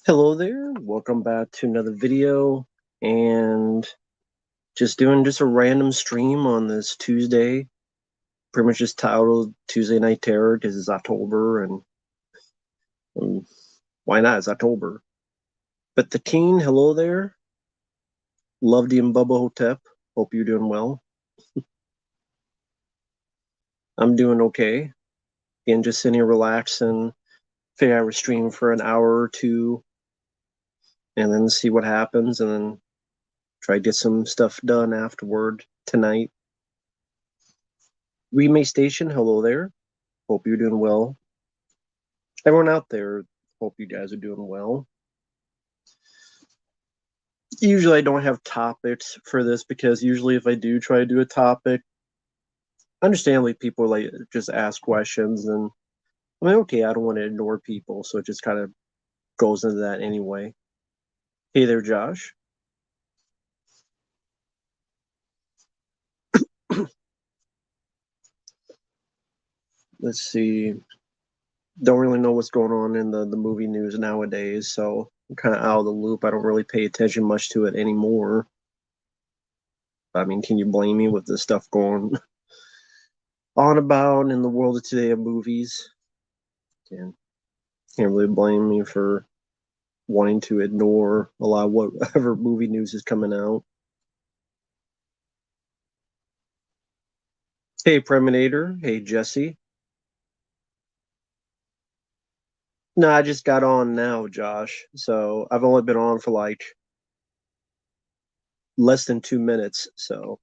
Hello there, welcome back to another video, and just doing a random stream on this Tuesday, pretty much just titled Tuesday Night Terror because it's October, and why not, it's October. But the teen, hello there, Lovedy and Bubba Hotep, hope you're doing well. I'm doing okay, and just sitting here relaxing, figure I would stream for an hour or two, and then see what happens, and then try to get some stuff done afterward tonight. Remake Station, hello there. Hope you're doing well. Everyone out there, hope you guys are doing well. Usually I don't have topics for this because usually if I do try to do a topic, understandably people like just ask questions, and I'm like, okay, I don't want to ignore people, so it just kind of goes into that anyway. Hey there, Josh. Let's see. Don't really know what's going on in the movie news nowadays, so I'm kind of out of the loop. I don't really pay attention much to it anymore. I mean, can you blame me with the stuff going on about in the world of today of movies? Can't, can't really blame me for wanting to ignore a lot of whatever movie news is coming out. Hey, Preminator. Hey, Jesse. No, I just got on now, Josh. So I've only been on for like less than 2 minutes. So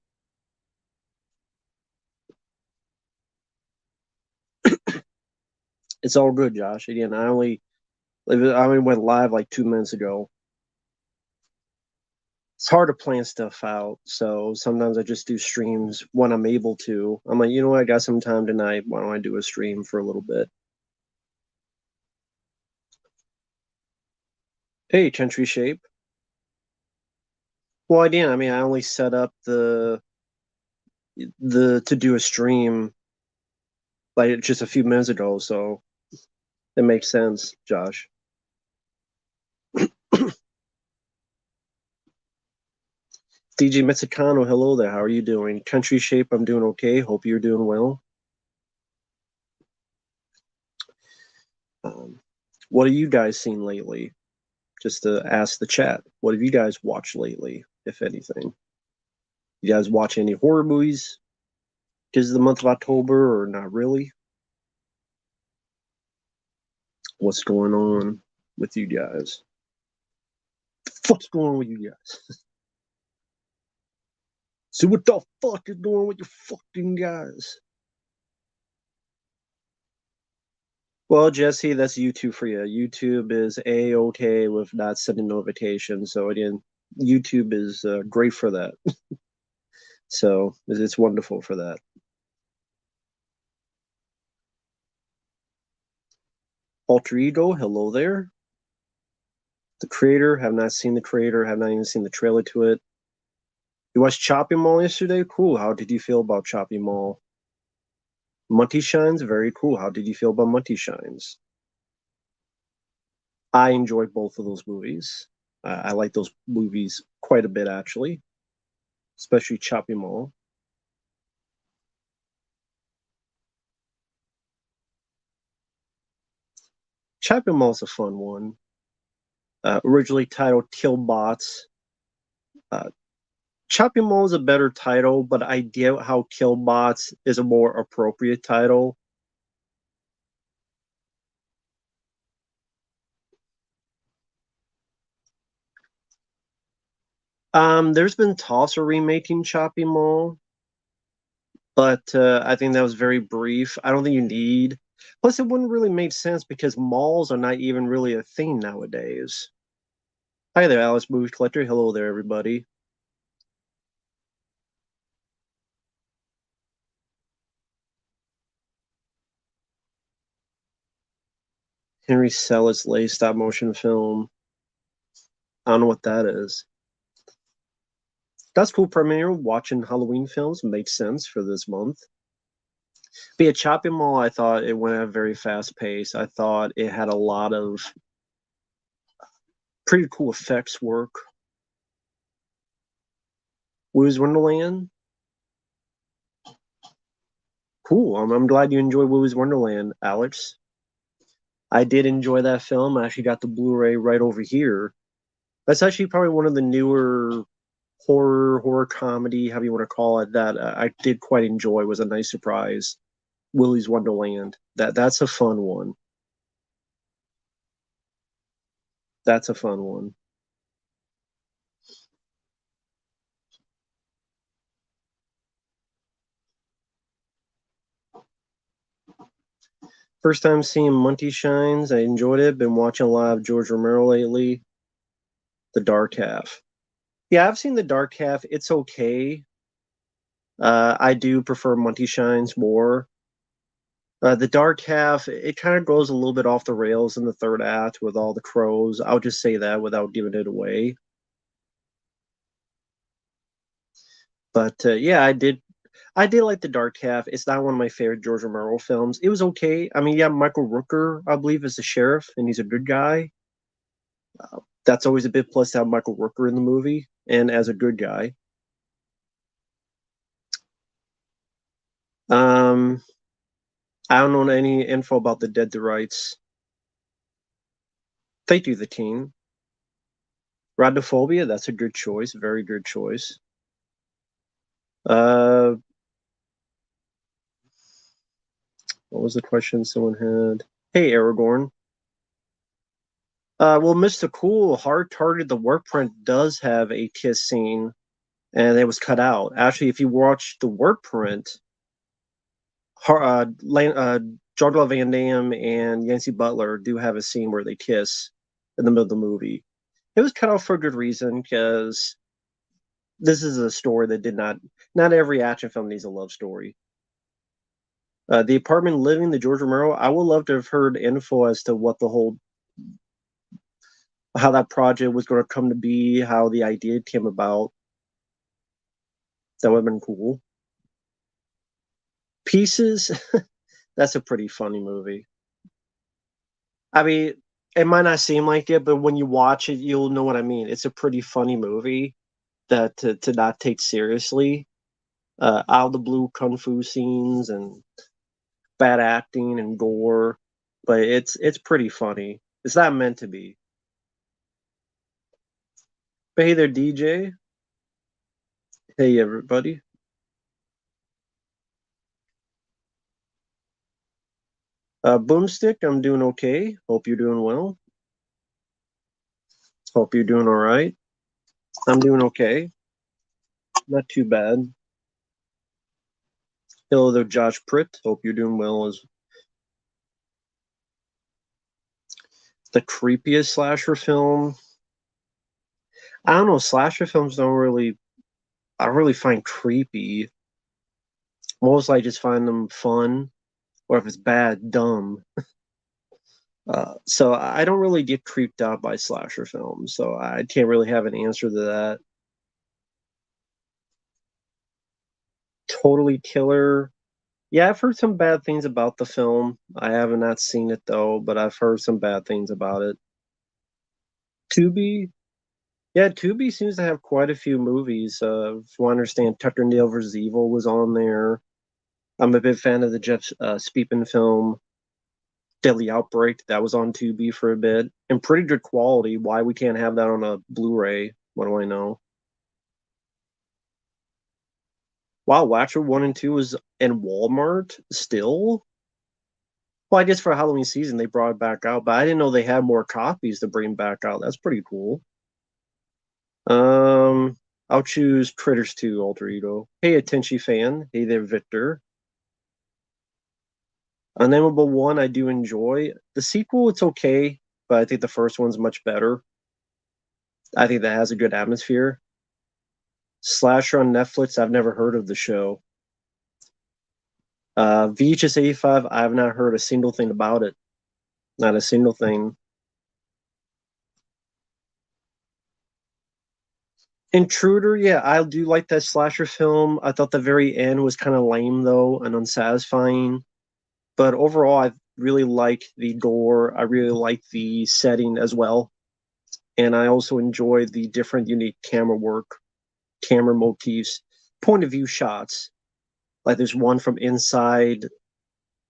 it's all good, Josh. Again, I only went live like 2 minutes ago. It's hard to plan stuff out. So sometimes I just do streams when I'm able to. I'm like, you know what? I got some time tonight. Why don't I do a stream for a little bit? Hey, Chantry Shape. Well, I didn't. I mean, I only set up the to do a stream like just a few minutes ago, so it makes sense, Josh. DJ Mexicano, hello there. How are you doing? Country Shape, I'm doing okay. Hope you're doing well. Um, what have you guys seen lately? Just to ask the chat, what have you guys watched lately, if anything? You guys watch any horror movies? Because of the month of October, or not really? What's going on with you guys? What's going on with you guys? So what the fuck is going on with you fucking guys? Well, Jesse, that's YouTube for you. YouTube is a-okay with not sending notifications. So again, YouTube is great for that. So it's wonderful for that. Alter Ego, hello there. The Creator, have not seen The Creator, have not even seen the trailer to it. You watched Chopping Mall yesterday? Cool. How did you feel about Chopping Mall? Monty Shines, very cool. How did you feel about Monty Shines? I enjoyed both of those movies. I like those movies quite a bit, actually, especially Chopping Mall. Chopping Mall is a fun one. Originally titled Killbots. Uh, Chopping Mall is a better title, but I get how Killbots is a more appropriate title. There's been talks of remaking Chopping Mall, but I think that was very brief. I don't think you need. Plus, it wouldn't really make sense because malls are not even really a thing nowadays. Hi there, Alice Movie Collector. Hello there, everybody. Henry Selitt's latest stop motion film. I don't know what that is. That's cool. Premiere watching Halloween films makes sense for this month. But yeah, Chopping Mall, I thought it went at a very fast pace. I thought it had a lot of Pretty cool effects work. Willy's Wonderland. Cool. I'm glad you enjoy Willy's Wonderland, Alex. I did enjoy that film. I actually got the Blu-ray right over here. That's actually probably one of the newer horror comedy, however you want to call it, that I did quite enjoy. Was a nice surprise. Willy's Wonderland. That's a fun one. That's a fun one. First time seeing Monty Shines. I enjoyed it. Been watching a lot of George Romero lately. The Dark Half. Yeah, I've seen The Dark Half. It's okay. I do prefer Monty Shines more. The Dark Half, it kind of goes a little bit off the rails in the third act with all the crows. I'll just say that without giving it away. But yeah, I did like The Dark Half. It's not one of my favorite George Romero films. It was okay. I mean, yeah, Michael Rooker, I believe, is the sheriff, and he's a good guy. That's always a big plus to have Michael Rooker in the movie, and as a good guy. Um, I don't know any info about the Dead to Rights. They do the team. Rhodophobia, that's a good choice. Very good choice. Uh, what was the question someone had? Hey, Aragorn. Well, Mr. Cool, Hard Target, the work print does have a kiss scene, and it was cut out. Actually, if you watch the work print, Jean-Claude Van Damme and Yancey Butler do have a scene where they kiss in the middle of the movie. It was cut off for a good reason, because this is a story that did not every action film needs a love story. The Apartment Living, the George Romero, I would love to have heard info as to what the whole how that project was going to come to be, how the idea came about. That would have been cool. Pieces, that's a pretty funny movie. I mean, it might not seem like it, but when you watch it, you'll know what I mean. It's a pretty funny movie that to not take seriously. Out of the blue kung fu scenes and bad acting and gore, but it's pretty funny. It's not meant to be. But hey there, DJ. Hey everybody. Boomstick, I'm doing okay. Hope you're doing well. Hope you're doing all right. I'm doing okay. Not too bad. Hello there, Josh Pritt. Hope you're doing well as the creepiest slasher film. I don't know, slasher films I don't really find creepy. Mostly I just find them fun, or if it's bad, dumb. So I don't really get creeped out by slasher films, so I can't really have an answer to that. Totally Killer. Yeah, I've heard some bad things about the film. I have not seen it though, but I've heard some bad things about it. Tubi, yeah, Tubi seems to have quite a few movies. If you understand, Tucker and Dale vs. Evil was on there. I'm a big fan of the Jeff Speakman film, Deadly Outbreak. That was on Tubi for a bit, and pretty good quality. Why we can't have that on a Blu-ray? What do I know? Wow, Watcher 1 and 2 is in Walmart still? Well, I guess for Halloween season they brought it back out, but I didn't know they had more copies to bring back out. That's pretty cool. Um, I'll choose Critters 2, Alter Ego. Hey, Attention fan. Hey there, Victor. Unnameable 1, I do enjoy. The sequel, it's okay, but I think the first one's much better. I think that has a good atmosphere. Slasher on Netflix, I've never heard of the show. VHS 85, I have not heard a single thing about it. Not a single thing. Intruder, yeah, I do like that slasher film. I thought the very end was kind of lame though and unsatisfying. But overall, I really like the gore. I really like the setting as well. and I also enjoy the different unique camera work, camera motifs, point of view shots. Like there's one from inside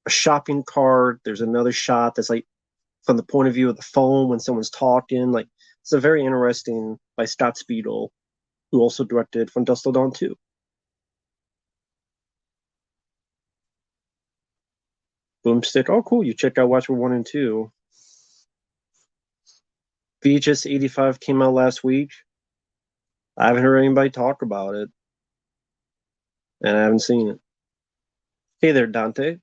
a shopping cart. There's another shot that's like from the point of view of the phone when someone's talking. Like it's a very interesting by Scott Spiegel, who also directed From Dusk Till Dawn 2. Boomstick. Oh, cool. You checked out Watchmen 1 and 2. VHS 85 came out last week. I haven't heard anybody talk about it, and I haven't seen it. Hey there, Dante.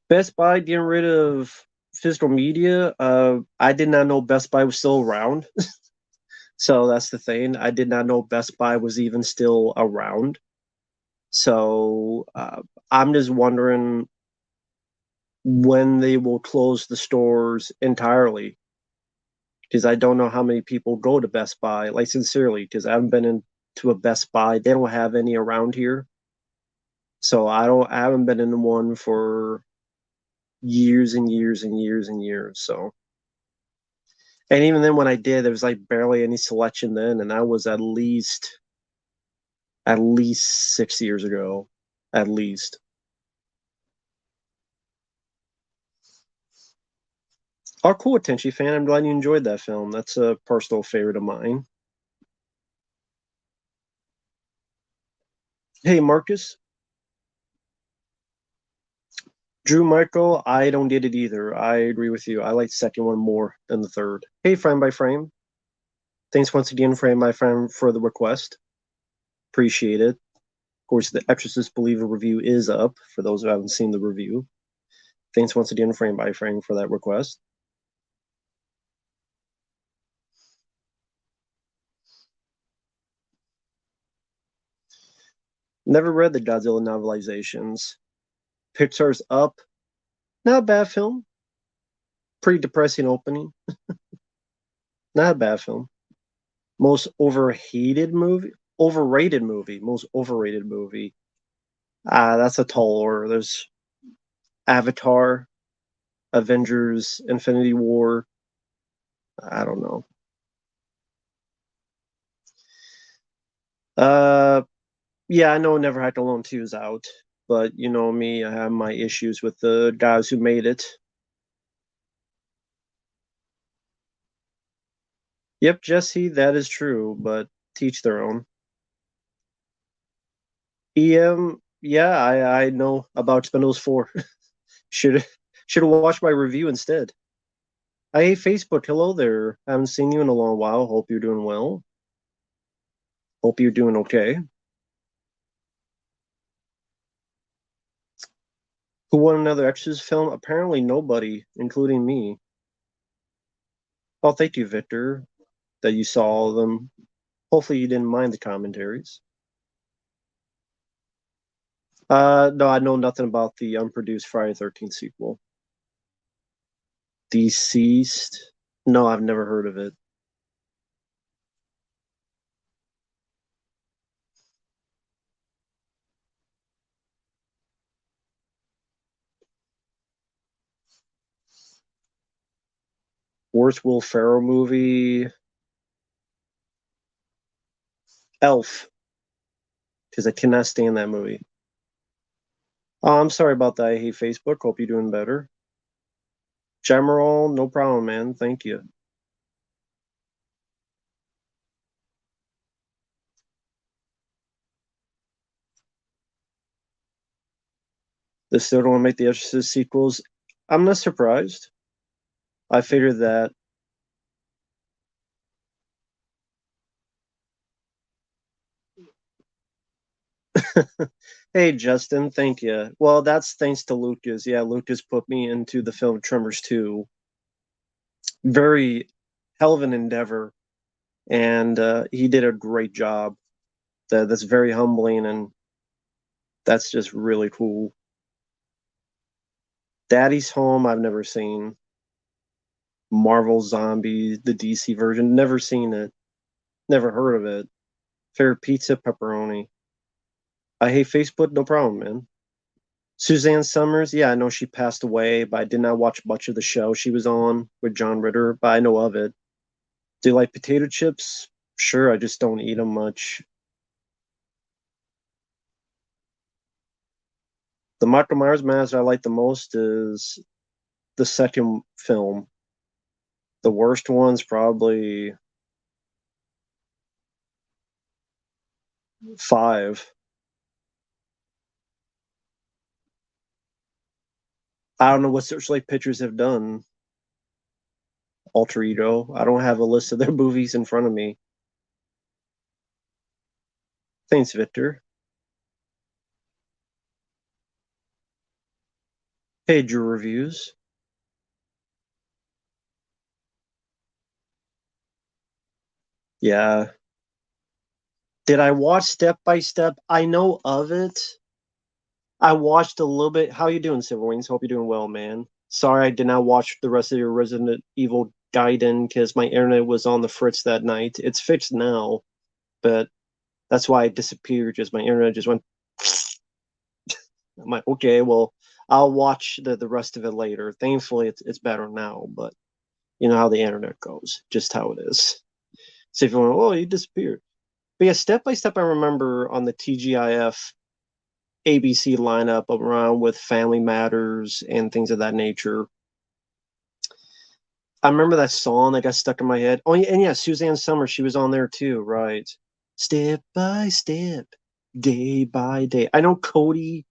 Best Buy getting rid of physical media. I did not know Best Buy was still around. So that's the thing. I did not know Best Buy was even still around. So I'm just wondering when they will close the stores entirely. Because I don't know how many people go to Best Buy, like sincerely, because I haven't been into a Best Buy. They don't have any around here. So I haven't been in one for years and years and years and years. So, and even then when I did, there was like barely any selection then, and that was at least 6 years ago. At least. Oh, cool, Tenchi fan. I'm glad you enjoyed that film. That's a personal favorite of mine. Hey, Marcus. Drew Michael, I don't get it either. I agree with you. I like the second one more than the third. Hey, Frame by Frame. Thanks once again, Frame by Frame, for the request. Appreciate it. Of course, the Exorcist Believer review is up for those who haven't seen the review. Thanks once again, Frame by Frame, for that request. Never read the Godzilla novelizations. Pixar's Up. Not a bad film. Pretty depressing opening. Not a bad film. Most overrated movie. Most overrated movie. That's a tall order. There's Avatar, Avengers, Infinity War. I don't know. Uh, yeah, I know Never Hike Alone 2 is out, but you know me, I have my issues with the guys who made it. Yep, Jesse, that is true, but teach their own. Yeah, I know about Spindles 4. should should have watched my review instead. Hey, Facebook, hello there. Haven't seen you in a long while. Hope you're doing well. Hope you're doing okay. Who won another Exorcist film? Apparently nobody, including me. Oh, thank you, Victor, that you saw all of them. Hopefully you didn't mind the commentaries. No, I know nothing about the unproduced Friday 13th sequel. Deceased? No, I've never heard of it. Worst Will Ferrell movie? Elf, because I cannot stand that movie. Oh, I'm sorry about that. I hate Facebook. Hope you're doing better. General, no problem, man. Thank you. They still don't make the Exorcist sequels. I'm not surprised. I figured that. Hey, Justin, thank you. Well, that's thanks to Lucas. Yeah, Lucas put me into the film Tremors 2. Very hell of an endeavor, and he did a great job. That's very humbling, and that's just really cool. Daddy's Home, I've never seen. Marvel Zombies, the DC version, never seen it. Never heard of it. Fair pizza, pepperoni. I hate Facebook, no problem, man. Suzanne Summers, yeah, I know she passed away, but I did not watch much of the show she was on with John Ritter, but I know of it. Do you like potato chips? Sure, I just don't eat them much. The Michael Myers mask I like the most is the second film. The worst one's probably five. I don't know what Searchlight Pictures have done. Alter Ego. I don't have a list of their movies in front of me. Thanks, Victor. Hey, Drew Reviews. Yeah. Did I watch Step by Step? I know of it. I watched a little bit. How you doing, Civil Wings? Hope you're doing well, man. Sorry I did not watch the rest of your Resident Evil Gaiden because my internet was on the fritz that night. It's fixed now, but that's why I disappeared. Just my internet just went. I'm like, okay, well, I'll watch the rest of it later. Thankfully, it's better now, but you know how the internet goes, just how it is. So if you want, oh, you disappeared. But yeah, Step by Step, I remember on the TGIF ABC lineup around with Family Matters and things of that nature. I remember that song that got stuck in my head. Oh, yeah, and yeah, Suzanne Summers, she was on there too, right? Step by step, day by day. I know Cody,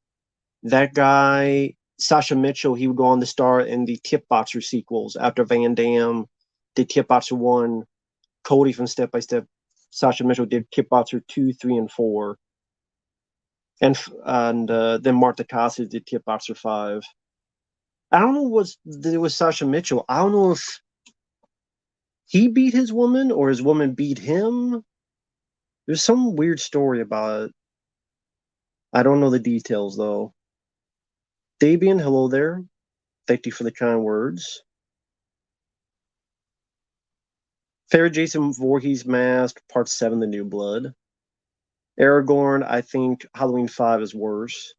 that guy, Sasha Mitchell, he would go on to star in the Kickboxer sequels after Van Damme did Kickboxer 1. Cody from Step by Step, Sasha Mitchell did Kickboxer 2, 3, and 4. And then Martha Casa did Kickboxer 5. I don't know what it was Sasha Mitchell. I don't know if he beat his woman or his woman beat him. There's some weird story about it. I don't know the details though. Dabian, hello there. Thank you for the kind words. Fair Jason Voorhees Mask, Part 7, The New Blood. Aragorn, I think Halloween 5 is worse.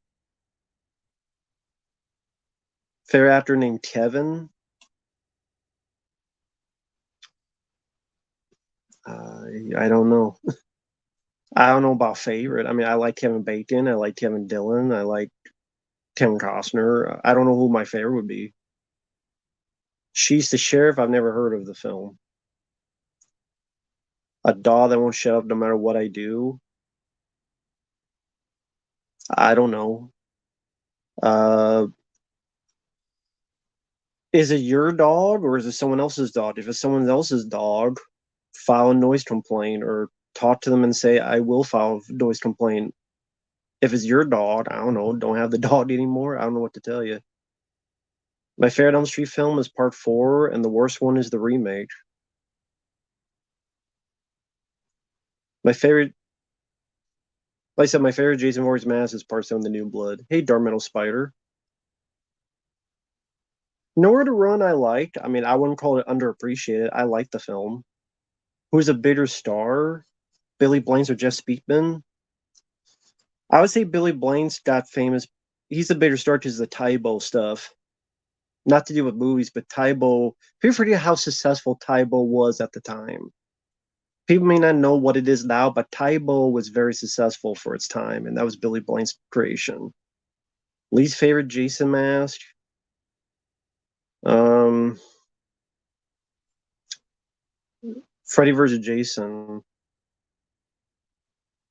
Fair actor named Kevin. I don't know. I don't know about favorite. I mean, I like Kevin Bacon. I like Kevin Dillon. I like Kevin Costner. I don't know who my favorite would be. She's the Sheriff. I've never heard of the film. A dog that won't shut up no matter what I do. I don't know. Uh, is it your dog or is it someone else's dog? If it's someone else's dog, file a noise complaint or talk to them and say, I will file a noise complaint. If it's your dog, I don't know, don't have the dog anymore. I don't know what to tell you. My favorite Elm Street film is part 4, and the worst one is the remake. My favorite, like I said, my favorite Jason Voorhees mask is part 7, The New Blood. Hey, Dark Metal Spider. Nowhere to Run, I liked. I mean, I wouldn't call it underappreciated. I like the film. Who's a bigger star? Billy Blanks or Jeff Speakman? I would say Billy Blanks got famous. He's a bigger star because of the Tybo stuff. Not to do with movies, but Tybo. People forget how successful Tybo was at the time. People may not know what it is now, but Tybo was very successful for its time, and that was Billy Blanks' creation. Least favorite Jason mask? Um, Freddy vs. Jason.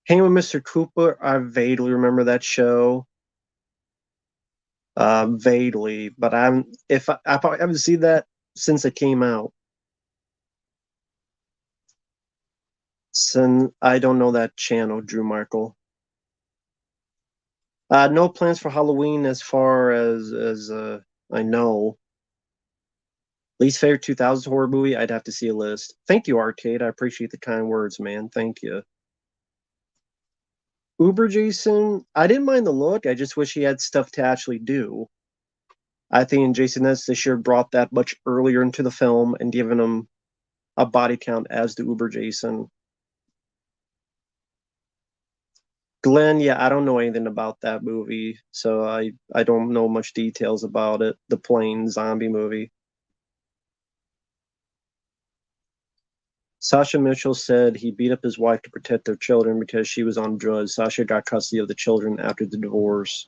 Hanging with Mr. Cooper, I vaguely remember that show. Vaguely, but I probably haven't seen that since it came out. So I don't know that channel, Drew Michael. No plans for Halloween as far as I know. Least favorite 2000s horror movie, I'd have to see a list. Thank you, Arcade. I appreciate the kind words, man. Thank you. Uber Jason, I didn't mind the look. I just wish he had stuff to actually do. I think Jason S. this year brought that much earlier into the film and given him a body count as the Uber Jason. Glenn, yeah, I don't know anything about that movie, so I don't know much details about it. The plane zombie movie. Sasha Mitchell said he beat up his wife to protect their children because she was on drugs. Sasha got custody of the children after the divorce.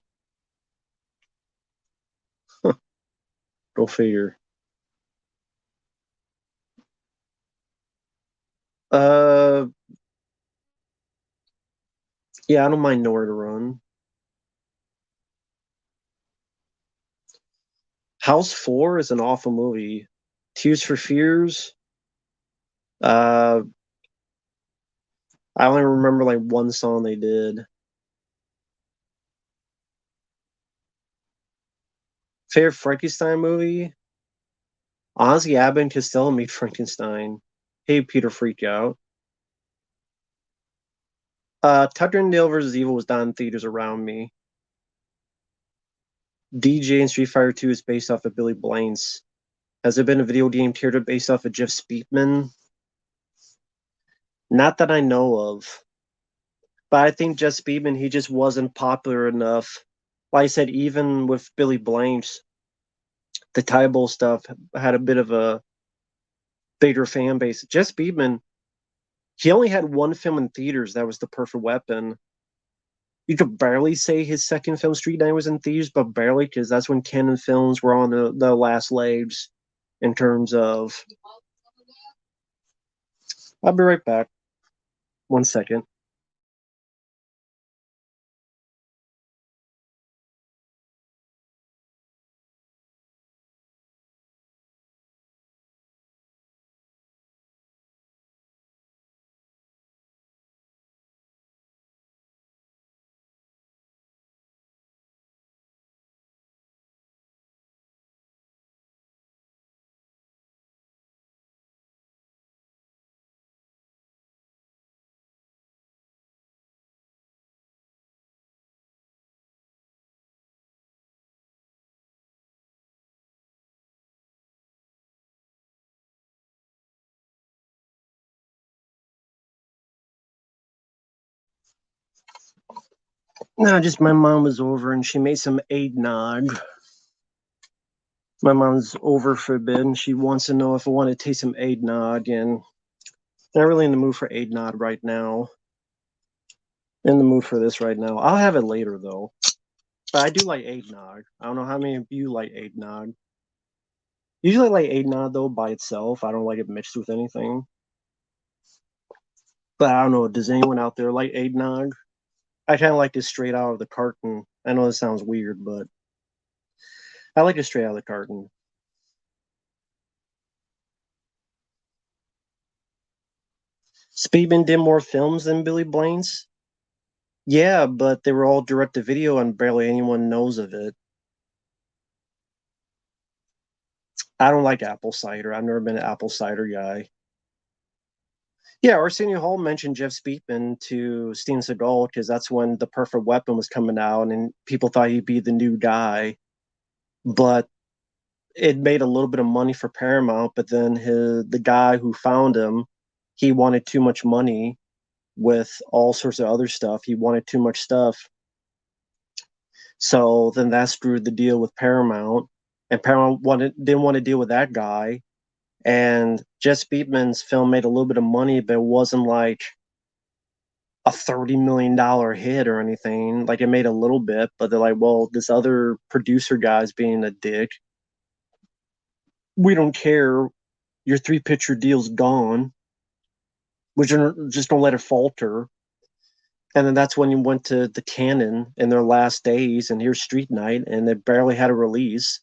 Go figure. Uh, yeah, I don't mind Nowhere to Run. House 4 is an awful movie. Tears for Fears. Uh, I only remember like one song they did. Favorite Frankenstein movie? Honestly, Abbott and Costello made Frankenstein. Hey, Peter Freakout. Tucker and Dale vs. Evil was done in theaters around me. DJ in Street Fighter 2 is based off of Billy Blanks. Has there been a video game character based off of Jeff Speakman? Not that I know of. But I think Jeff Speakman, he just wasn't popular enough. Like I said, even with Billy Blanks, the Tybalt stuff had a bit of a bigger fan base. Jeff Speakman, he only had one film in theaters that was The Perfect Weapon. You could barely say his second film, Street Night, was in theaters, but barely, because that's when Canon Films were on the last legs in terms of. I'll be right back. 1 second. No, just my mom was over and she made some eggnog. My mom's over for a bit and she wants to know if I want to taste some eggnog, and not really in the mood for eggnog right now. In the mood for this right now. I'll have it later though. But I do like eggnog. I don't know how many of you like eggnog. Usually I like eggnog though by itself. I don't like it mixed with anything. But I don't know. Does anyone out there like eggnog? I kind of like this straight out of the carton. I know this sounds weird, but I like it straight out of the carton. Speedman did more films than Billy Blanks. Yeah, but they were all direct to video and barely anyone knows of it. I don't like apple cider. I've never been an apple cider guy. Yeah, Arsenio Hall mentioned Jeff Speakman to Steven Seagal because that's when The Perfect Weapon was coming out and people thought he'd be the new guy. But it made a little bit of money for Paramount, but then the guy who found him, he wanted too much money with all sorts of other stuff. He wanted too much stuff. So then that screwed the deal with Paramount. And Paramount didn't want to deal with that guy. And Jess Beatman's film made a little bit of money, but it wasn't like a $30 million hit or anything. Like it made a little bit, but they're like, well, this other producer guy's being a dick. We don't care. Your 3 picture deal's gone. We just don't let it falter. And then that's when you went to the Canon in their last days, and here's Street Night, and they barely had a release,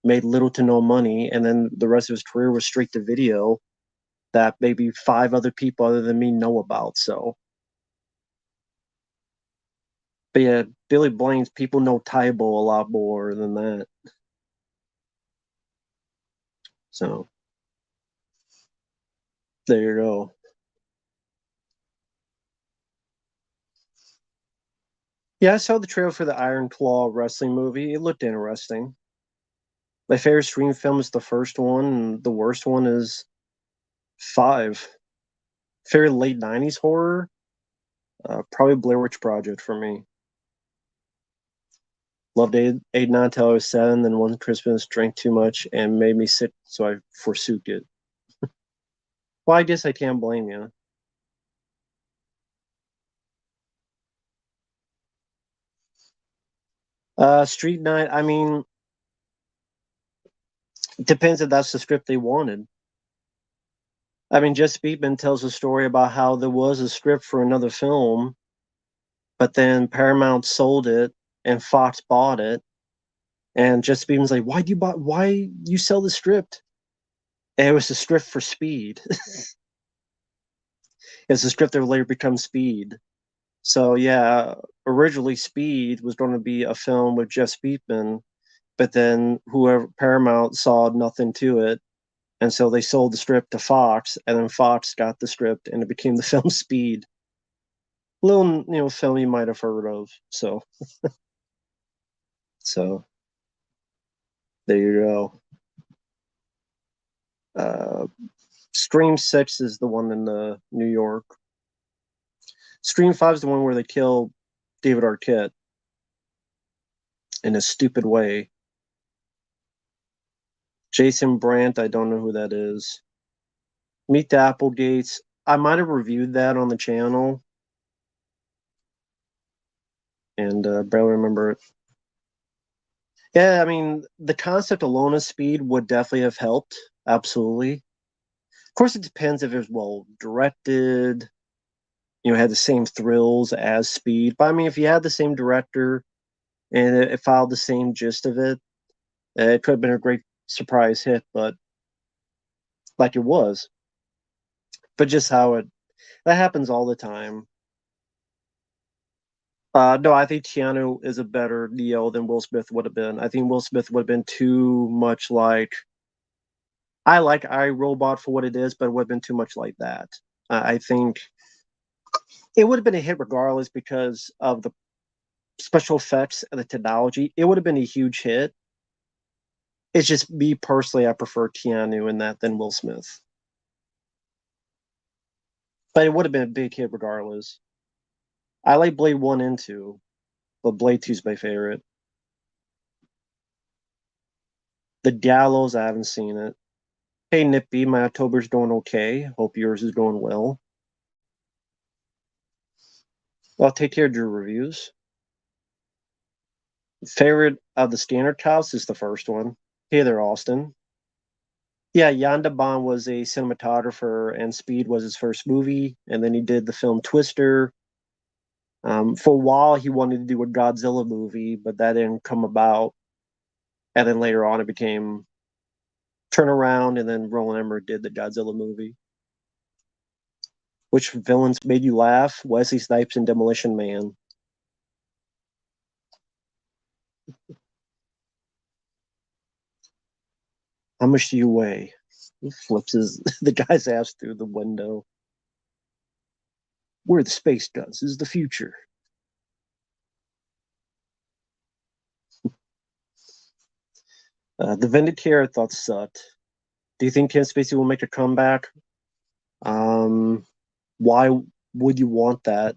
made little to no money, and then the rest of his career was straight to video that maybe 5 other people other than me know about. So, but yeah, Billy Blanks, people know Tybo a lot more than that. So there you go. Yeah, I saw the trailer for the Iron Claw wrestling movie. It looked interesting. My favorite Scream film is the first one, and the worst one is 5. Favorite late '90s horror. Probably Blair Witch Project for me. Loved eight nine till I was seven. Then one Christmas drank too much and made me sick, so I forsook it. Well, I guess I can't blame you. Street Night. I mean, it depends if that's the script they wanted. I mean, Jess Speedman tells a story about how there was a script for another film, but then Paramount sold it and Fox bought it. And Jess Speedman's like, "Why do you buy? Why you sell the script?" And it was the script for Speed. It's the script that would later become Speed. So yeah, originally Speed was going to be a film with Jeff Speedman, but then whoever Paramount saw nothing to it, and so they sold the script to Fox, and then Fox got the script, and it became the film Speed. Little film you might have heard of. So there you go. Uh, Scream 6 is the one in the New York. Scream 5 is the one where they kill David Arquette in a stupid way. Jason Brandt, I don't know who that is. Meet the Applegates. I might have reviewed that on the channel and barely remember it. Yeah, I mean, the concept alone of Speed would definitely have helped. Absolutely. Of course, it depends if it was well directed, had the same thrills as Speed. But I mean, if you had the same director and it followed the same gist of it, it could have been a great surprise hit, but like it was. But just how that happens all the time. No, I think Keanu is a better Neo than Will Smith would have been. I think Will Smith would have been too much like I like iRobot for what it is, but it would have been too much like that. I think it would have been a hit regardless because of the special effects and the technology. It would have been a huge hit. It's just me personally, I prefer Keanu in that than Will Smith. But it would have been a big hit regardless. I like Blade 1 and 2, but Blade 2 is my favorite. The Gallows, I haven't seen it. Hey, Nippy, my October's going okay. Hope yours is going well. Well, take care of your reviews. Favorite of the standard cast is the first one. Hey there, Austin. Yeah, Yonda Bond was a cinematographer, and Speed was his first movie. And then he did the film Twister. For a while, he wanted to do a Godzilla movie, but that didn't come about. And then later on, it became Turnaround, and then Roland Emmerich did the Godzilla movie. Which villains made you laugh? Wesley Snipes and Demolition Man. How much do you weigh? He flips the guy's ass through the window. We're the space guns. This is the future. The Vindicator I thought sucked. Do you think Ken Spacey will make a comeback? Um, why would you want that?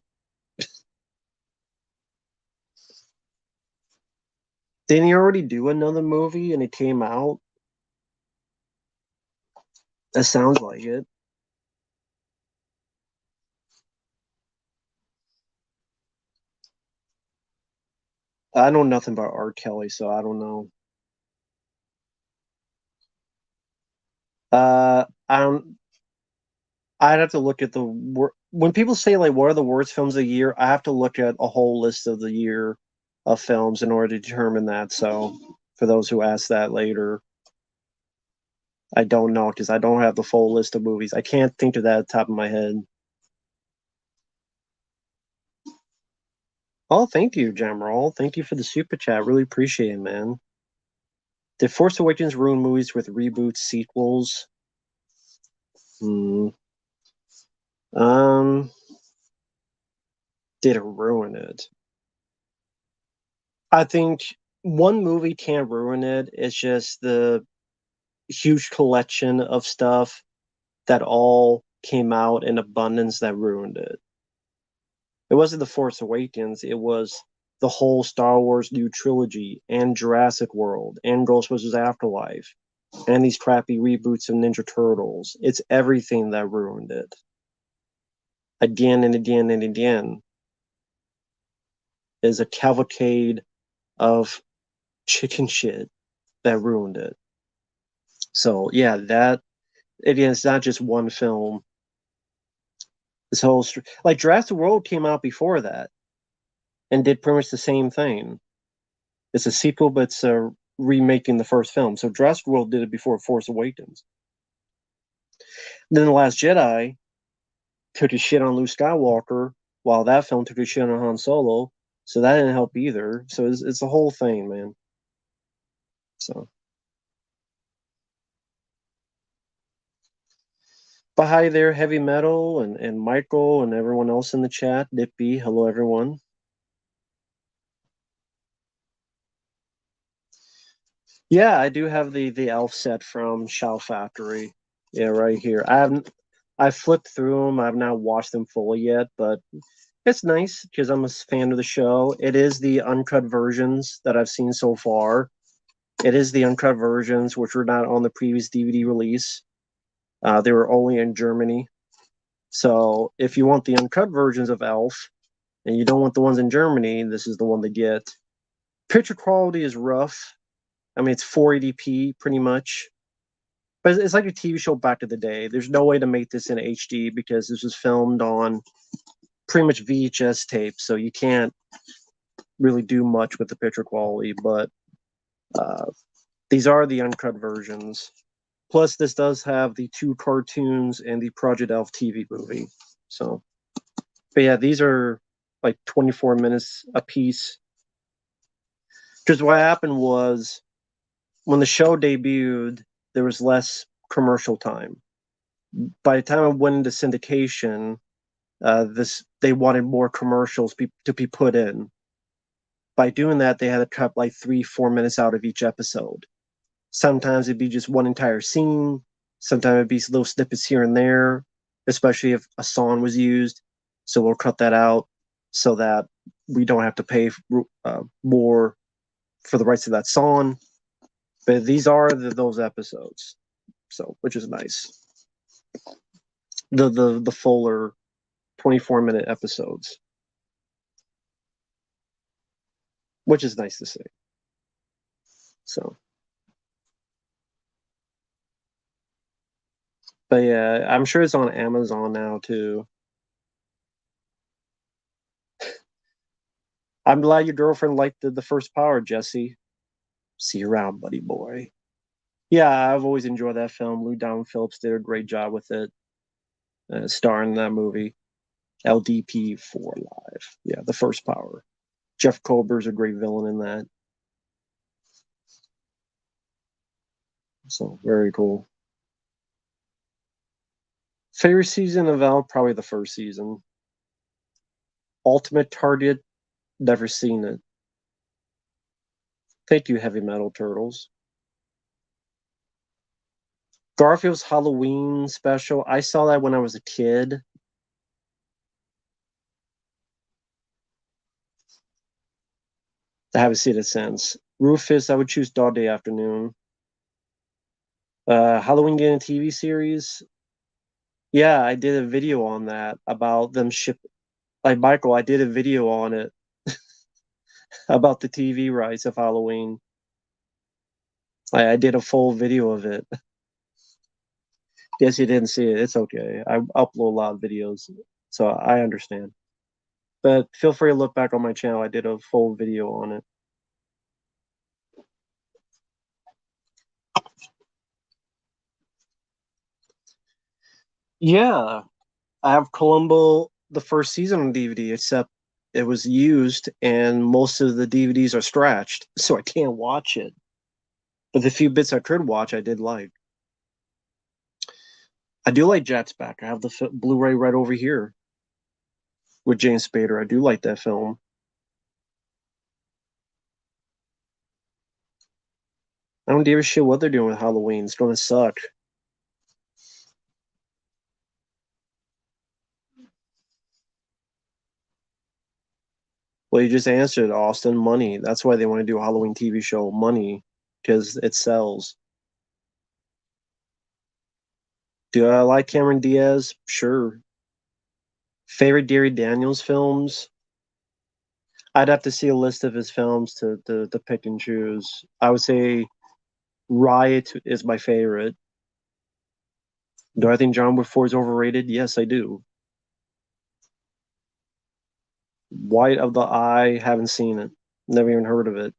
Didn't he already do another movie and it came out? That sounds like it. I know nothing about R. Kelly, so I don't know. I don't. I'd have to look at when people say like what are the worst films of the year. I have to look at a whole list of the year of films in order to determine that. So for those who ask that later, I don't know because I don't have the full list of movies. I can't think of that at the top of my head. Oh, thank you, Jamroll. Thank you for the super chat. Really appreciate it, man. Did Force Awakens ruin movies with reboots, sequels? Hmm. Um, did it ruin it? I think one movie can't ruin it. It's just the huge collection of stuff that all came out in abundance that ruined it. It wasn't The Force Awakens. It was the whole Star Wars new trilogy and Jurassic World and Ghostbusters Afterlife and these crappy reboots of Ninja Turtles. It's everything that ruined it. Again and again and again is a cavalcade of chicken shit that ruined it. So yeah, that again, it's not just one film. This whole like Jurassic World came out before that and did pretty much the same thing. It's a sequel, but it's remaking the first film. So Jurassic World did it before Force Awakens. Then The Last Jedi took a shit on Luke Skywalker, while that film took a shit on Han Solo. So that didn't help either. So it's the whole thing, man. So, but hi there, Heavy Metal and Michael and everyone else in the chat. Dippy, hello everyone. Yeah, I do have the elf set from Shout Factory. Yeah, right here. I flipped through them. I've not watched them fully yet, but it's nice because I'm a fan of the show. It is the uncut versions that I've seen so far. It is the uncut versions, which were not on the previous DVD release. They were only in Germany. So if you want the uncut versions of Elf and you don't want the ones in Germany, this is the one to get. Picture quality is rough. I mean, it's 480p pretty much. But it's like a TV show back to the day. There's no way to make this in HD because this was filmed on pretty much VHS tape, so you can't really do much with the picture quality. But uh, these are the uncut versions. Plus, this does have the 2 cartoons and the Project Elf TV movie. So, but yeah, these are like 24 minutes a piece. Because what happened was when the show debuted, there was less commercial time. By the time it went into syndication, they wanted more commercials to be put in. By doing that, they had to cut like 3-4 minutes out of each episode. Sometimes it'd be just one entire scene. Sometimes it'd be little snippets here and there, especially if a song was used. So we'll cut that out so that we don't have to pay more for the rights of that song. But these are those episodes, so which is nice. The fuller 24-minute episodes, which is nice to see. So, but yeah, I'm sure it's on Amazon now too. I'm glad your girlfriend liked the first Power, Jesse. See you around, buddy boy. Yeah, I've always enjoyed that film. Lou Diamond Phillips did a great job with it, starring in that movie. LDP 4 Live. Yeah, the first Power. Jeff Kober's a great villain in that. So, very cool. Favorite season of L? Probably the first season. Ultimate Target? Never seen it. Thank you, Heavy Metal Turtles. Garfield's Halloween special. I saw that when I was a kid. I haven't seen it since. Rufus, I would choose Dog Day Afternoon. Halloween Game TV series. Yeah, I did a video on that about them ship. Like Michael, I did a video on it about the TV rights of Halloween. I did a full video of it. Guess you didn't see it. It's okay. I upload a lot of videos, so I understand. But feel free to look back on my channel. I did a full video on it. Yeah, I have Columbo the first season on DVD, except it was used and most of the DVDs are scratched, so I can't watch it. But the few bits I could watch, I did like. I do like Jack's Back. I have the Blu-ray right over here with James Spader. I do like that film. I don't give a shit what they're doing with Halloween. It's gonna suck. Well, you just answered, Austin. Money. That's why they want to do a Halloween TV show. Money, because it sells. Do I like Cameron Diaz? Sure. Favorite Deary Daniels films? I'd have to see a list of his films to pick and choose. I would say Riot is my favorite. Do I think John Wick 4 is overrated? Yes, I do. White of the Eye, haven't seen it. Never even heard of it.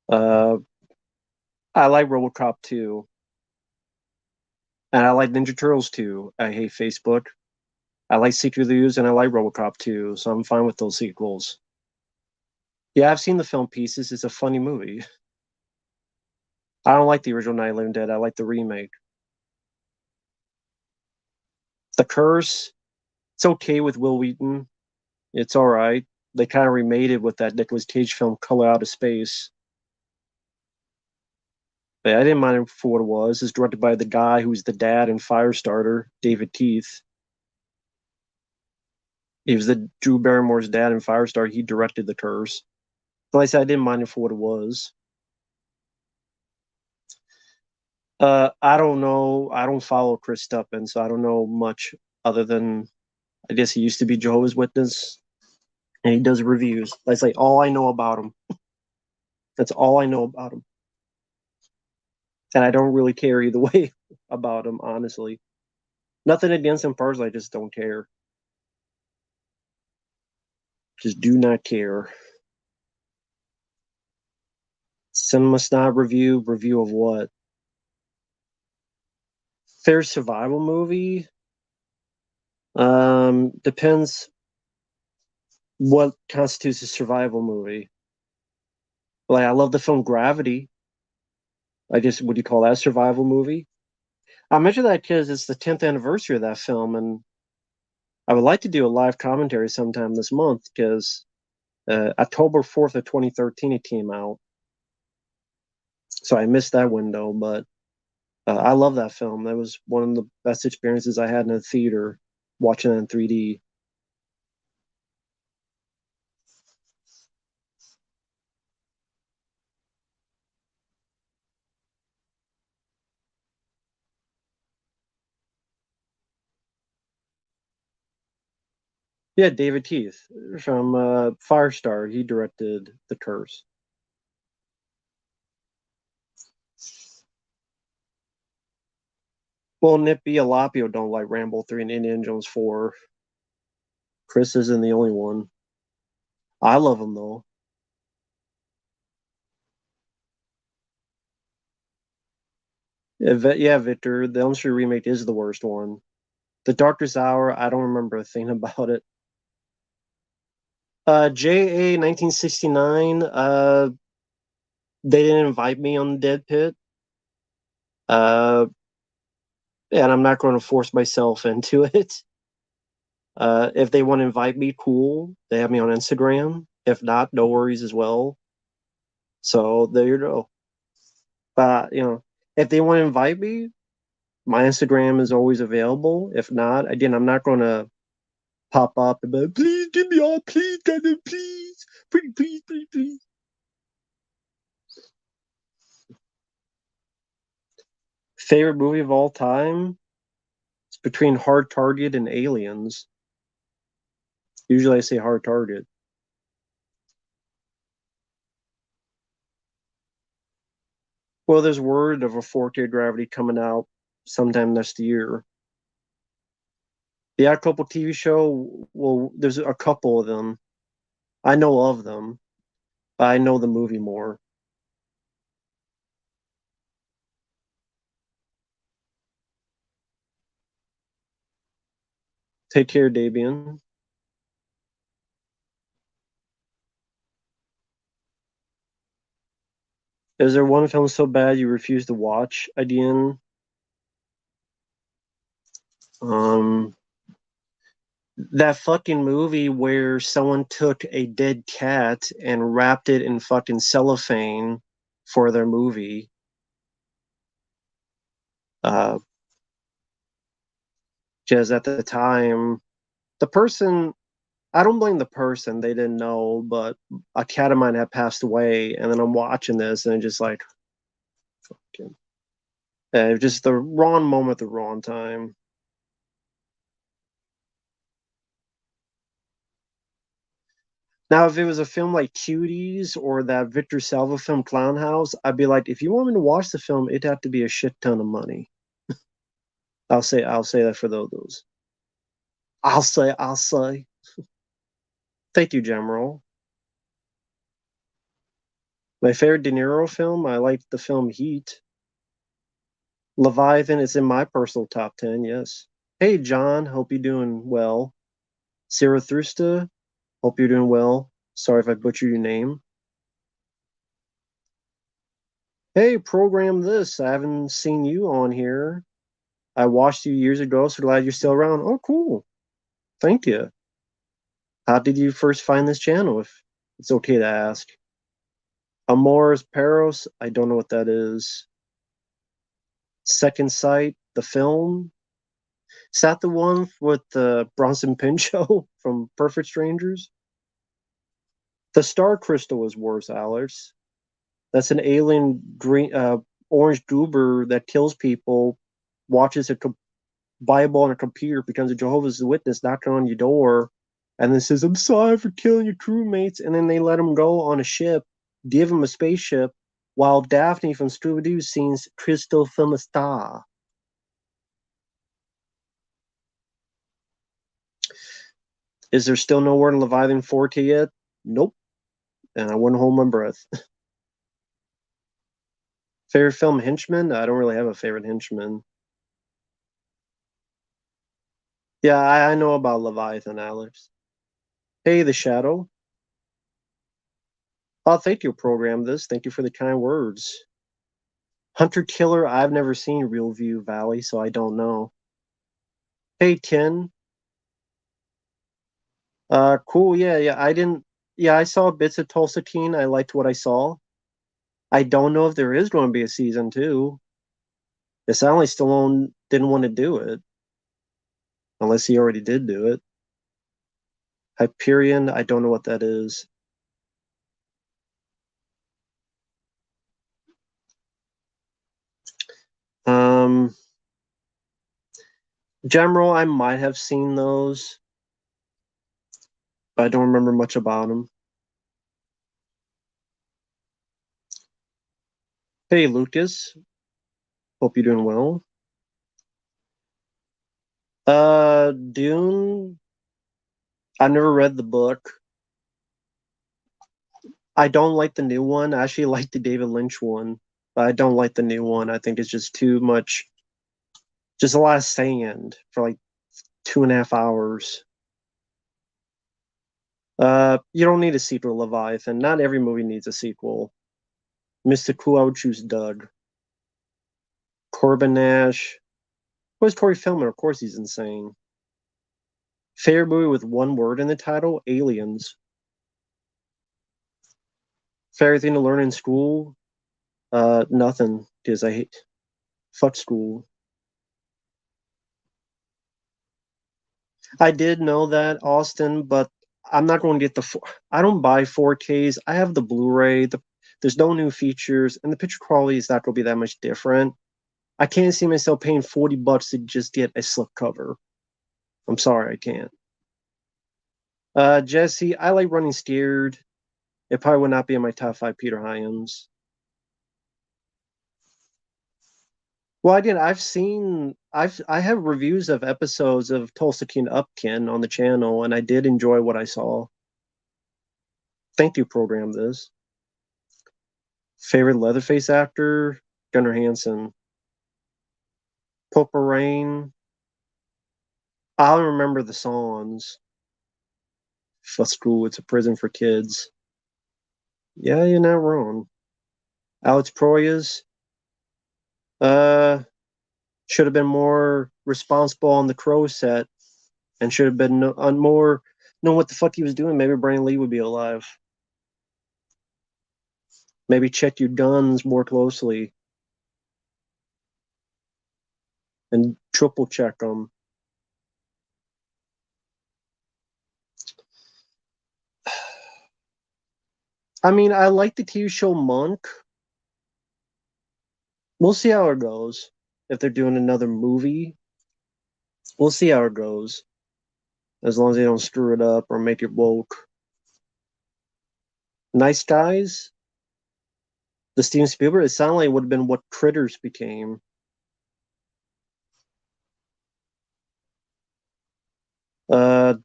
Uh, I like RoboCop 2, and I like Ninja Turtles 2. I hate Facebook. I like Secret News, and I like RoboCop 2, so I'm fine with those sequels. Yeah, I've seen the film Pieces. It's a funny movie. I don't like the original Night of the Living Dead. I like the remake. The Curse, it's okay with Will Wheaton. It's all right. They kind of remade it with that Nicolas Cage film, Color Out of Space. But I didn't mind it for what it was. It's directed by the guy who's the dad in Firestarter, David Keith. He was the Drew Barrymore's dad in Firestarter. He directed The Curse. Like I said, I didn't mind it for what it was. I don't know. I don't follow Chris Stuppin, so I don't know much other than I guess he used to be Jehovah's Witness, and he does reviews. That's like all I know about him. That's all I know about him, and I don't really care either way about him, honestly. Nothing against him personally. I just don't care. Just do not care. Cinema Snob review. Review of what? Fair survival movie. Depends what constitutes a survival movie. Like I love the film Gravity. I guess would you call that a survival movie? I mention that because it's the 10th anniversary of that film, and I would like to do a live commentary sometime this month because October 4th of 2013 it came out, so I missed that window. But I love that film. That was one of the best experiences I had in a theater watching it in 3D. Yeah, David Keith from Firestar. He directed The Curse. Well, Nick Bialapio don't like Rambo 3 and Indiana Jones 4. Chris isn't the only one. I love him though. Yeah, Victor, the Elm Street remake is the worst one. The Darkest Hour, I don't remember a thing about it. JA 1969, they didn't invite me on the Dead Pit. Uh, and I'm not going to force myself into it. If they want to invite me, cool. They have me on Instagram. If not, no worries as well. So there you go. If they want to invite me, my Instagram is always available. If not, again, I'm not going to pop up and be like, please give me all, please, God, please, please, please, please, please. Favorite movie of all time? It's between Hard Target and Aliens. Usually I say Hard Target. Well, there's word of a 4K Gravity coming out sometime next year. The Odd Couple TV show, well, there's a couple of them. I know of them. I know the movie more. Take care, Dabian. Is there one film so bad you refuse to watch again? Um, that fucking movie where someone took a dead cat and wrapped it in fucking cellophane for their movie. Because at the time, the person, I don't blame the person, they didn't know, but a cat of mine had passed away, and then I'm watching this, and just like, fucking, just the wrong moment, the wrong time. Now, if it was a film like Cuties or that Victor Salva film Clown House, I'd be like, if you want me to watch the film, it'd have to be a shit ton of money. I'll say that for those. I'll say. Thank you, General. My favorite De Niro film, I like the film Heat. Leviathan is in my personal top 10, yes. Hey, John, hope you're doing well. Zarathustra, hope you're doing well. Sorry if I butchered your name. Hey, program this. I haven't seen you on here. I watched you years ago, so glad you're still around. Oh, cool. Thank you. How did you first find this channel, if it's okay to ask? Amores Perros, I don't know what that is. Second Sight, the film. Is that the one with the Bronson Pinchot from Perfect Strangers? The Star Crystal is worse, Alex. That's an alien green, orange goober that kills people, watches a Bible on a computer, becomes a Jehovah's Witness, knocking on your door, and then says, "I'm sorry for killing your crewmates," and then they let him go on a ship, give him a spaceship, while Daphne from Scooby-Doo sings Crystal from a Star. Is there still no word on Leviathan 4K yet? Nope. And I wouldn't hold my breath. Favorite film, Henchman? I don't really have a favorite henchman. Yeah, I know about Leviathan, Alex. Hey, The Shadow. Oh, thank you, program this. Thank you for the kind words. Hunter Killer, I've never seen Real View Valley, so I don't know. Hey, Ken. Cool. Yeah. I didn't. Yeah, I saw bits of Tulsa Teen. I liked what I saw. I don't know if there is going to be a season two. It sounds like Stallone didn't want to do it, unless he already did do it. Hyperion, I don't know what that is. Um, General, I might have seen those, but I don't remember much about them. Hey, Lucas. Hope you're doing well. Dune. I never read the book. I don't like the new one. I actually like the David Lynch one, but I don't like the new one. I think it's just too much, just a lot of sand for like 2.5 hours. You don't need a sequel to Leviathan. Not every movie needs a sequel. Mr. Cool, I would choose Doug. Corbin Nash. Where's Corey Feldman? Of course he's insane. Favorite movie with one word in the title? Aliens. Favorite thing to learn in school? Nothing, because I hate fuck school. I did know that, Austin, but I'm not going to get the. I don't buy 4Ks. I have the Blu-ray. There's no new features, and the picture quality is not going to be that much different. I can't see myself paying $40 to just get a slipcover. I'm sorry, I can't. Jesse, I like Running Scared. It probably would not be in my top five Peter Hyams. Well, I did. I have reviews of episodes of Tulsa King Upkin on the channel, and I did enjoy what I saw. Thank you, program this. Favorite Leatherface actor? Gunnar Hansen. Purple Rain. I don't remember the songs. For school, it's a prison for kids. Yeah, you're not wrong. Alex Proyas. Uh, should have been more responsible on the Crow set, and should have been on more know what the fuck he was doing. Maybe Brandon Lee would be alive. Maybe check your guns more closely and triple check them. I mean, I like the TV show Monk. We'll see how it goes. If they're doing another movie, we'll see how it goes. As long as they don't screw it up or make it woke. Nice Guys, the Steven Spielberg, it sounded like it would have been what Critters became.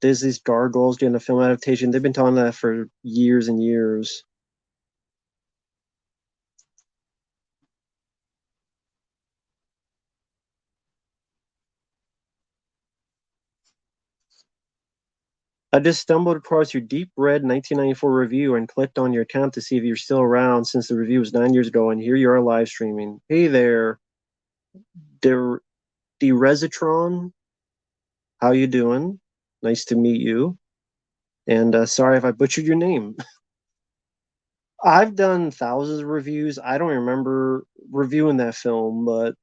Disney's Gargoyles getting a film adaptation. They've been talking that for years and years. I just stumbled across your deep red 1994 review and clicked on your account to see if you're still around since the review was 9 years ago, and here you are live streaming. Hey there, Der Resitron. How you doing? Nice to meet you. And sorry if I butchered your name. I've done thousands of reviews. I don't remember reviewing that film, but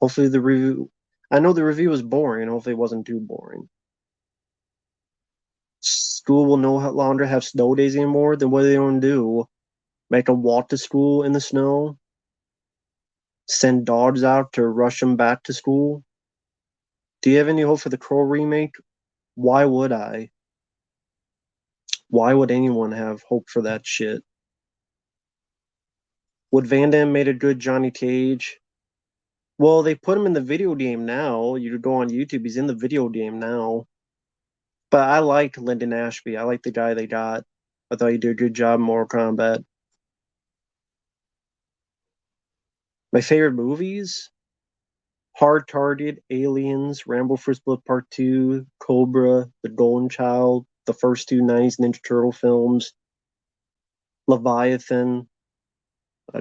hopefully the review. I know the review was boring. Hopefully it wasn't too boring. School will no longer have snow days anymore. Then what are they going to do? Make them walk to school in the snow? Send dogs out to rush them back to school? Do you have any hope for the Crow remake? Why would I? Why would anyone have hope for that shit? Would Van Damme made a good Johnny Cage? Well, they put him in the video game now. You could go on YouTube. He's in the video game now. But I liked Lyndon Ashby. I like the guy they got. I thought he did a good job in Mortal Kombat. My favorite movies? Hard Target, Aliens, Rambo First Blood Part 2, Cobra, The Golden Child, the first two 90s Ninja Turtle films, Leviathan,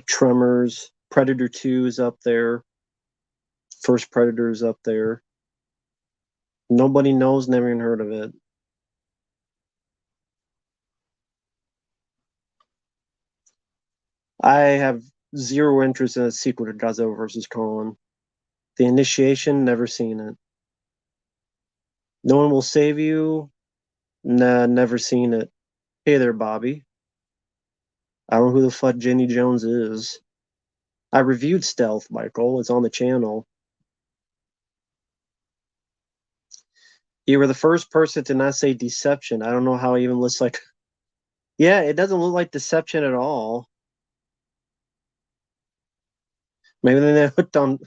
Tremors, Predator 2 is up there. First Predator is up there. Nobody knows, never even heard of it. I have zero interest in a sequel to Godzilla vs. Kong. The Initiation, never seen it. No One Will Save You, nah, never seen it. Hey there, Bobby. I don't know who the fuck Jenny Jones is. I reviewed Stealth, Michael. It's on the channel. You were the first person to not say Deception. I don't know how it even looks like. Yeah, it doesn't look like Deception at all. Maybe they need hooked on.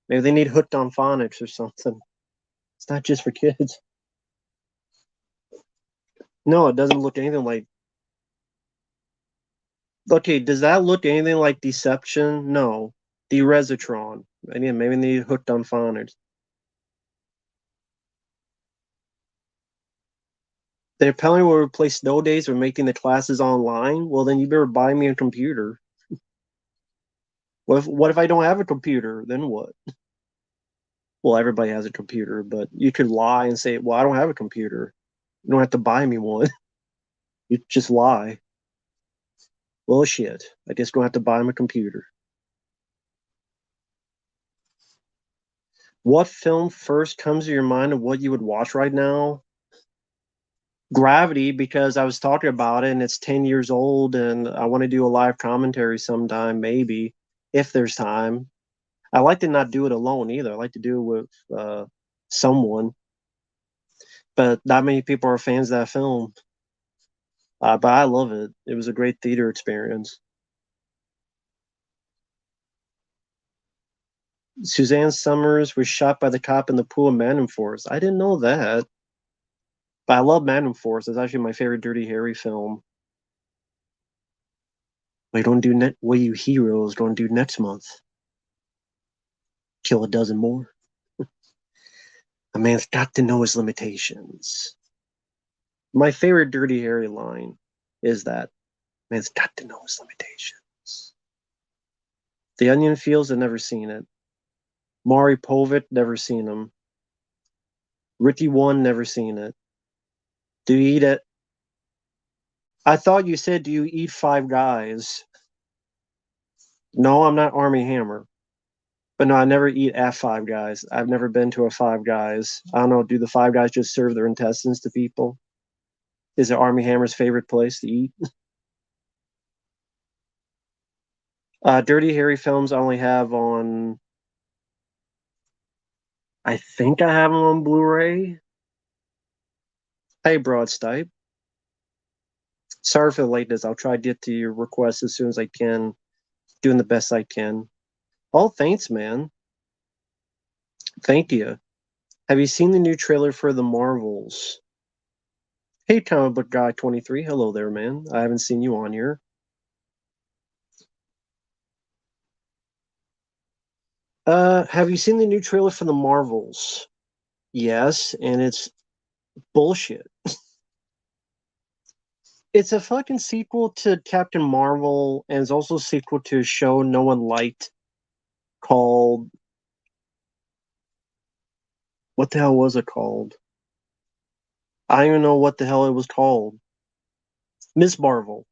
Maybe they need hooked on phonics or something. It's not just for kids. No, it doesn't look anything like. Okay, does that look anything like Deception? No. The Resitron. Again, maybe they need hooked on phonics. They apparently will replace snow days with making the classes online. Well, then you better buy me a computer. What if I don't have a computer? Then what? Well, everybody has a computer, but you could lie and say, "Well, I don't have a computer." You don't have to buy me one. You just lie. Well, shit. I guess don't have to buy him a computer. What film first comes to your mind of what you would watch right now? Gravity, because I was talking about it and it's 10 years old and I want to do a live commentary sometime, maybe, if there's time. I like to not do it alone either. I like to do it with someone, but not many people are fans of that film. But I love it. It was a great theater experience. Suzanne Summers was shot by the cop in the pool of Magnum Force. I didn't know that, but I love Magnum Force. It's actually my favorite Dirty Harry film. What you heroes going to do next month? Kill a dozen more. A man's got to know his limitations. My favorite Dirty Harry line is that man's got to know his limitations. The Onion Fields, I've never seen it. Maury Povich, never seen him. Ricky One, never seen it. Do you eat it? I thought you said, do you eat Five Guys? No, I'm not Army Hammer. But no, I never eat at Five Guys. I've never been to a Five Guys. I don't know. Do the Five Guys just serve their intestines to people? Is it Army Hammer's favorite place to eat? Dirty Harry films I only have on. I think I have them on Blu-ray. Hey, Broadstipe. Sorry for the lateness. I'll try to get to your request as soon as I can. Doing the best I can. Oh, thanks, man. Thank you. Have you seen the new trailer for The Marvels? Hey, Comic Book Guy 23. Hello there, man. I haven't seen you on here. Have you seen the new trailer for The Marvels? Yes, and it's bullshit. It's a fucking sequel to Captain Marvel, and it's also a sequel to a show no one liked called. What the hell was it called? I don't even know what the hell it was called. Miss Marvel.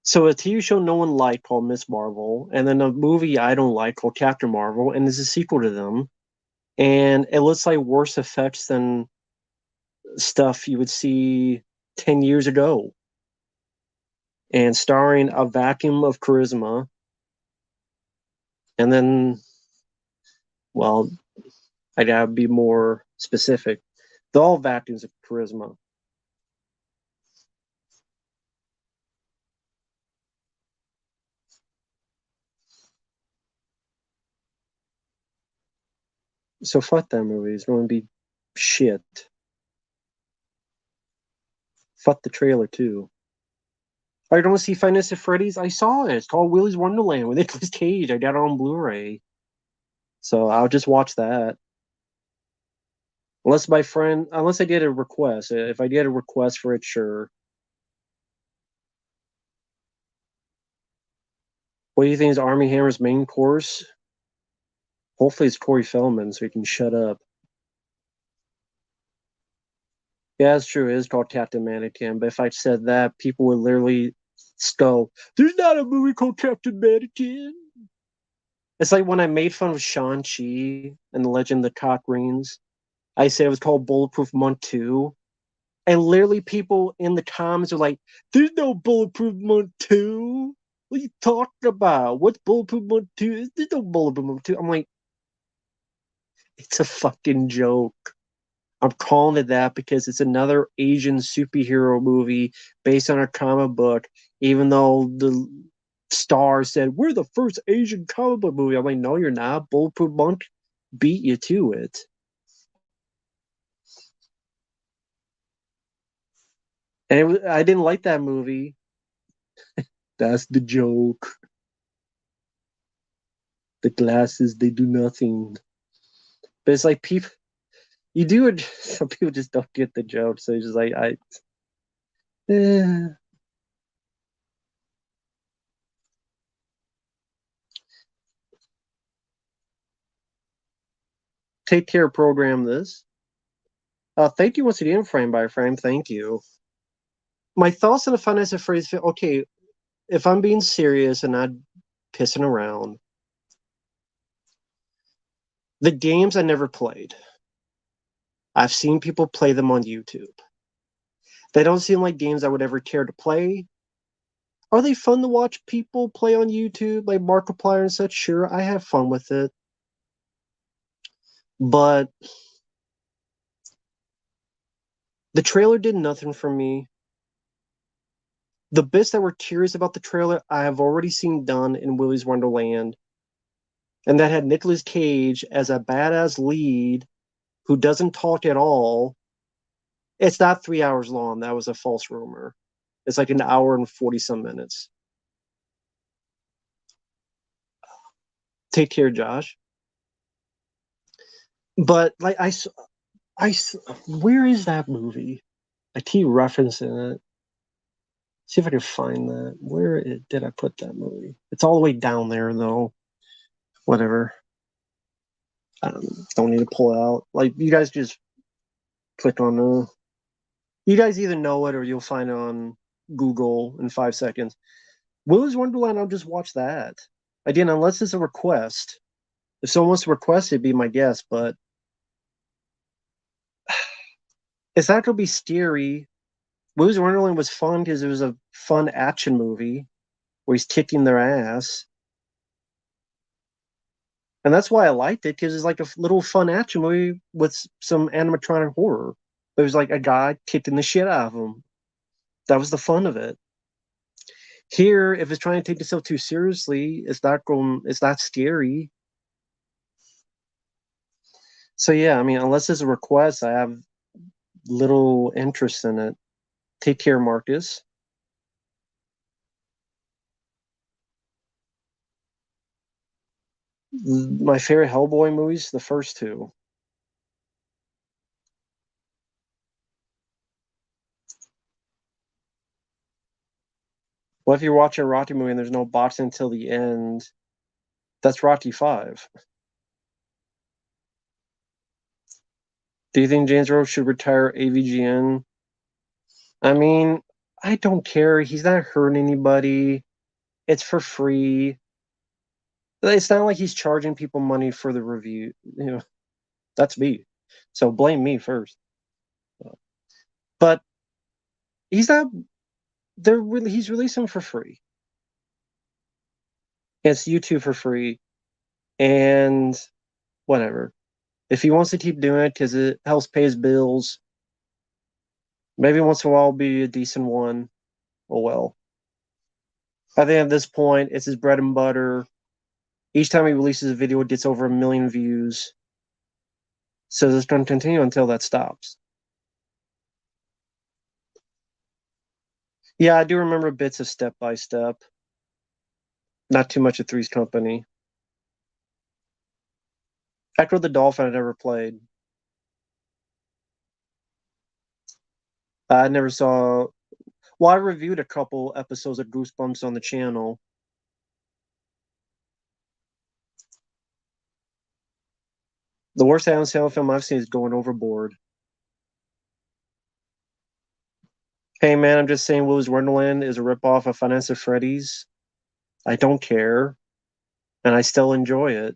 So a TV show no one liked called Miss Marvel, and then a movie I don't like called Captain Marvel, and it's a sequel to them. And it looks like worse effects than stuff you would see 10 years ago. And starring a vacuum of charisma. And then, well, I gotta be more specific. They're all vacuums of charisma. So fuck that movie. It's going to be shit. Fuck the trailer too. I don't see Five Nights at Freddy's. I saw it. It's called Willy's Wonderland with Nicolas Cage. I got it on Blu-ray, so I'll just watch that. Unless I get a request. If I get a request for it, sure. What do you think is Army Hammer's main course? Hopefully, it's Corey Feldman, so he can shut up. Yeah, it's true. It is called Captain Mannequin. But if I said that, people would literally go, "There's not a movie called Captain Mannequin." It's like when I made fun of Shang-Chi and the Legend of the Cock Rings. I said it was called Bulletproof Month 2. And literally people in the comments are like, "There's no Bulletproof Month 2. What are you talking about? What's Bulletproof Month 2? There's no Bulletproof Month 2." I'm like, it's a fucking joke. I'm calling it that because it's another Asian superhero movie based on a comic book, even though the star said, "We're the first Asian comic book movie." I'm like, no, you're not. Bulletproof Monk beat you to it. And I didn't like that movie. That's the joke. The glasses, they do nothing. But it's like people, you do it. Some people just don't get the joke. So it's just like, eh. Take care, program this. Thank you once again, frame by frame. Thank you. My thoughts on the finance of phrase. Okay, if I'm being serious and not pissing around, the games I never played. I've seen people play them on YouTube. They don't seem like games I would ever care to play. Are they fun to watch people play on YouTube, like Markiplier and such? Sure, I have fun with it. But the trailer did nothing for me. The bits that were curious about the trailer, I have already seen done in Willy's Wonderland. And that had Nicolas Cage as a badass lead who doesn't talk at all. It's not 3 hours long. That was a false rumor. It's like an hour and 40 some minutes. Take care, Josh. But like I, where is that movie? I keep referencing it. See if I can find that. Did I put that movie? It's all the way down there though. Whatever. Don't need to pull it out. Like you guys just click on the. You guys either know it or you'll find it on Google in 5 seconds. Willy's Wonderland, I'll just watch that. Again, unless it's a request. If someone wants to request it, it'd be my guess, but it's not going to be scary. Willy's Wonderland was fun because it was a fun action movie where he's kicking their ass. And that's why I liked it, because it's like a little fun action movie with some animatronic horror. There was like a guy kicking the shit out of him. That was the fun of it. Here, if it's trying to take itself too seriously, it's not scary. So yeah, I mean, unless it's a request, I have little interest in it. Take care, Marcus. My favorite Hellboy movies, the first two. Well, if you're watching a Rocky movie and there's no boxing until the end, that's Rocky 5. Do you think James Rhodes should retire AVGN? I mean, I don't care. He's not hurting anybody. It's for free. It's not like he's charging people money for the review. That's me. So blame me first. But he's not. He's releasing them for free. It's YouTube for free, and whatever. If he wants to keep doing it because it helps pay his bills, maybe once in a while will be a decent one. Oh well. I think at this point, it's his bread and butter. Each time he releases a video, it gets over 1 million views. So it's going to continue until that stops. Yeah, I do remember bits of Step by Step. Not too much of Three's Company. Echo the Dolphin I never played. I never saw. Well, I reviewed a couple episodes of Goosebumps on the channel. The worst Adam Sandler film I've seen is Going Overboard. Hey man, I'm just saying Willy's Wonderland is a ripoff of Finance of Freddy's. I don't care, and I still enjoy it.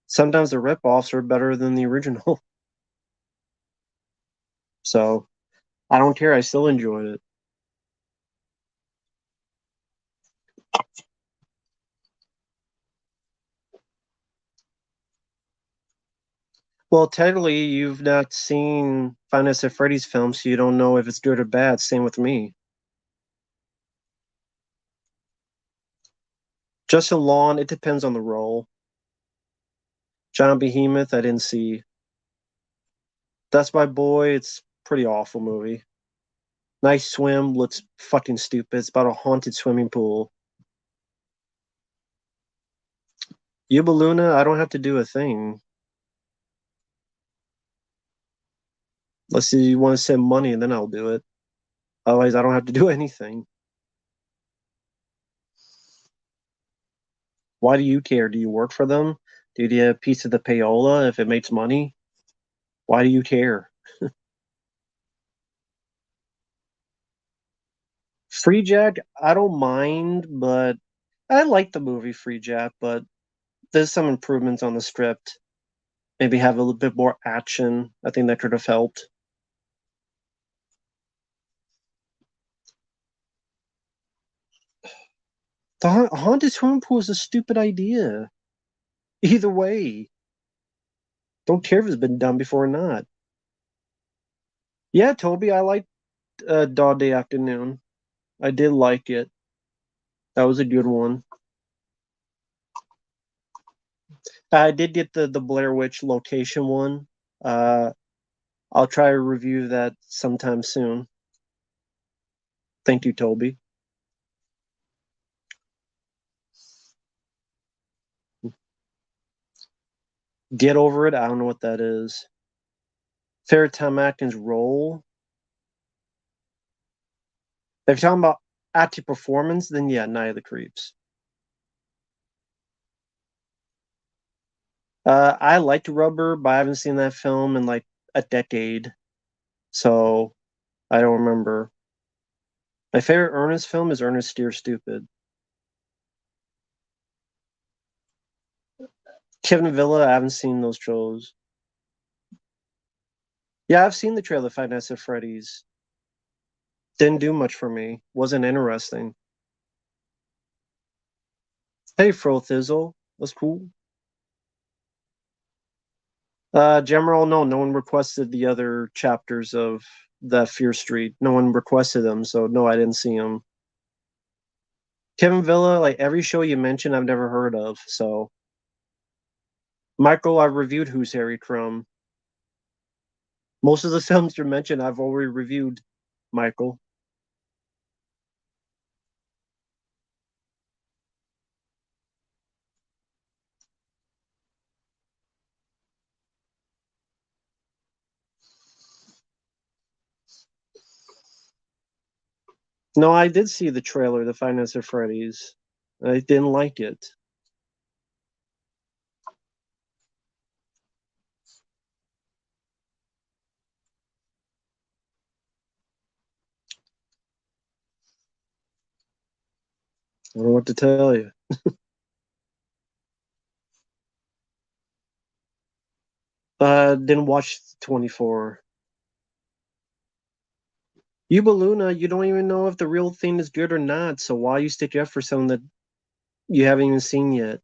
Sometimes the ripoffs are better than the original. So I don't care, I still enjoyed it. Well, technically, you've not seen Finance of Freddy's film, so you don't know if it's good or bad. Same with me. Justin Long, it depends on the role. John Behemoth, I didn't see. That's My Boy, it's pretty awful movie. Nice Swim looks fucking stupid. It's about a haunted swimming pool. Yuba Luna, I don't have to do a thing. Unless you want to send money, and then I'll do it. Otherwise, I don't have to do anything. Why do you care? Do you work for them? Do you get a piece of the payola if it makes money? Why do you care? Free Jack, I don't mind, but I like the movie Free Jack, but there's some improvements on the script. Maybe have a little bit more action. I think that could have helped. The haunted swimming pool is a stupid idea. Either way, don't care if it's been done before or not. Yeah, Toby, I liked Dog Day Afternoon. I did like it. That was a good one. I did get the Blair Witch location one. Uh, I'll try to review that sometime soon. Thank you, Toby. Get Over It. I don't know what that is. Favorite Tom Atkins role. If you're talking about acting performance, then yeah, Night of the Creeps. I liked Rubber, but I haven't seen that film in like a decade, so I don't remember. My favorite Ernest film is Ernest Steer Stupid. Kevin Villa, I haven't seen those shows. Yeah, I've seen the trailer Five Nights at Freddy's. Didn't do much for me. Wasn't interesting. Hey, Fro Thizzle. That's cool. General, no one requested the other chapters of the Fear Street. No one requested them, so no, I didn't see them. Kevin Villa, like every show you mentioned, I've never heard of. So, Michael, I reviewed Who's Harry Crumb. Most of the films you mentioned, I've already reviewed. Michael, no, I did see the trailer, The Five Nights at Freddy's. I didn't like it. I don't know what to tell you. Didn't watch 24. Yuba Luna, you don't even know if the real thing is good or not, so why you stick up for something that you haven't even seen yet?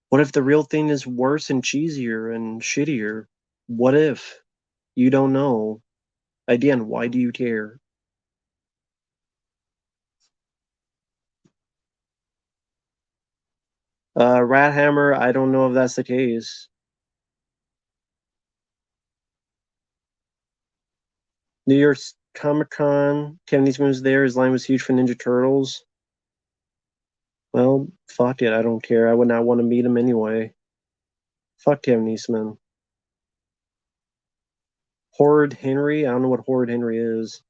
What if the real thing is worse and cheesier and shittier? What if? You don't know. Again, why do you care? Rat Hammer, I don't know if that's the case. New York's Comic Con, Kevin Eastman was there. His line was huge for Ninja Turtles. Well, fuck it, I don't care. I would not want to meet him anyway. Fuck Kevin Eastman. Horrid Henry, I don't know what Horrid Henry is.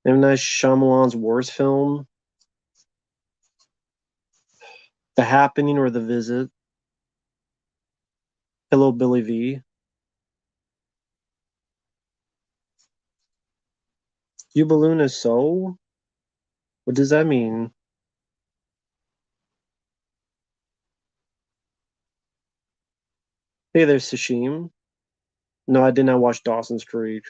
M. Night Shyamalan's worst film, The Happening or The Visit. Hello, Billy V. You balloon is so? What does that mean? Hey there, Sashim. No, I did not watch Dawson's Creek.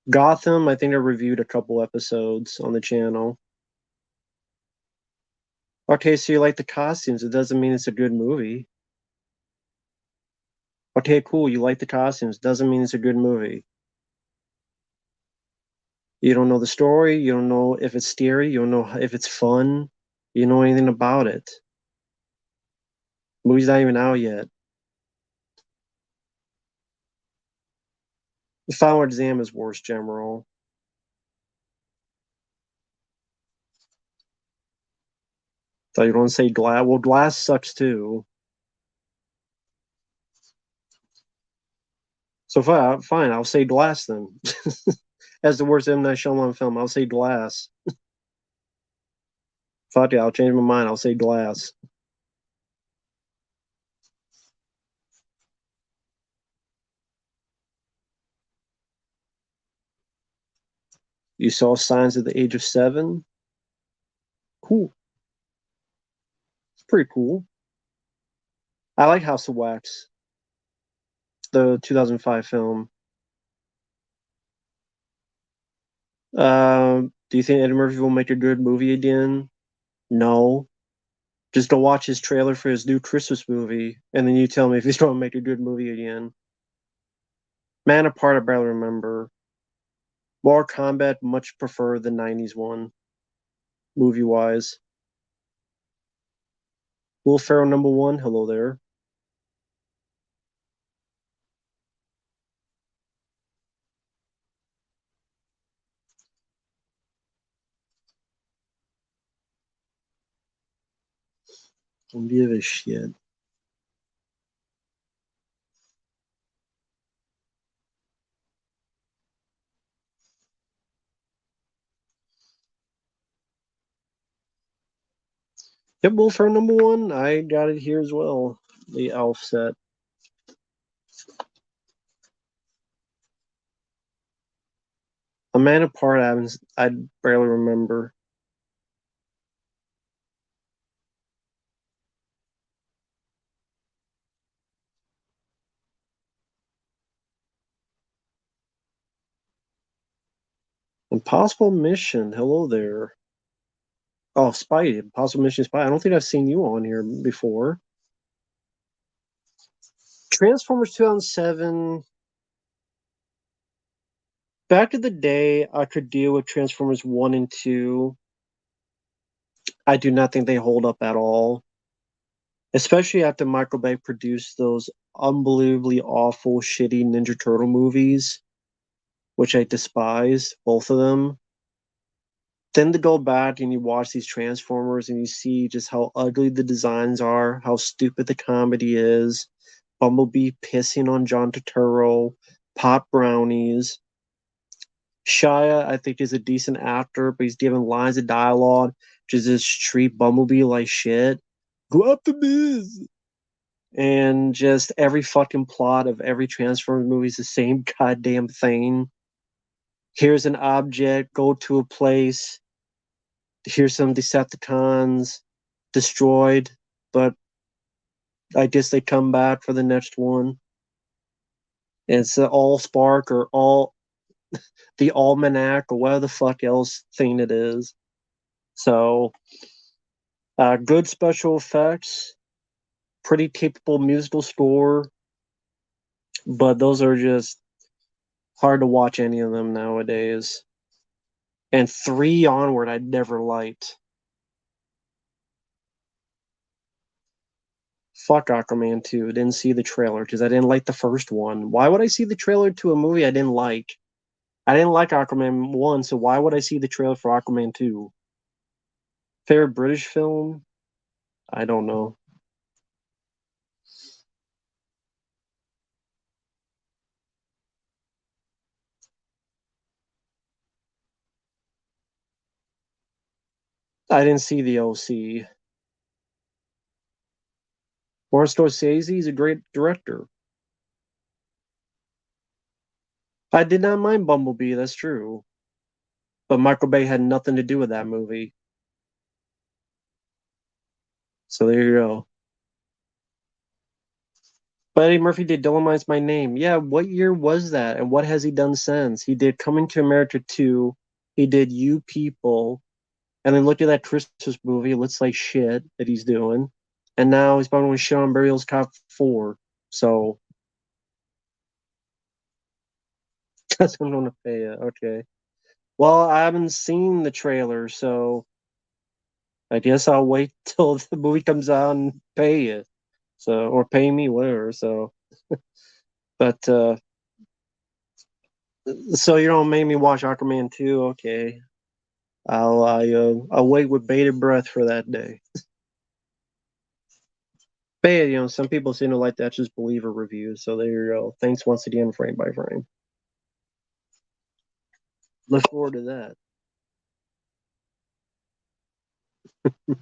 Gotham, I think I reviewed a couple episodes on the channel. Okay, so you like the costumes. It doesn't mean it's a good movie. Okay, cool. You like the costumes. Doesn't mean it's a good movie. You don't know the story. You don't know if it's scary. You don't know if it's fun. You don't know anything about it. Movie's not even out yet. The final exam is worse, General. So you don't say Glass. Well, Glass sucks too. So fine, I'll say Glass then. As the worst M. Night Shyamalan film, I'll say Glass. Fuck it, I'll change my mind. I'll say Glass. You saw Signs at the Age of Seven? Cool. It's pretty cool. I like House of Wax, the 2005 film. Do you think Eddie Murphy will make a good movie again? No. Just go watch his trailer for his new Christmas movie, and then you tell me if he's going to make a good movie again. Man Apart, I barely remember. Mortal Kombat, much prefer the 90s one, movie wise. Will Ferrell number one, hello there. Don't give a shit. Yep, Will Ferrell number one. I got it here as well. The Elf set. Man Apart, I barely remember. Impossible Mission. Hello there. Oh, Spidey. Impossible Mission Spidey. I don't think I've seen you on here before. Transformers 2007. Back in the day, I could deal with Transformers 1 and 2. I do not think they hold up at all. Especially after Michael Bay produced those unbelievably awful, shitty Ninja Turtle movies, which I despise, both of them. Then to go back and you watch these Transformers and you see just how ugly the designs are, how stupid the comedy is, Bumblebee pissing on John Turturro, pop brownies. Shia, I think, is a decent actor, but he's given lines of dialogue to just treat Bumblebee like shit. Go up the biz! And just every fucking plot of every Transformers movie is the same goddamn thing. Here's an object, go to a place. Here's some Decepticons destroyed, but I guess they come back for the next one. And it's the All Spark or all the Almanac or whatever the fuck else thing it is. So, good special effects, pretty capable musical score, but those are just hard to watch any of them nowadays. And 3 onward, I never liked. Fuck Aquaman 2. Didn't see the trailer because I didn't like the first one. Why would I see the trailer to a movie I didn't like? I didn't like Aquaman 1, so why would I see the trailer for Aquaman 2? Favorite British film? I don't know. I didn't see the OC. Martin Scorsese is a great director. I did not mind Bumblebee, that's true. But Michael Bay had nothing to do with that movie. So there you go. But Eddie Murphy did Dolomite's My Name. Yeah, what year was that? And what has he done since? He did Coming to America 2. He did You People. And then look at that Christmas movie. It looks like shit that he's doing. And now he's probably with Sean Burial's Cop 4. So, that's what I'm going to pay it. Okay. Well, I haven't seen the trailer, so I guess I'll wait till the movie comes out and pay it. So, or pay me, whatever. So, but, so you don't make me watch Aquaman 2. Okay. I'll wait with bated breath for that day. But yeah, some people seem to like that just believer reviews. So there you go. Thanks once again, frame by frame. Look forward to that.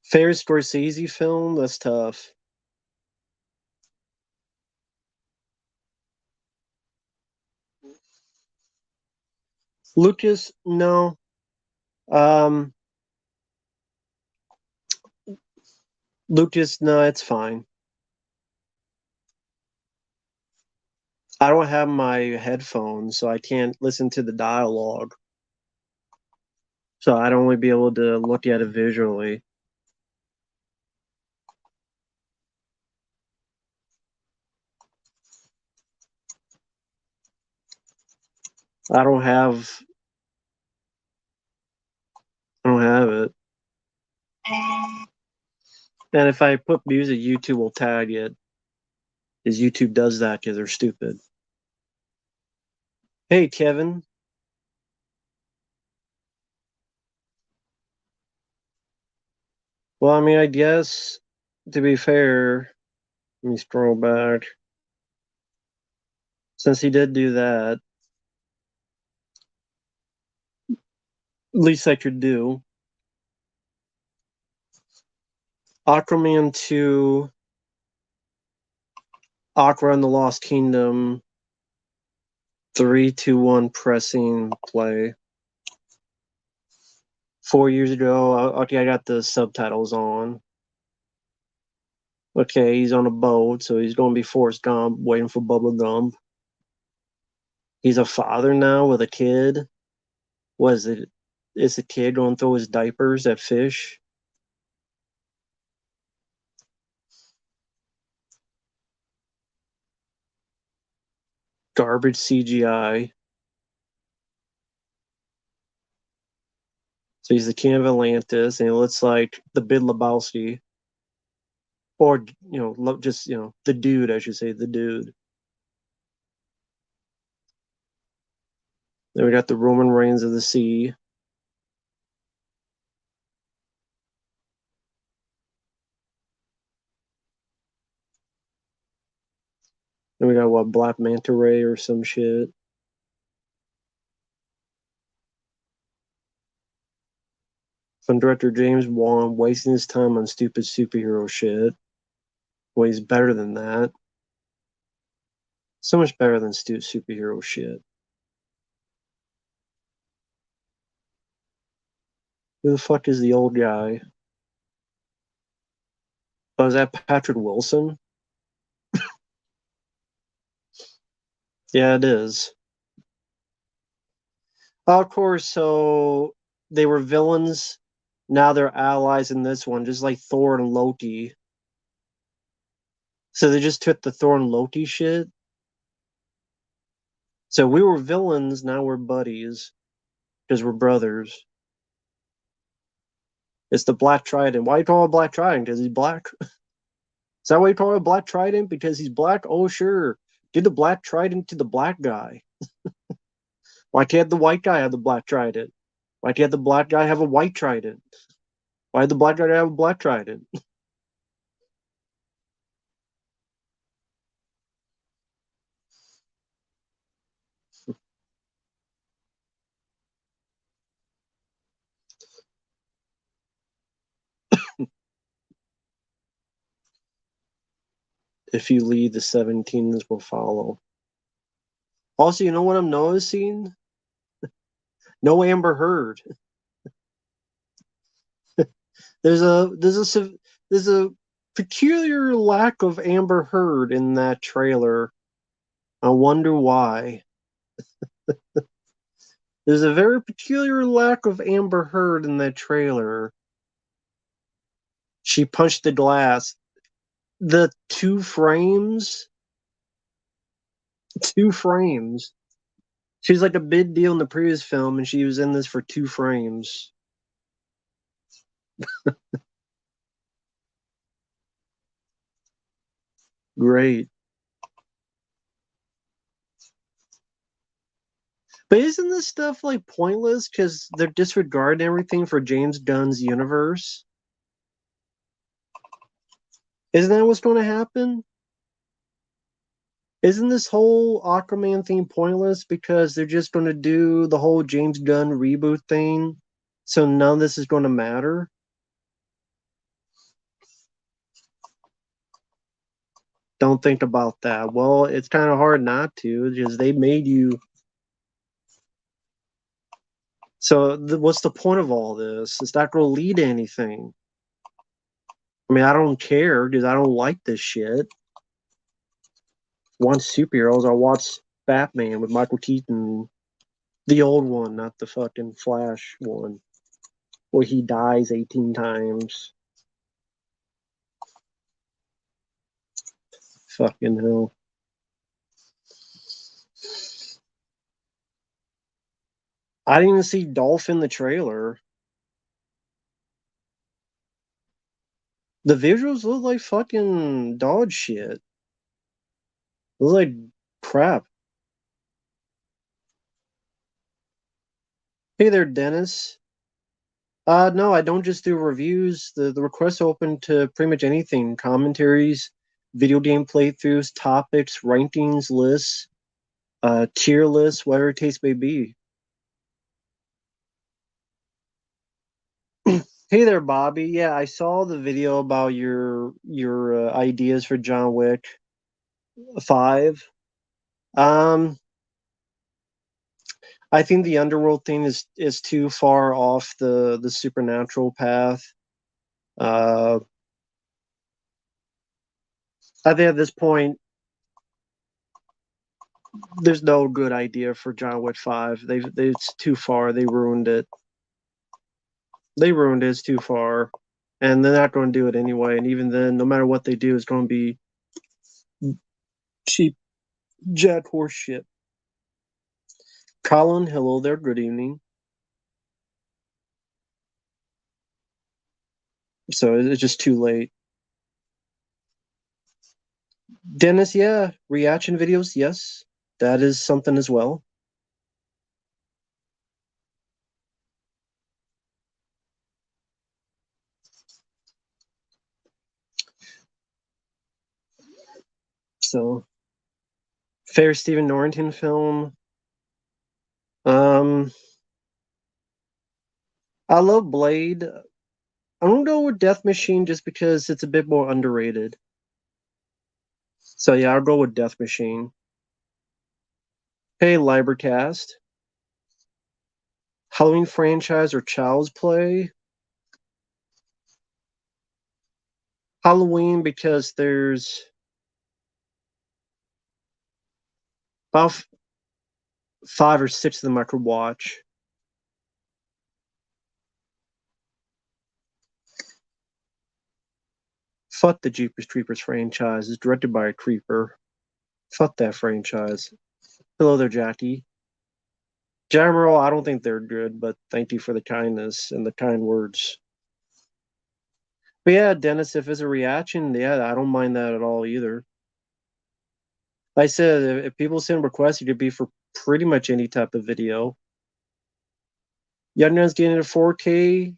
Favorite Scorsese film? That's tough. Lucas, no. Um, Lucas, no, it's fine. I don't have my headphones, so I can't listen to the dialogue. So I'd only be able to look at it visually. I don't have. I don't have it. And if I put music, YouTube will tag it. Because YouTube does that because they're stupid. Hey, Kevin. Well, I mean, I guess to be fair, let me scroll back. Since he did do that, least I could do. Aquaman 2, Aqua and the Lost Kingdom, 3, 2, 1, pressing play. 4 years ago, okay, I got the subtitles on. Okay, he's on a boat, so he's going to be Forrest Gump, waiting for Bubba Gump. He's a father now with a kid. What is it? Is the kid going to throw his diapers at fish? Garbage CGI. So he's the king of Atlantis, and it looks like the Big Lebowski. Or, just, the dude, I should say, the dude. Then we got the Roman Reigns of the Sea. Then we got, what, Black Manta Ray or some shit. From director James Wan, wasting his time on stupid superhero shit. Well, he's better than that. So much better than superhero shit. Who the fuck is the old guy? Oh, is that Patrick Wilson? Yeah, it is. Oh, of course, so they were villains. Now they're allies in this one, just like Thor and Loki. So they just took the Thor and Loki shit. So we were villains, now we're buddies. Because we're brothers. It's the Black Trident. Why you call it Black Trident? Because he's black? Is that why you call it Black Trident? Because he's black? Oh, sure. Give the Black Trident to the black guy. Why can't the white guy have the Black Trident? Why can't the black guy have a white trident? Why did the black guy have a black trident? If you lead, the 17s will follow. Also, you know what I'm noticing? No Amber Heard. There's a peculiar lack of Amber Heard in that trailer. I wonder why. There's a very peculiar lack of Amber Heard in that trailer. She punched the glass. The two frames. Two frames. She's like a big deal in the previous film, and she was in this for 2 frames. Great. But isn't this stuff like pointless because they're disregarding everything for James Gunn's universe? Isn't that what's going to happen? Isn't this whole Aquaman thing pointless because they're just going to do the whole James Gunn reboot thing? So none of this is going to matter? Don't think about that. Well, it's kind of hard not to because they made you. So what's the point of all this? It's not going to lead to anything. I mean, I don't care because I don't like this shit. Want superheroes, I'll watch Batman with Michael Keaton. The old one, not the fucking Flash one, where he dies 18 times. Fucking hell. I didn't even see Dolph in the trailer. The visuals look like fucking dog shit. Look like crap. Hey there, Dennis. No, I don't just do reviews. The request's open to pretty much anything. Commentaries, video game playthroughs, topics, rankings, lists, tier lists, whatever the case may be. Hey there, Bobby. Yeah, I saw the video about your ideas for John Wick 5. Um, I think the underworld thing is too far off the supernatural path. Uh, I think at this point, there's no good idea for John Wick 5. It's too far. They ruined it. They ruined it. It's too far, and they're not going to do it anyway. And even then, no matter what they do, it's going to be cheap jet horse shit. Colin, hello there. Good evening. So it's just too late. Dennis, yeah, reaction videos, yes, that is something as well. So, fair Stephen Norrington film. Um, I love Blade. I'm gonna go with Death Machine just because it's a bit more underrated. So yeah, I'll go with Death Machine. Hey, Libercast. Halloween franchise or Child's Play? Halloween because there's about 5 or 6 of them I could watch. Fuck the Jeepers Creepers franchise. It's directed by a creeper. Fuck that franchise. Hello there, Jackie. General, I don't think they're good, but thank you for the kindness and the kind words. But yeah, Dennis, if it's a reaction, yeah, I don't mind that at all either. Like I said, if people send requests, it could be for pretty much any type of video. Young Gun's getting a 4K.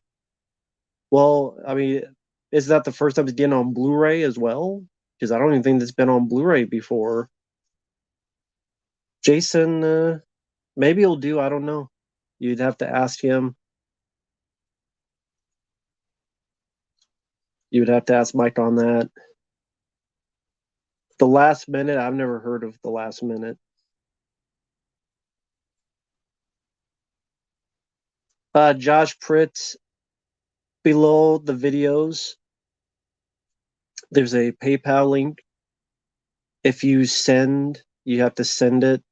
Well, I mean, is that the first time it's getting on Blu-ray as well? Because I don't even think it's been on Blu-ray before. Jason, maybe he'll do. I don't know. You'd have to ask him. You would have to ask Mike on that. The Last Minute, I've never heard of The Last Minute. Josh Pritz, below the videos, there's a PayPal link. If you send, you have to send it.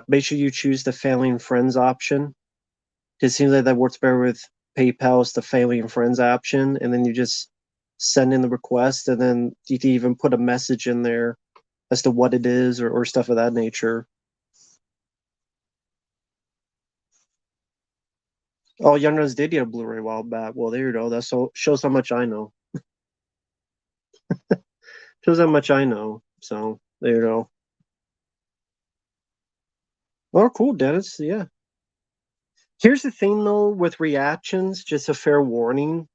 Make sure you choose the family and friends option. It seems like that works better with PayPal. It's the family and friends option, and then you just send in the request, and then you can even put a message in there as to what it is or stuff of that nature. Oh, Young Guns did get a Blu-ray a while back. Well, there you go. That shows how much I know. Shows how much I know. So there you go. Oh, cool, Dennis. Yeah. Here's the thing, though, with reactions, just a fair warning.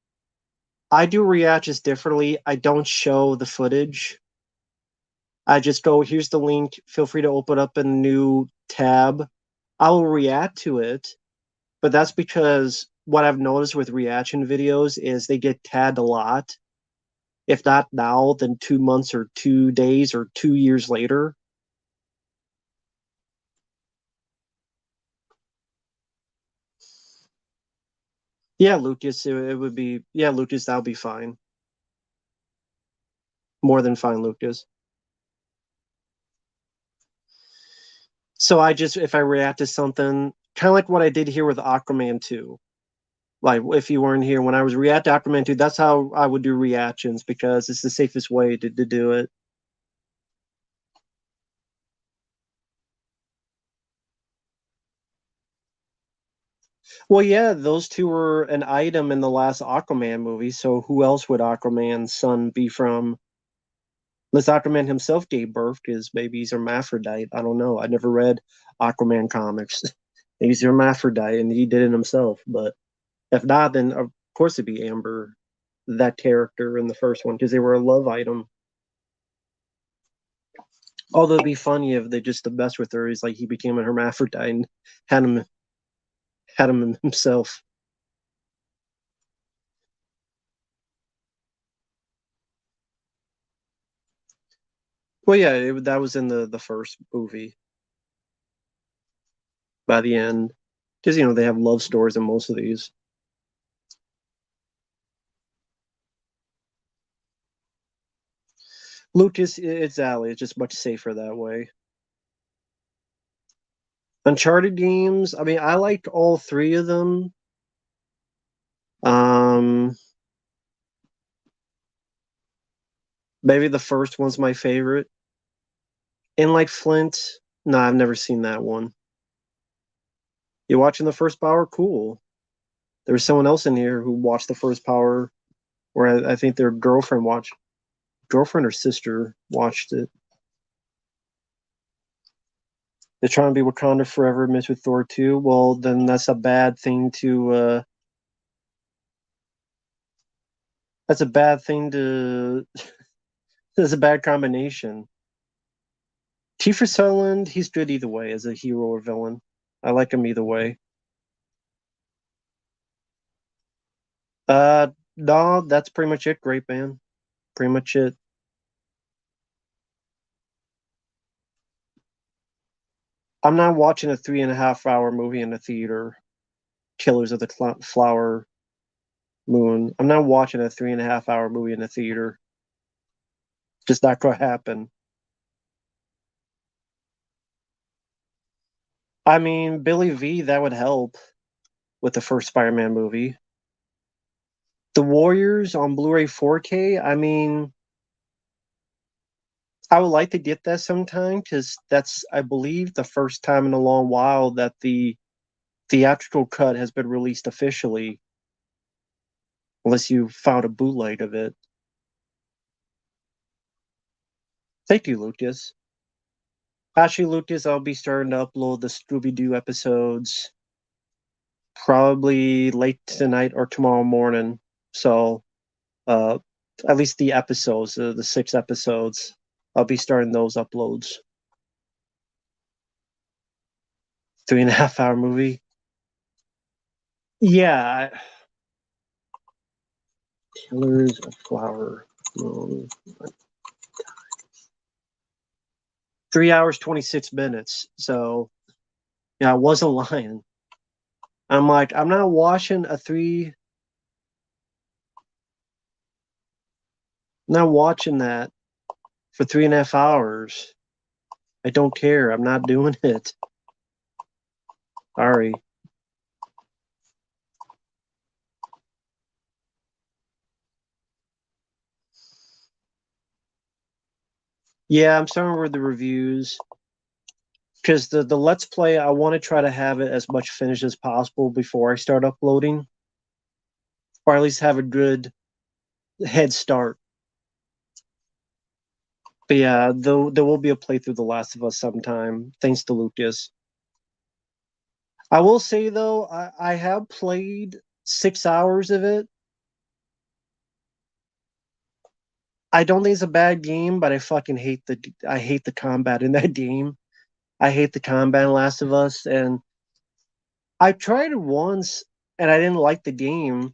I do reactions differently. I don't show the footage. I just go, here's the link. Feel free to open up a new tab. I will react to it, but that's because what I've noticed with reaction videos is they get tagged a lot. If not now, then 2 months or 2 days or 2 years later. Yeah, Lucas, it would be, yeah, Lucas, that'll be fine. More than fine, Lucas. So I just, if I react to something, kind of like what I did here with Aquaman 2. Like, if you weren't here, when I was react to Aquaman 2, that's how I would do reactions because it's the safest way to do it. Well, yeah, those two were an item in the last Aquaman movie, so who else would Aquaman's son be from? Unless Aquaman himself gave birth, because maybe he's hermaphrodite. I don't know. I never read Aquaman comics. Maybe he's hermaphrodite and he did it himself. But if not, then of course it'd be Amber, that character in the first one, because they were a love item. Although it'd be funny if they just mess with her. He's like he became a hermaphrodite and had him had him himself. Well, yeah, that was in the first movie. by the end. Because, they have love stories in most of these. Lucas, it's Alley. It's just much safer that way. Uncharted games, I mean, I liked all three of them. Um, Maybe the first one's my favorite. And like Flint, no, I've never seen that one. You watching the first Power? Cool. There was someone else in here who watched the first Power, where I think their girlfriend or sister watched it. They're trying to be Wakanda forever, mixed with Thor 2. Well, then that's a bad thing to. That's a bad thing to. That's a bad combination. Kiefer Sutherland, he's good either way as a hero or villain. I like him either way. No, that's pretty much it. Great man. Pretty much it. I'm not watching a 3.5 hour movie in the theater. Killers of the Flower Moon. I'm not watching a 3.5 hour movie in the theater. Just not gonna happen. I mean, Billy V, that would help with the first Spider-Man movie. The Warriors on Blu-ray 4K. I mean, I would like to get that sometime because that's, I believe, the first time in a long while that the theatrical cut has been released officially, unless you found a bootleg of it. Thank you, Lucas. Actually, Lucas, I'll be starting to upload the Scooby Doo episodes probably late tonight or tomorrow morning. So, uh, at least the episodes, the 6 episodes, I'll be starting those uploads. 3.5 hour movie. Yeah, Killers of Flower Moon. 3 hours 26 minutes. So yeah, I wasn't lying. I'm like, I'm not watching a three. I'm not watching that for 3.5 hours. I don't care. I'm not doing it. Sorry. Yeah, I'm starting with the reviews because the Let's Play, I want to try to have it as much finished as possible before I start uploading, or at least have a good head start. But yeah, though there will be a playthrough The Last of Us sometime, thanks to Lucas. I will say though, I have played 6 hours of it. I don't think it's a bad game, but I hate the combat in that game. I hate the combat in Last of Us, and I tried it once and I didn't like the game.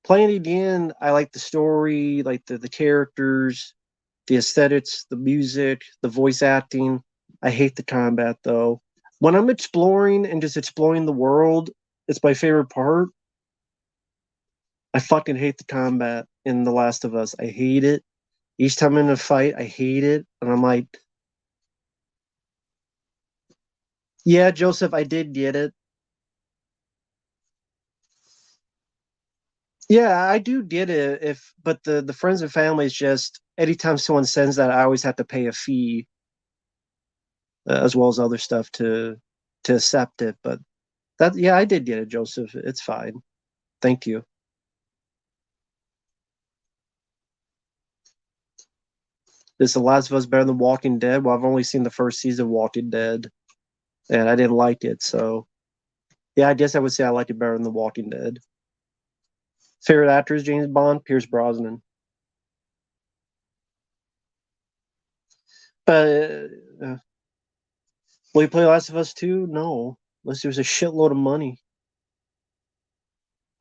Playing it again, I like the story, like the characters, the aesthetics, the music, the voice acting. I hate the combat though. When I'm exploring and just exploring the world, it's my favorite part. I fucking hate the combat in The Last of Us. I hate it. Each time I'm in a fight, I hate it. And I'm like, yeah, Joseph, I did get it. Yeah, I do get it. But the friends and family is just anytime someone sends that, I always have to pay a fee, as well as other stuff to accept it. But that, yeah, I did get it, Joseph. It's fine. Thank you. Is The Last of Us better than Walking Dead? Well, I've only seen the first season of Walking Dead, and I didn't like it. So yeah, I guess I would say I like it better than The Walking Dead. Favorite actor is James Bond, Pierce Brosnan. But will you play Last of Us 2? No, unless there's a shitload of money.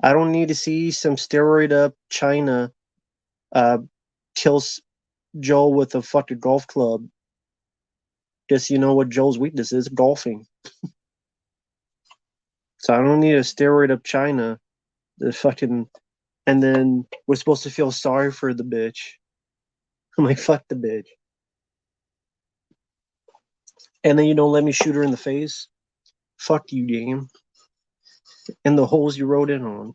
I don't need to see some steroid up China uh, kills Joel with a fucking golf club. Just, you know what Joel's weakness is? Golfing. So I don't need a steroid up China. The fucking and then we're supposed to feel sorry for the bitch. I'm like, fuck the bitch. And then you don't let me shoot her in the face. Fuck you, game. And the holes you rode in on.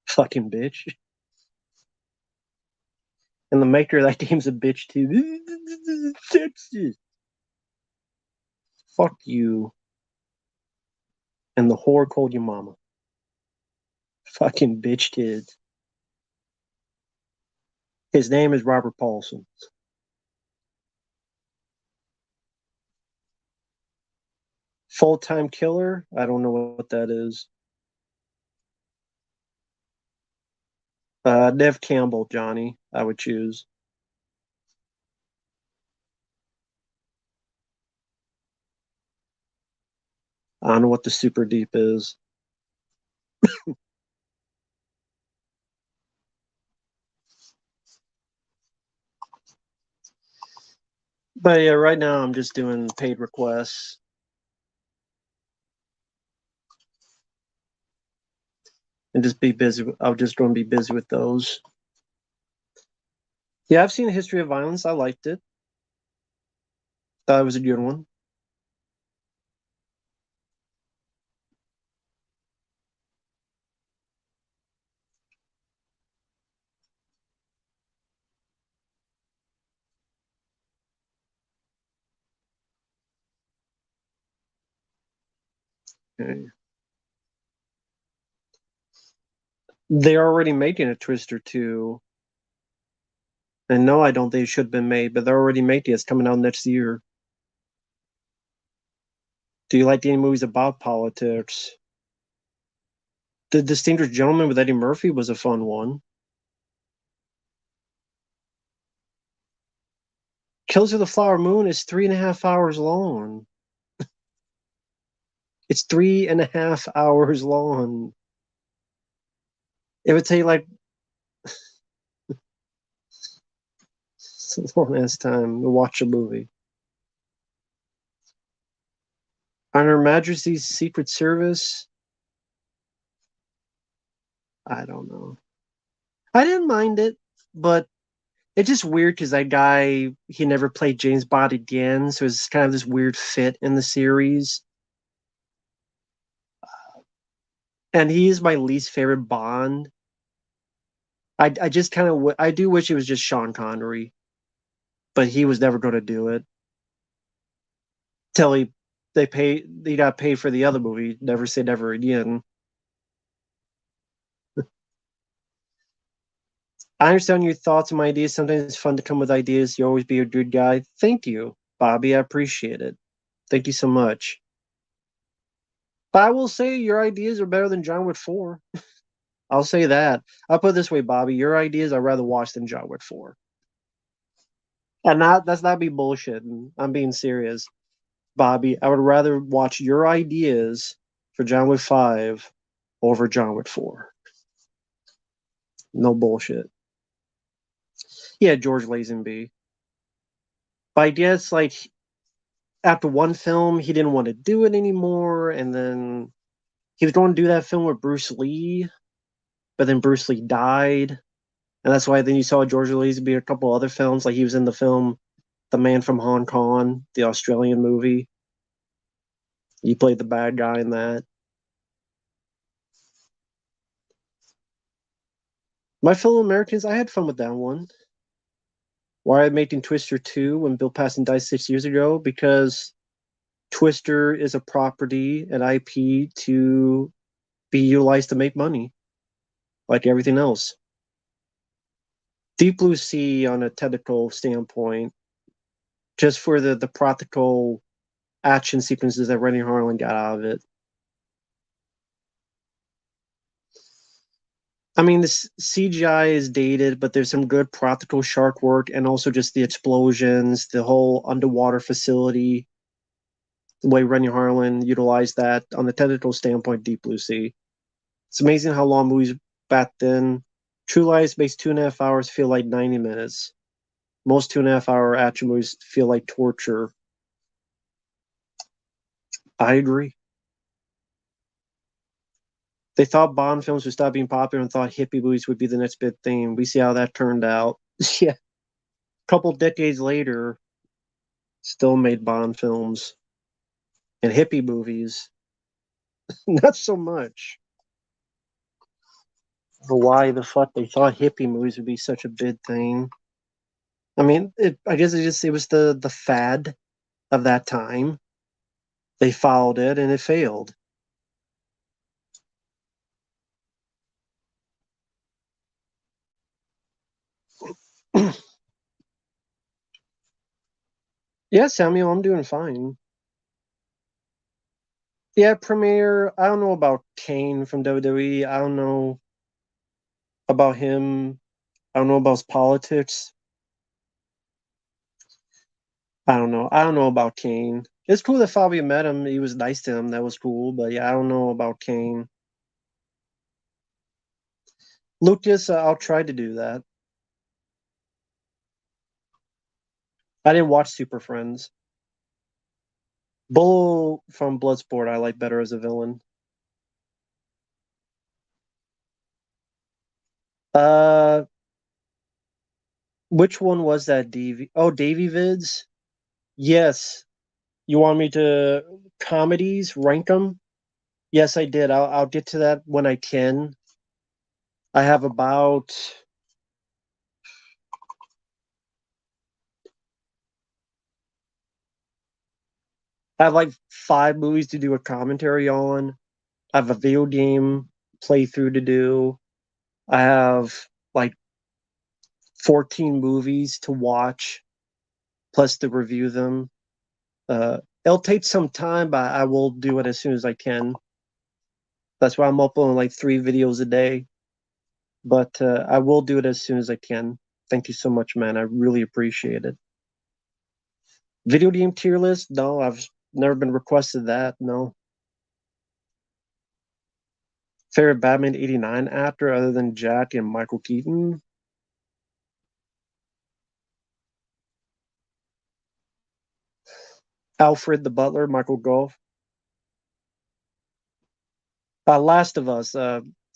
Fucking bitch. And the maker of that game's a bitch too. Texas. Fuck you. And the whore called you mama. Fucking bitch kids. His name is Robert Paulson. Full-time killer? I don't know what that is. Nev Campbell, Johnny, I would choose. I don't know what the super deep is. But yeah, right now I'm just doing paid requests and just be busy. I'm just going to be busy with those. Yeah, I've seen History of Violence. I liked it. Thought it was a good one. Okay. They're already making a Twister 2. And no, I don't think it should have been made, but they're already making it. It's coming out next year. Do you like any movies about politics? The Distinguished Gentleman with Eddie Murphy was a fun one. Killers of the Flower Moon is 3.5 hours long. It's 3.5 hours long. It would take like a long ass time to watch a movie. On Her Majesty's Secret Service, I don't know. I didn't mind it, but it's just weird because that guy, he never played James Bond again, so it's kind of this weird fit in the series. And he is my least favorite Bond. I just kind of I do wish it was just Sean Connery, but he was never going to do it till he got paid for the other movie. Never say never again. I understand your thoughts and my ideas. Sometimes it's fun to come with ideas. You always be a good guy. Thank you, Bobby. I appreciate it. Thank you so much. But I will say your ideas are better than John Wick 4. I'll say that. I'll put it this way, Bobby. Your ideas I'd rather watch than John Wick 4. And that's not be bullshit. I'm being serious. Bobby, I would rather watch your ideas for John Wick 5 over John Wick 4. No bullshit. Yeah, George Lazenby. But I guess like after one film, he didn't want to do it anymore, and then he was going to do that film with Bruce Lee, but then Bruce Lee died, and that's why then you saw George Lazenby in a couple other films, like he was in the film The Man from Hong Kong, the Australian movie. He played the bad guy in that. My fellow Americans, I had fun with that one. Why I'm making Twister 2 when Bill Paxton died 6 years ago? Because Twister is a property, an IP to be utilized to make money, like everything else. Deep Blue Sea, on a technical standpoint, just for the practical action sequences that Rennie Harlan got out of it. I mean, this CGI is dated, but there's some good practical shark work, and also just the explosions, the whole underwater facility, the way Rennie Harlan utilized that on the technical standpoint. Deep Blue Sea. It's amazing how long movies back then. True Lies makes 2.5 hours feel like 90 minutes. Most 2.5 hour action movies feel like torture. I agree. They thought Bond films would stop being popular and thought hippie movies would be the next big thing. We see how that turned out. Yeah, a couple decades later, still made Bond films and hippie movies. Not so much. Why the fuck they thought hippie movies would be such a big thing? I mean, I guess it was the fad of that time. They followed it and it failed. Yeah, Samuel, I'm doing fine. Yeah, Premiere. I don't know about Kane from WWE. I don't know about him. I don't know about his politics. I don't know. I don't know about Kane. It's cool that Fabio met him. He was nice to him. That was cool. But yeah, I don't know about Kane. Lucas, I'll try to do that. I didn't watch Super Friends. Bull from Bloodsport, I like better as a villain. Uh, which one was that? DV? Oh, Davy Vids. Yes. You want me to comedies rank them? Yes, I did. I'll get to that when I can. I have about I have like 5 movies to do a commentary on. I have a video game playthrough to do. I have like 14 movies to watch, plus to review them. It'll take some time, but I will do it as soon as I can. That's why I'm uploading like 3 videos a day. But I will do it as soon as I can. Thank you so much, man. I really appreciate it. Video game tier list? No, I've never been requested that. No. Favorite Batman '89 actor other than Jack and Michael Keaton? Alfred the Butler, Michael Gove. Last of Us.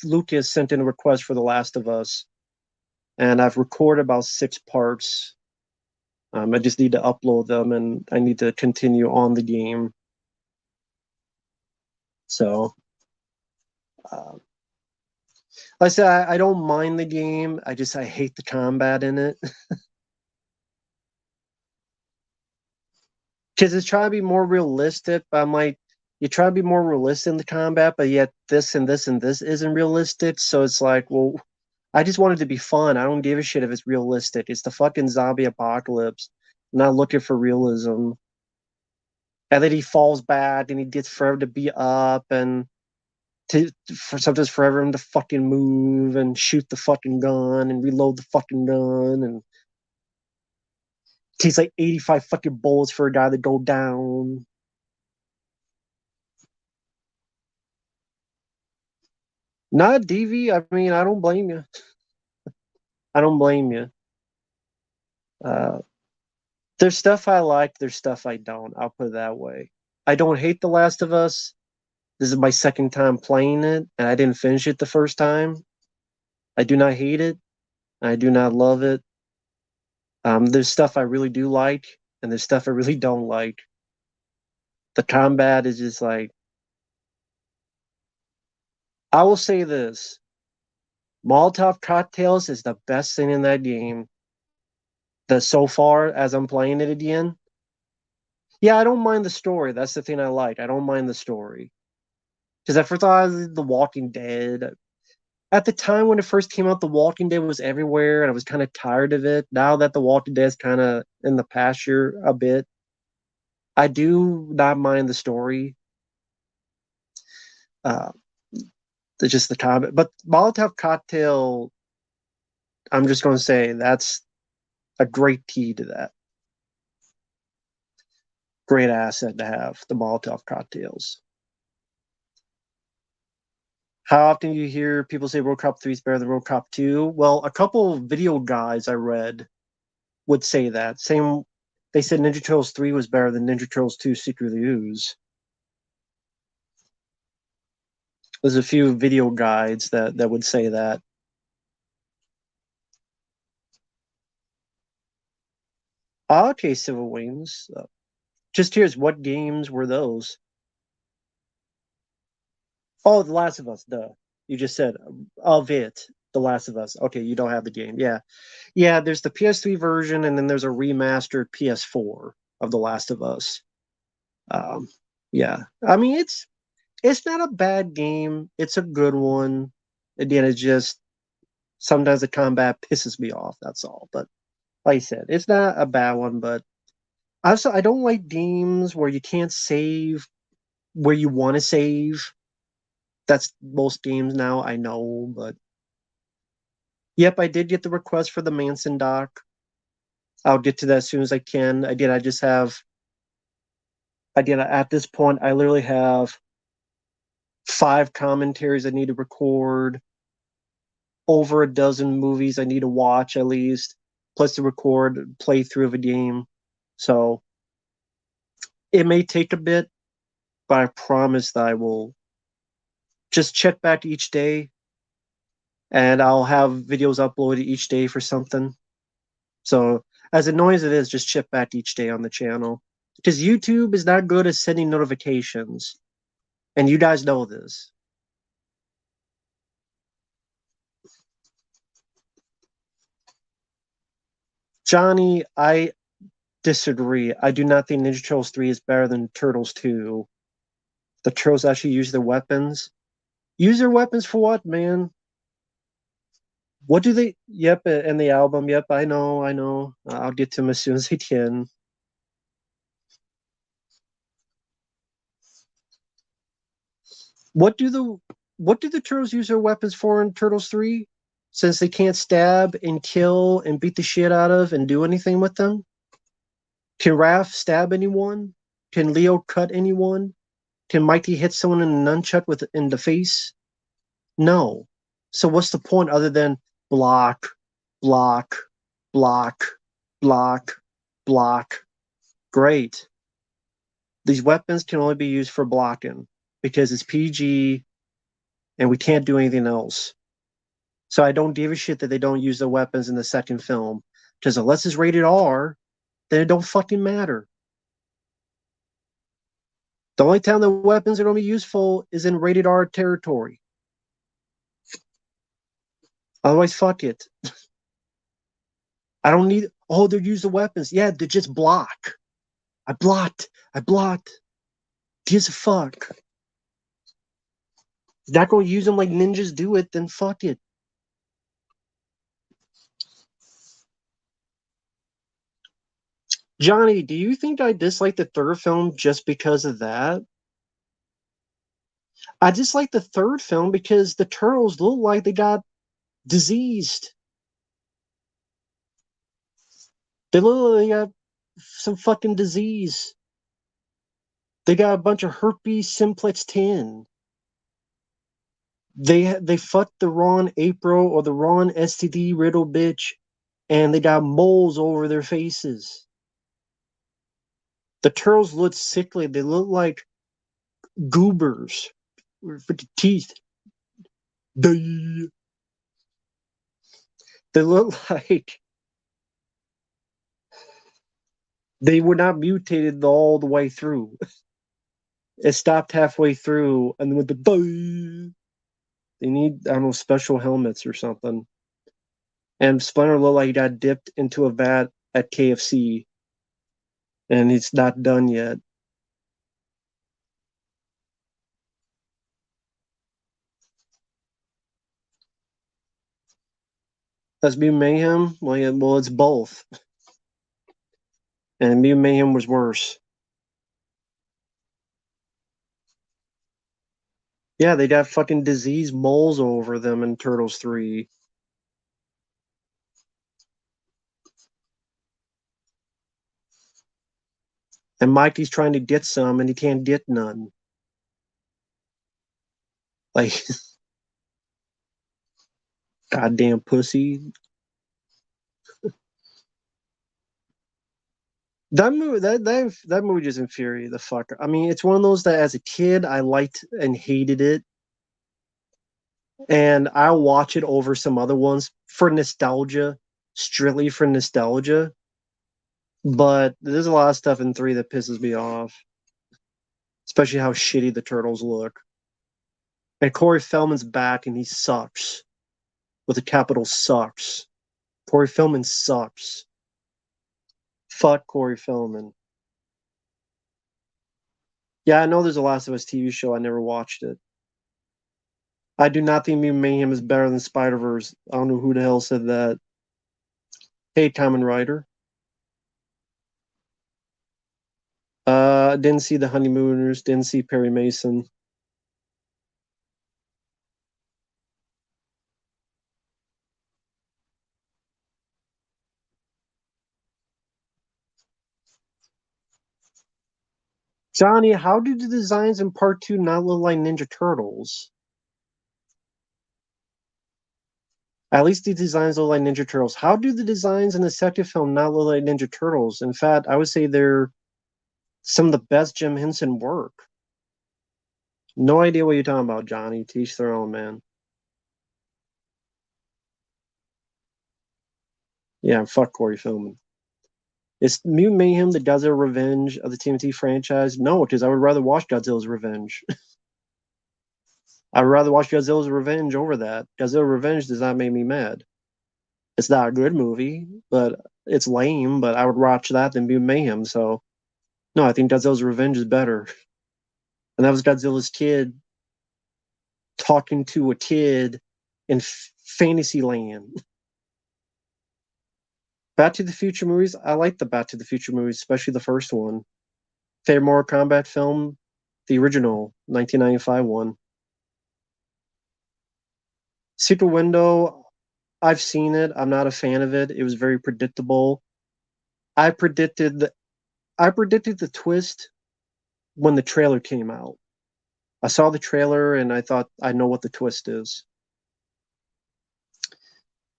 Lucas sent in a request for The Last of Us, and I've recorded about 6 parts. I just need to upload them, and I need to continue on the game. So, uh, like I said, I don't mind the game. I hate the combat in it because it's trying to be more realistic. But I'm like, you try to be more realistic in the combat, but yet this and this and this isn't realistic. So it's like, well, I just want it to be fun. I don't give a shit if it's realistic. It's the fucking zombie apocalypse. I'm not looking for realism. And then he falls back and he gets forever to be up and for sometimes forever him to fucking move and shoot the fucking gun and reload the fucking gun and takes like 85 fucking bullets for a guy to go down. Not DV. I mean, I don't blame you. I don't blame you. Uh, there's stuff I like. There's stuff I don't. I'll put it that way. I don't hate The Last of Us. This is my second time playing it, and I didn't finish it the first time. I do not hate it. I do not love it. There's stuff I really do like, and there's stuff I really don't like. The combat is just like, I will say this: Molotov cocktails is the best thing in that game. That so far as I'm playing it again. Yeah, I don't mind the story. That's the thing I like. I don't mind the story because at first I was The Walking Dead. At the time when it first came out, The Walking Dead was everywhere, and I was kind of tired of it. Now that The Walking Dead is kind of in the pasture a bit, I do not mind the story. Uh, it's just the comment. But Molotov cocktail, I'm just going to say that's a great key to that. Great asset to have the Molotov cocktails. How often do you hear people say World Cup 3 is better than World Cup 2? Well, a couple video guys I read would say that. Same, they said Ninja Turtles 3 was better than Ninja Turtles 2 Secret of the Ooze. There's a few video guides that would say that. Okay, Civil Wings. Just curious, what games were those? Oh, The Last of Us. Duh. You just said of it, The Last of Us. Okay, you don't have the game. Yeah, yeah. There's the PS3 version, and then there's a remastered PS4 of The Last of Us. Um, yeah. I mean, it's not a bad game. It's a good one. Again, it's just sometimes the combat pisses me off. That's all. But like I said, it's not a bad one. But also, I don't like games where you can't save where you want to save. That's most games now, I know, but yep, I did get the request for the Manson doc. I'll get to that as soon as I can. I did. I did. At this point, I literally have 5 commentaries I need to record, over a dozen movies I need to watch at least, plus to record playthrough of a game. So it may take a bit, but I promise that I will just check back each day and I'll have videos uploaded each day for something. So as annoying as it is, just chip back each day on the channel. Because YouTube is not good at sending notifications. And you guys know this. Johnny, I disagree. I do not think Ninja Turtles 3 is better than Turtles 2. The Turtles actually use their weapons. Use their weapons for what, man? What do they? Yep, and the album. Yep, I know, I know. I'll get to them as soon as I can. What do the what do the Turtles use their weapons for in Turtles 3? Since they can't stab and kill and beat the shit out of and do anything with them? Can Raph stab anyone? Can Leo cut anyone? Can Mikey hit someone in a nunchuck in the face? No. So what's the point other than block, block, block, block, block? Great. These weapons can only be used for blocking because it's PG and we can't do anything else. So I don't give a shit that they don't use the weapons in the second film. Because unless it's rated R, then it don't fucking matter. The only time the weapons are going to be useful is in rated R territory. Otherwise, fuck it. I don't need. Oh, they use the weapons. Yeah, they just block. I blocked. I blocked. Gives a fuck. If not going to use them like ninjas do it, then fuck it. Johnny, do you think I dislike the third film just because of that? I dislike the third film because the turtles look like they got diseased. They look like they got some fucking disease. They got a bunch of herpes simplex 10. They fucked the wrong April or the wrong STD riddle bitch, and they got moles over their faces. The turtles look sickly. They look like goobers for the teeth. They look like they were not mutated all the way through. It stopped halfway through, and then with the they need, I don't know, special helmets or something. And Splinter looked like he got dipped into a vat at KFC, and it's not done yet. That's Mutant Mayhem. Well, yeah, well, it's both, and Mutant Mayhem was worse. Yeah, they got fucking disease moles over them in Turtles 3. And Mikey's trying to get some, and he can't get none. Like, goddamn pussy. That movie just infuriated the fuck. I mean, it's one of those that as a kid I liked and hated it. and I'll watch it over some other ones for nostalgia, strictly for nostalgia. But there's a lot of stuff in 3 that pisses me off, especially how shitty the turtles look. And Corey Feldman's back, and he sucks with a capital sucks. Corey Feldman sucks. Fuck Corey Feldman. Yeah, I know there's a Last of Us TV show. I never watched it. I do not think Mutant Mayhem is better than Spider-Verse. I don't know who the hell said that. Hey, Kamen Rider. Didn't see The Honeymooners. Didn't see Perry Mason. Johnny, how do the designs in Part 2 not look like Ninja Turtles? At least the designs look like Ninja Turtles. How do the designs in the second film not look like Ninja Turtles? In fact, I would say they're some of the best Jim Henson work. No idea what you're talking about, Johnny. Teach their own, man. Yeah, fuck Corey Feldman. Is Mutant Mayhem the Godzilla Revenge of the TMT franchise? No, because I would rather watch Godzilla's Revenge. I would rather watch Godzilla's Revenge over that. Godzilla Revenge does not make me mad. It's not a good movie, but it's lame, but I would watch that than Mutant Mayhem. So, no, I think Godzilla's Revenge is better. And that was Godzilla's kid talking to a kid in Fantasyland. Back to the Future movies, I like the Back to the Future movies, especially the first one. Favorite Mortal Kombat film, the original 1995 one. Secret Window, I've seen it. I'm not a fan of it. It was very predictable. I predicted the, I predicted the twist when the trailer came out. I saw the trailer and I thought I know what the twist is.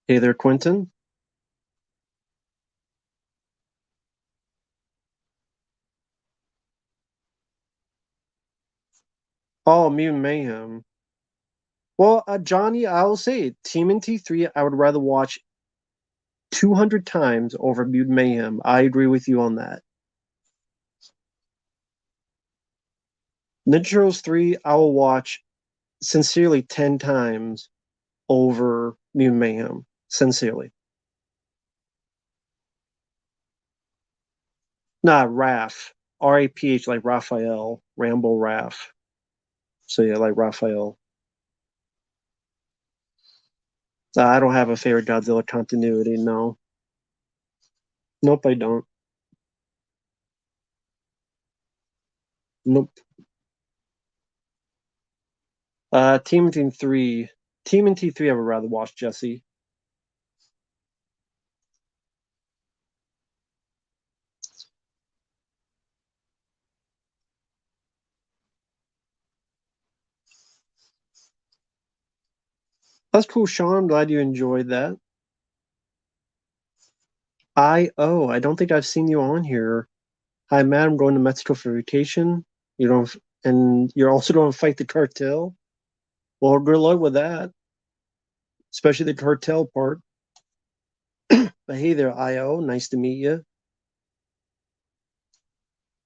Hey there, Quentin. Oh, Mutant Mayhem. Well, Johnny, I'll say TMNT 3, I would rather watch 200 times over Mutant Mayhem. I agree with you on that. Ninja Turtles 3, I will watch sincerely 10 times over Mutant Mayhem. Sincerely. Nah, Raph. R-A-P-H, like Raphael. Rambo Raph. So yeah, like Raphael. I don't have a favorite Godzilla continuity, no. Nope, I don't. Nope. Team 3. Team T3 I would rather watch, Jesse. That's cool, Sean. I'm glad you enjoyed that. I don't think I've seen you on here. Hi, Matt. I'm going to Mexico for vacation. You don't, and you're also going to fight the cartel. Well, good luck with that, especially the cartel part. But hey there, IO. Nice to meet you.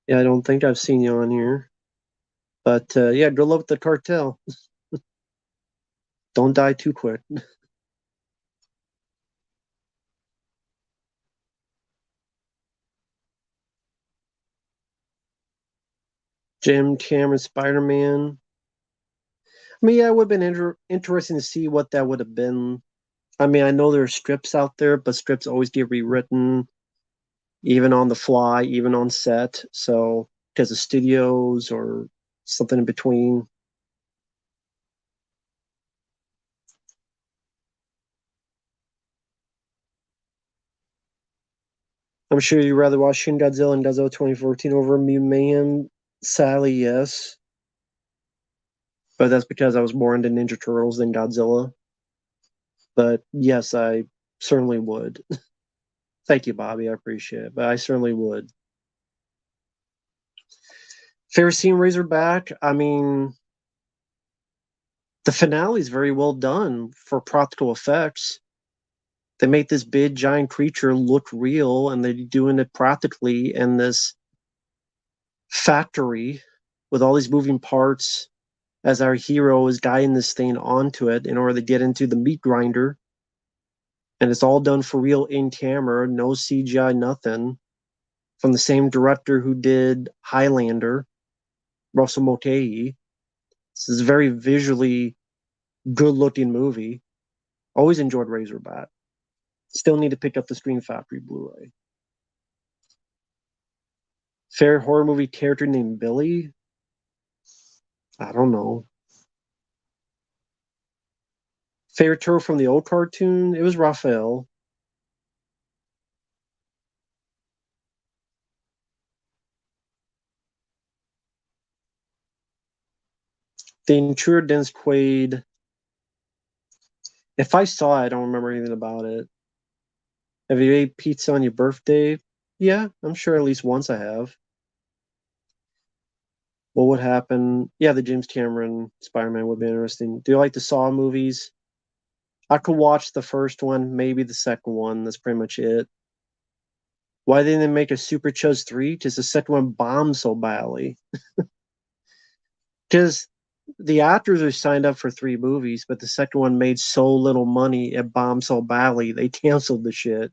Yeah, I don't think I've seen you on here. But yeah, good luck with the cartel. Don't die too quick. Jim Cameron Spider Man. I mean, yeah, it would have been interesting to see what that would have been. I mean, I know there are scripts out there, but scripts always get rewritten, even on the fly, even on set. So, because of studios or something in between. I'm sure you'd rather watch Shin Godzilla and Godzilla 2014 over Mutant Mayhem. Sadly, yes. But that's because I was more into Ninja Turtles than Godzilla. But yes, I certainly would. Thank you, Bobby. I appreciate it. But I certainly would. Favorite scene Razorback? I mean, The finale is very well done for practical effects. They make this big giant creature look real, and they're doing it practically in this factory with all these moving parts as our hero is guiding this thing onto it in order to get into the meat grinder. And it's all done for real in camera, no CGI, nothing. From the same director who did Highlander, Russell Mulcahy. This is a very visually good looking movie. Always enjoyed Razorback. Still need to pick up the Scream Factory Blu-ray. Favorite horror movie character named Billy? I don't know. Favorite turtle from the old cartoon? It was Raphael. The Intruder Dennis Quaid. If I saw it, I don't remember anything about it. Have you ate pizza on your birthday? Yeah, I'm sure at least once I have. What would happen? Yeah, the James Cameron Spider-Man would be interesting. Do you like the Saw movies? I could watch the first one, maybe the second one. That's pretty much it. Why didn't they make a Super Chuz 3? Because the second one bombed so badly. Because the actors are signed up for 3 movies, but the second one made so little money, it bombed so badly, they canceled the shit.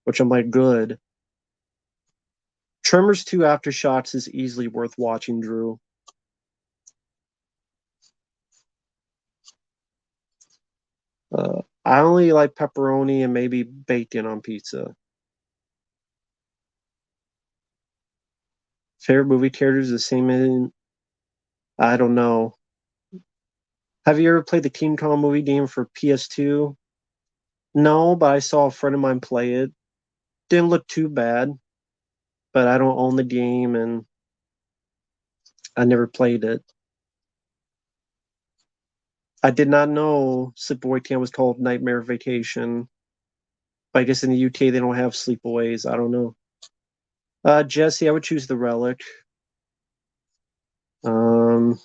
Which I'm like, good. Tremors 2 Aftershocks is easily worth watching, Drew. I only like pepperoni and maybe bacon on pizza. Favorite movie characters the same in I don't know. Have you ever played the King Kong movie game for PS2? No, but I saw a friend of mine play it. Didn't look too bad, but I don't own the game and I never played it. I did not know Sleepaway Camp was called Nightmare Vacation. But I guess in the UK they don't have sleepaways. I don't know. Jesse, I would choose the Relic. Um,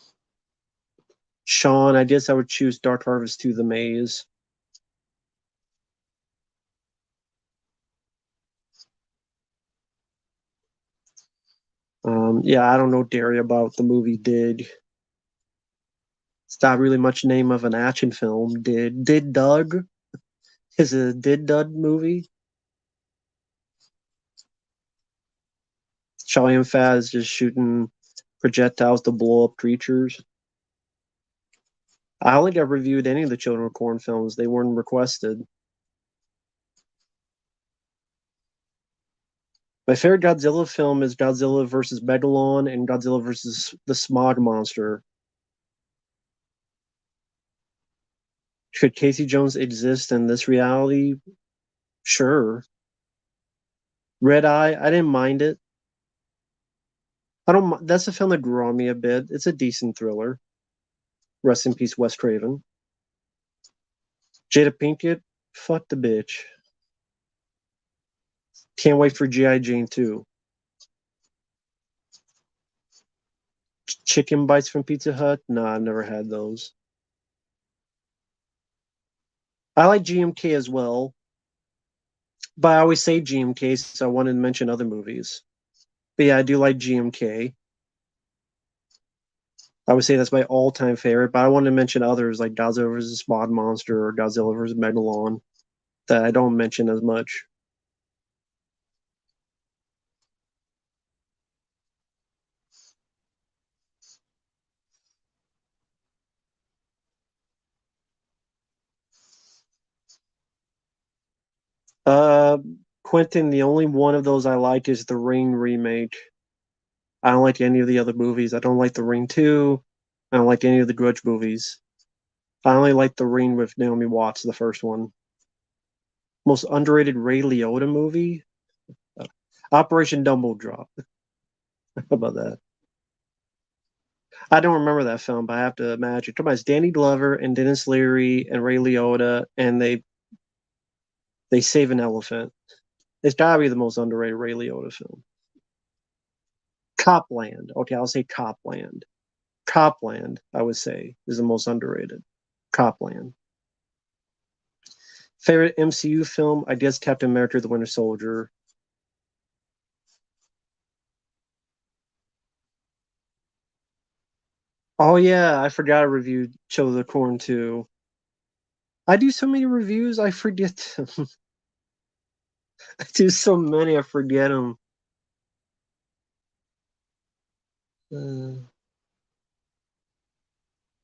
Sean, I guess I would choose Dark Harvest 2 The Maze. Yeah, I don't know Derry about the movie Dig. It's not really much name of an action film. Did Doug is it a Did Doug movie? Chow Yun Fat is just shooting projectiles to blow up creatures. I don't think I've reviewed any of the Children of Corn films. They weren't requested. My favorite Godzilla film is Godzilla versus Megalon and Godzilla versus the Smog Monster. Should Casey Jones exist in this reality? Sure. Red Eye, I didn't mind it. I don't. That's a film that grew on me a bit. It's a decent thriller. Rest in peace, Wes Craven. Jada Pinkett, fuck the bitch. Can't wait for G.I. Jane 2. Chicken bites from Pizza Hut? Nah, I've never had those. I like GMK as well, but I always say GMK, so I wanted to mention other movies. But yeah, I do like GMK. I would say that's my all-time favorite, but I wanted to mention others like Godzilla vs. Smog Monster or Godzilla vs. Megalon that I don't mention as much. Uh, Quentin, the only one of those I like is the Ring remake. I don't like any of the other movies. I don't like the Ring 2. I don't like any of the Grudge movies. I only like the Ring with Naomi Watts, the first one. Most underrated Ray Liotta movie? Operation Dumble Drop. How about that? I don't remember that film, but I have to imagine. Come on, it's Danny Glover and Dennis Leary and Ray Liotta, and they save an elephant. It's gotta be the most underrated Ray Liotta film. Copland. Okay, I'll say Copland. Copland, I would say, is the most underrated. Copland. Favorite MCU film? I guess Captain America: The Winter Soldier. Oh yeah, I forgot I reviewed Children of the Corn too. I do so many reviews, I forget them. I do so many, I forget them. Uh,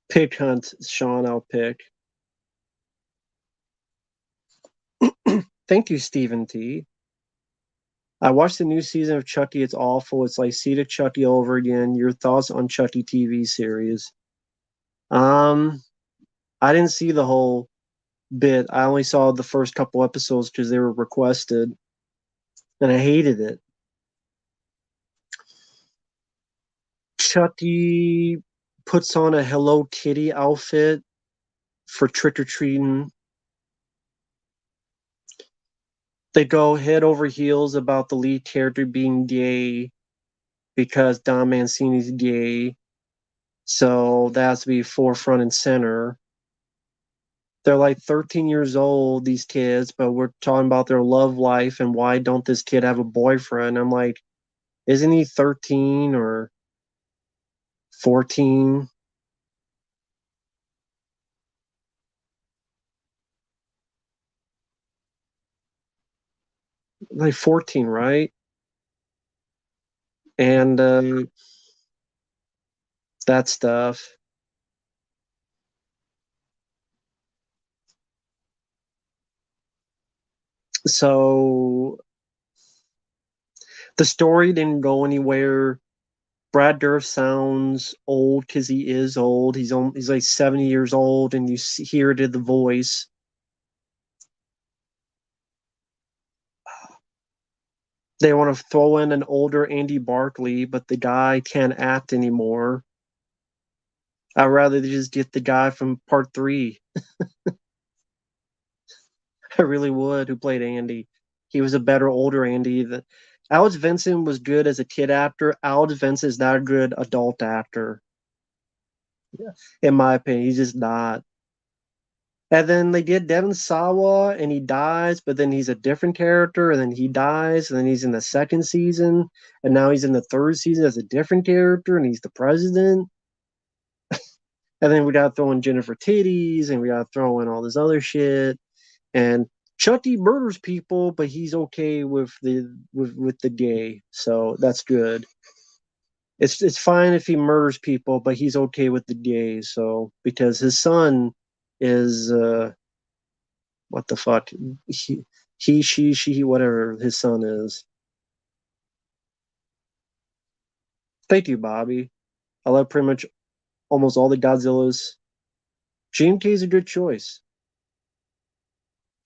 Pig Hunt, Sean, I'll pick. Thank you, Stephen T. I watched the new season of Chucky. It's awful. It's like see the Chucky over again. Your thoughts on Chucky TV series? Um, I didn't see the whole bit. I only saw the first couple episodes because they were requested, and I hated it. Chucky puts on a Hello Kitty outfit for trick or treating. They go head over heels about the lead character being gay because Don Mancini's gay. So that has to be forefront and center. They're like 13 years old, these kids, but we're talking about their love life and why don't this kid have a boyfriend? I'm like, isn't he 13 or 14? Like 14, right? And that stuff. So the story didn't go anywhere. Brad Dourif sounds old because he is old. He's like 70 years old, and hear it in the voice. They want to throw in an older Andy Barkley, but the guy can't act anymore. I'd rather they just get the guy from part three. I really would, who played Andy. He was a better older Andy. Alex Vincent was good as a kid actor. Alex Vincent is not a good adult actor, in my opinion. He's just not. And then they get Devon Sawa, and he dies, but then he's a different character, and then he dies, and then he's in the second season, and now he's in the third season as a different character, and he's the president. And then we got to throw in Jennifer Titties, and we got to throw in all this other shit. And Chucky murders people, but he's okay with the gay, so that's good. It's fine if he murders people, but he's okay with the gay. So because his son is what the fuck she whatever his son is. Thank you, Bobby. I love pretty much almost all the Godzillas. GMK is a good choice.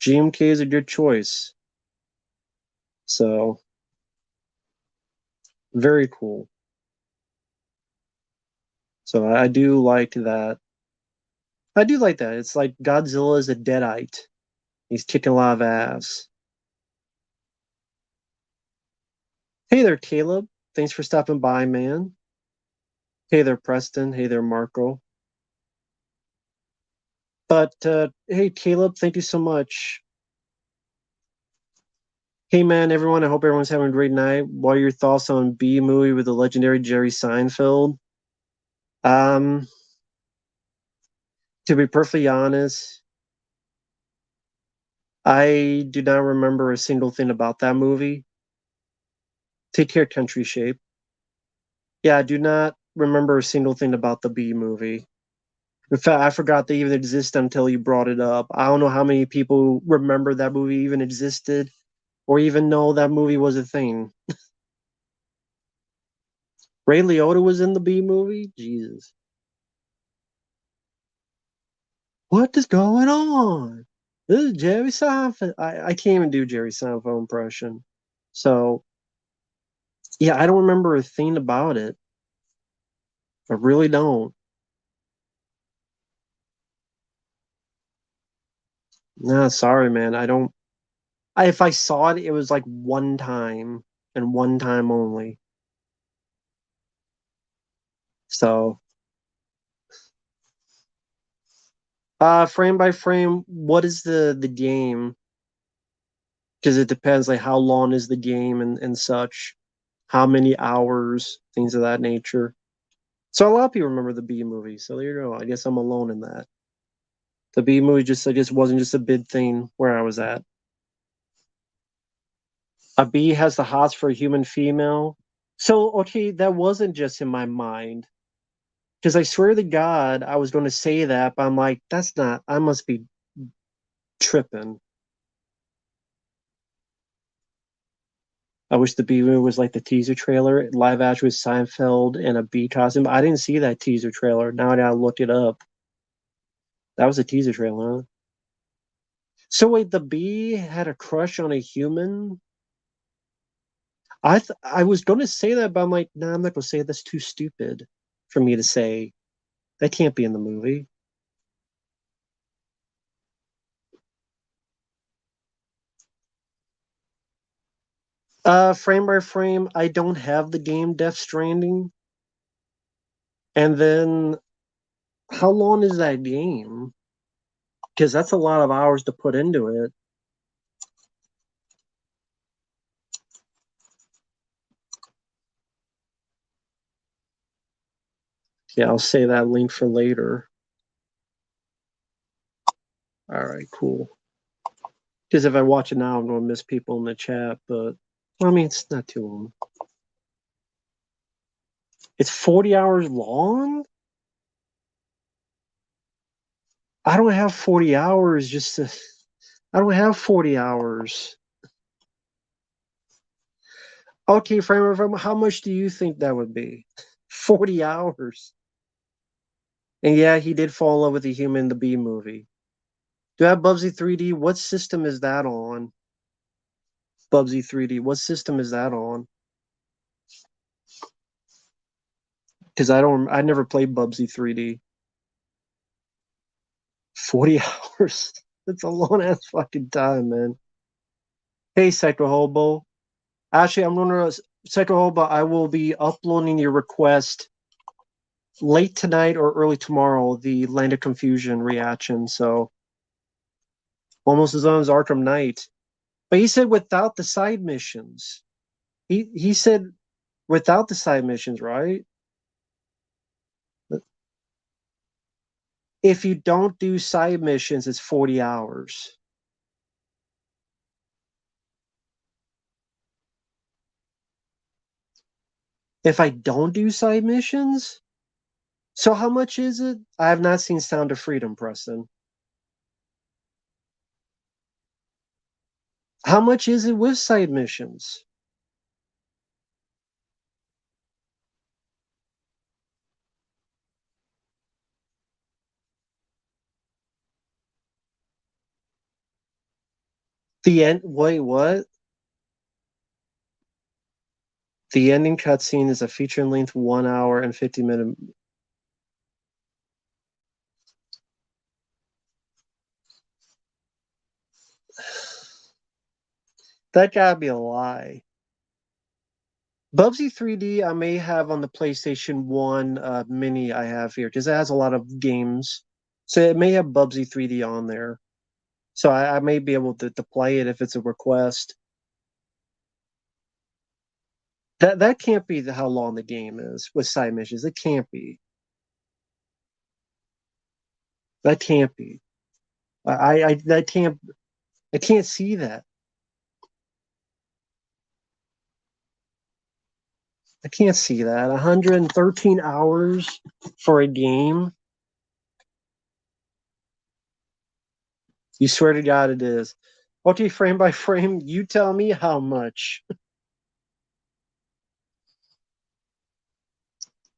GMK is a good choice. So very cool. So I do like that. I do like that. It's like Godzilla is a deadite. He's kicking a lot of ass. Hey there, Caleb. Thanks for stopping by, man. Hey there, Preston. Hey there, Marco. But hey, Caleb, thank you so much. Hey, man, everyone. I hope everyone's having a great night. What are your thoughts on B movie with the legendary Jerry Seinfeld? Um, to be perfectly honest, I do not remember a single thing about that movie. Take care, Country Shape. Yeah, I do not remember a single thing about the B movie. In fact, I forgot they even existed until you brought it up. I don't know how many people remember that movie even existed or even know that movie was a thing. Ray Liotta was in the B movie? Jesus. What is going on? This is Jerry Seinfeld. I can't even do Jerry Seinfeld impression. So, yeah, I don't remember a thing about it. I really don't. No, sorry, man. I don't. If I saw it, it was like one time and one time only. So, Frame by frame, what is the game? Because it depends, like how long is the game and such, how many hours, things of that nature. So a lot of people remember the B movie. So there you go. I guess I'm alone in that. The B movie just I guess wasn't just a big thing where I was at. A bee has the hots for a human female. So okay, that wasn't just in my mind. Because I swear to God, I was going to say that, but I'm like, that's not. I must be tripping. I wish the bee movie was like the teaser trailer, live action with Seinfeld in a bee costume. I didn't see that teaser trailer. Now I gotta look it up. That was a teaser trailer, huh? So wait, the bee had a crush on a human? I was going to say that, but I'm like, nah, I'm not going to say it. That's too stupid for me to say. That can't be in the movie. Frame by frame, I don't have the game Death Stranding. And then, how long is that game? Because that's a lot of hours to put into it. Yeah, I'll say that link for later. All right, cool. Because if I watch it now, I'm going to miss people in the chat. But I mean, it's not too long. It's 40 hours long. I don't have 40 hours just to. I don't have 40 hours. Okay, frame, how much do you think that would be? 40 hours. And yeah, he did fall in love with a human in the B movie. Do I have Bubsy 3D? What system is that on? Bubsy 3D. What system is that on? Because I never played Bubsy 3D. 40 hours. That's a long ass fucking time, man. Hey, Psycho Hobo. Actually, I'm gonna Psycho Hobo. I will be uploading your request late tonight or early tomorrow. The Land of Confusion reaction. So almost as long as Arkham Knight. But he said without the side missions. He said without the side missions, right? If you don't do side missions, it's 40 hours. If I don't do side missions, so how much is it? I have not seen Sound of Freedom, Preston. How much is it with side missions? The end. Wait, what? The ending cutscene is a feature length 1 hour and 50 minute. That gotta be a lie. Bubsy 3D I may have on the PlayStation 1 mini I have here because it has a lot of games. So it may have Bubsy 3D on there. So I may be able to play it if it's a request. That can't be how long the game is with side missions. It can't be. That can't be. I that can't I can't see that. I can't see that. 113 hours for a game. You swear to God it is. Okay, frame by frame, you tell me how much.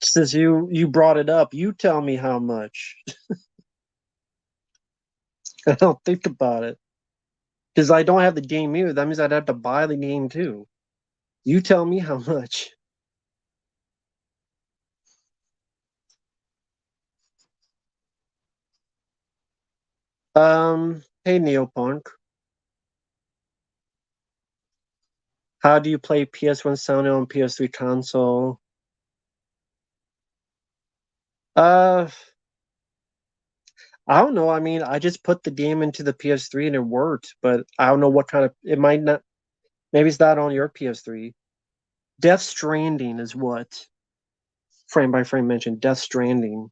Since you brought it up, you tell me how much. I don't think about it. Because I don't have the game either. That means I'd have to buy the game too. You tell me how much. Hey Neopunk. How do you play PS1 Sound on PS3 console? Uh I don't know. I mean, I just put the game into the PS3 and it worked, but I don't know what kind of. It might not. Maybe it's not on your PS3. Death Stranding is what Frame by Frame mentioned. Death Stranding.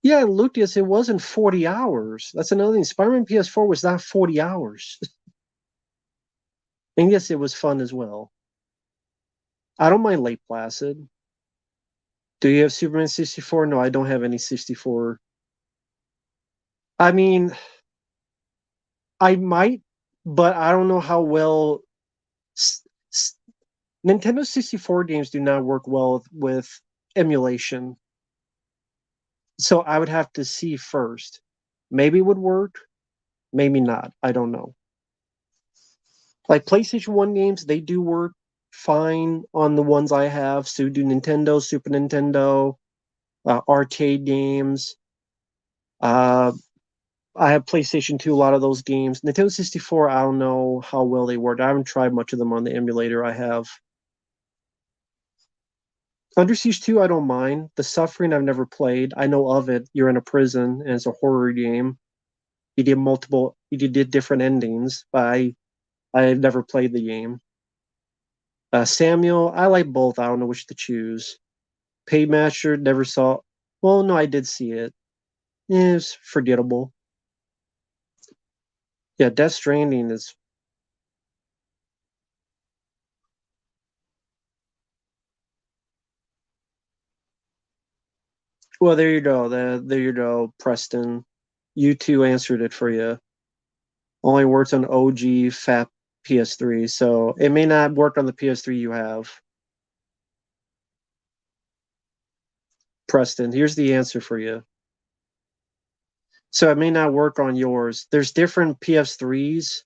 Yeah, Lucius, it wasn't 40 hours. That's another thing. Spider-Man PS4 was not 40 hours. And yes, it was fun as well. I don't mind Lake Placid. Do you have Superman 64? No, I don't have any 64. I mean, I might, but I don't know how well s- s- Nintendo 64 games do not work well with emulation. So I would have to see first. Maybe it would work, maybe not. I don't know. Like PlayStation 1 games, they do work fine on the ones I have. So do Nintendo, Super Nintendo, arcade games. Uh, I have PlayStation 2, a lot of those games. Nintendo 64, I don't know how well they work. I haven't tried much of them on the emulator I have. Under Siege 2, I don't mind. The Suffering, I've never played. I know of it. You're in a prison and it's a horror game. You did different endings, but I've never played the game. Samuel, I like both. I don't know which to choose. Paymaster, never saw. Well, no, I did see it. It's forgettable. Yeah, Death Stranding is. Well, there you go. There you go, Preston. You two answered it for you. Only works on OG fat PS3, so it may not work on the PS3 you have. Preston, here's the answer for you. So it may not work on yours. There's different PS3s.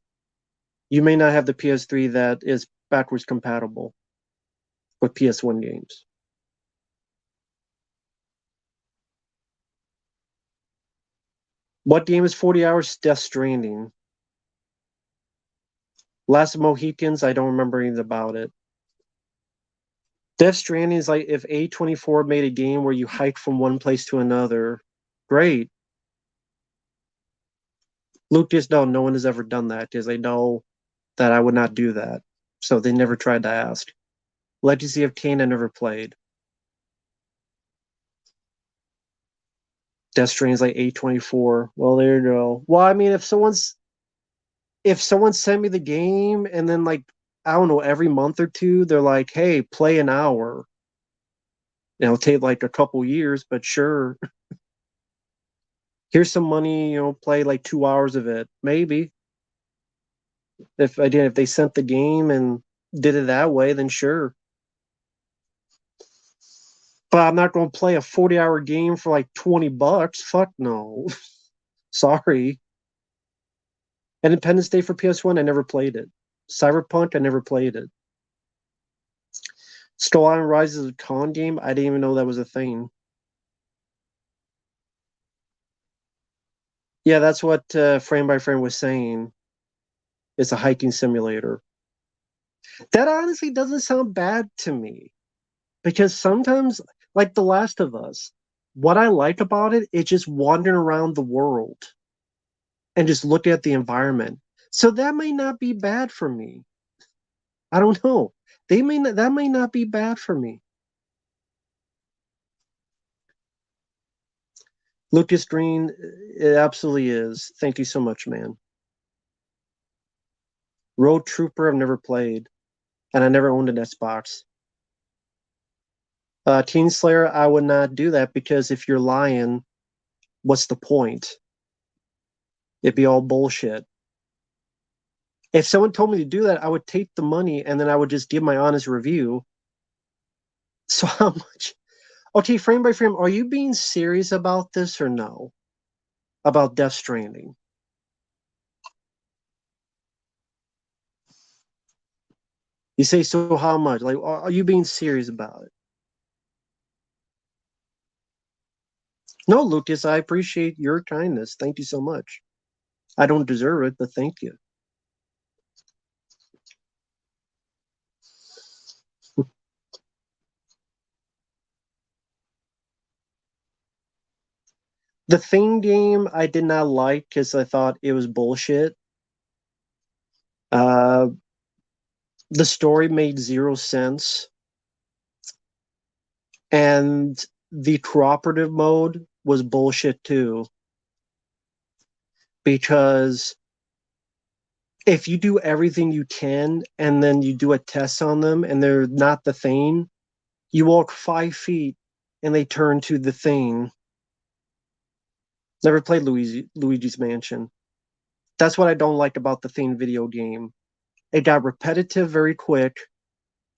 You may not have the PS3 that is backwards compatible with PS1 games. What game is 40 hours? Death Stranding. Last of Mohicans, I don't remember anything about it. Death Stranding is like if A24 made a game where you hike from one place to another. Great. Lucas, no one has ever done that because they know that I would not do that. So they never tried to ask. Legacy of Kain, I never played. Death Stranding's like A24. Well, there you go. Well, I mean, if someone sent me the game and then like I don't know, every month or two, they're like, hey, play an hour. It'll take like a couple years, but sure. Here's some money, play like 2 hours of it. Maybe. If they sent the game and did it that way, then sure. But I'm not going to play a 40-hour game for like $20. Fuck no. Sorry. Independence Day for PS1, I never played it. Cyberpunk, I never played it. Skull Island Rises a con game, I didn't even know that was a thing. Yeah, that's what Frame by Frame was saying. It's a hiking simulator. That honestly doesn't sound bad to me because sometimes, like The Last of Us, what I like about it is just wandering around the world and just look at the environment. So that may not be bad for me. I don't know. That may not be bad for me. Lucas Green, it absolutely is. Thank you so much, man. Road Trooper, I've never played, and I never owned an Xbox. Teen Slayer, I would not do that because if you're lying, what's the point? It'd be all bullshit. If someone told me to do that, I would take the money and then I would just give my honest review. So how much? Okay, frame by frame, are you being serious about this or no? About Death Stranding? You say, so how much? Like, are you being serious about it? No, Lucas, I appreciate your kindness. Thank you so much. I don't deserve it, but thank you. The Thing game I did not like because I thought it was bullshit. Uh, the story made zero sense, and the cooperative mode was bullshit too. Because if you do everything you can and then you do a test on them and they're not the Thing, you walk 5 feet and they turn to the Thing. Never played Luigi's Mansion. That's what I don't like about the Thing video game. It got repetitive very quick.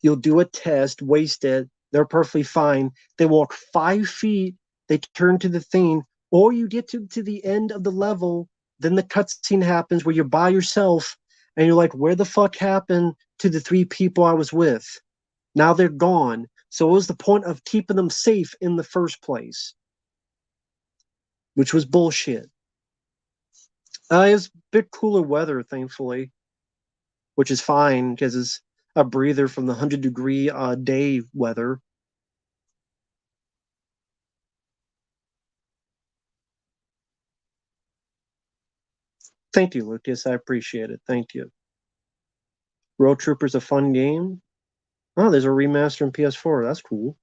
You'll do a test, waste it, they're perfectly fine. They walk 5 feet, they turn to the Thing, or you get to the end of the level, then the cutscene happens where you're by yourself and you're like, where the fuck happened to the 3 people I was with? Now they're gone. So what was the point of keeping them safe in the first place? Which was bullshit. It was a bit cooler weather, thankfully, which is fine because it's a breather from the 100-degree day weather. Thank you, Lucas. I appreciate it. Thank you. Road Trooper's a fun game. Oh, there's a remaster in PS4. That's cool.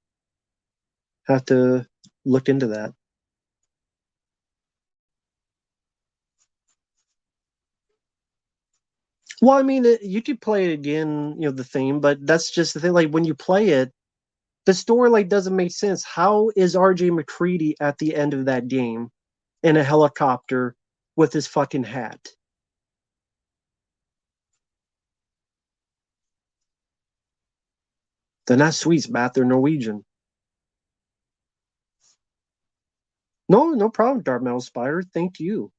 Have to look into that. Well, I mean, you could play it again, the theme, but that's just the thing. Like when you play it, the story like doesn't make sense. How is RJ McCready at the end of that game in a helicopter with his fucking hat? They're not Swedes, Matt. They're Norwegian. No, no problem, Dark Metal Spider. Thank you.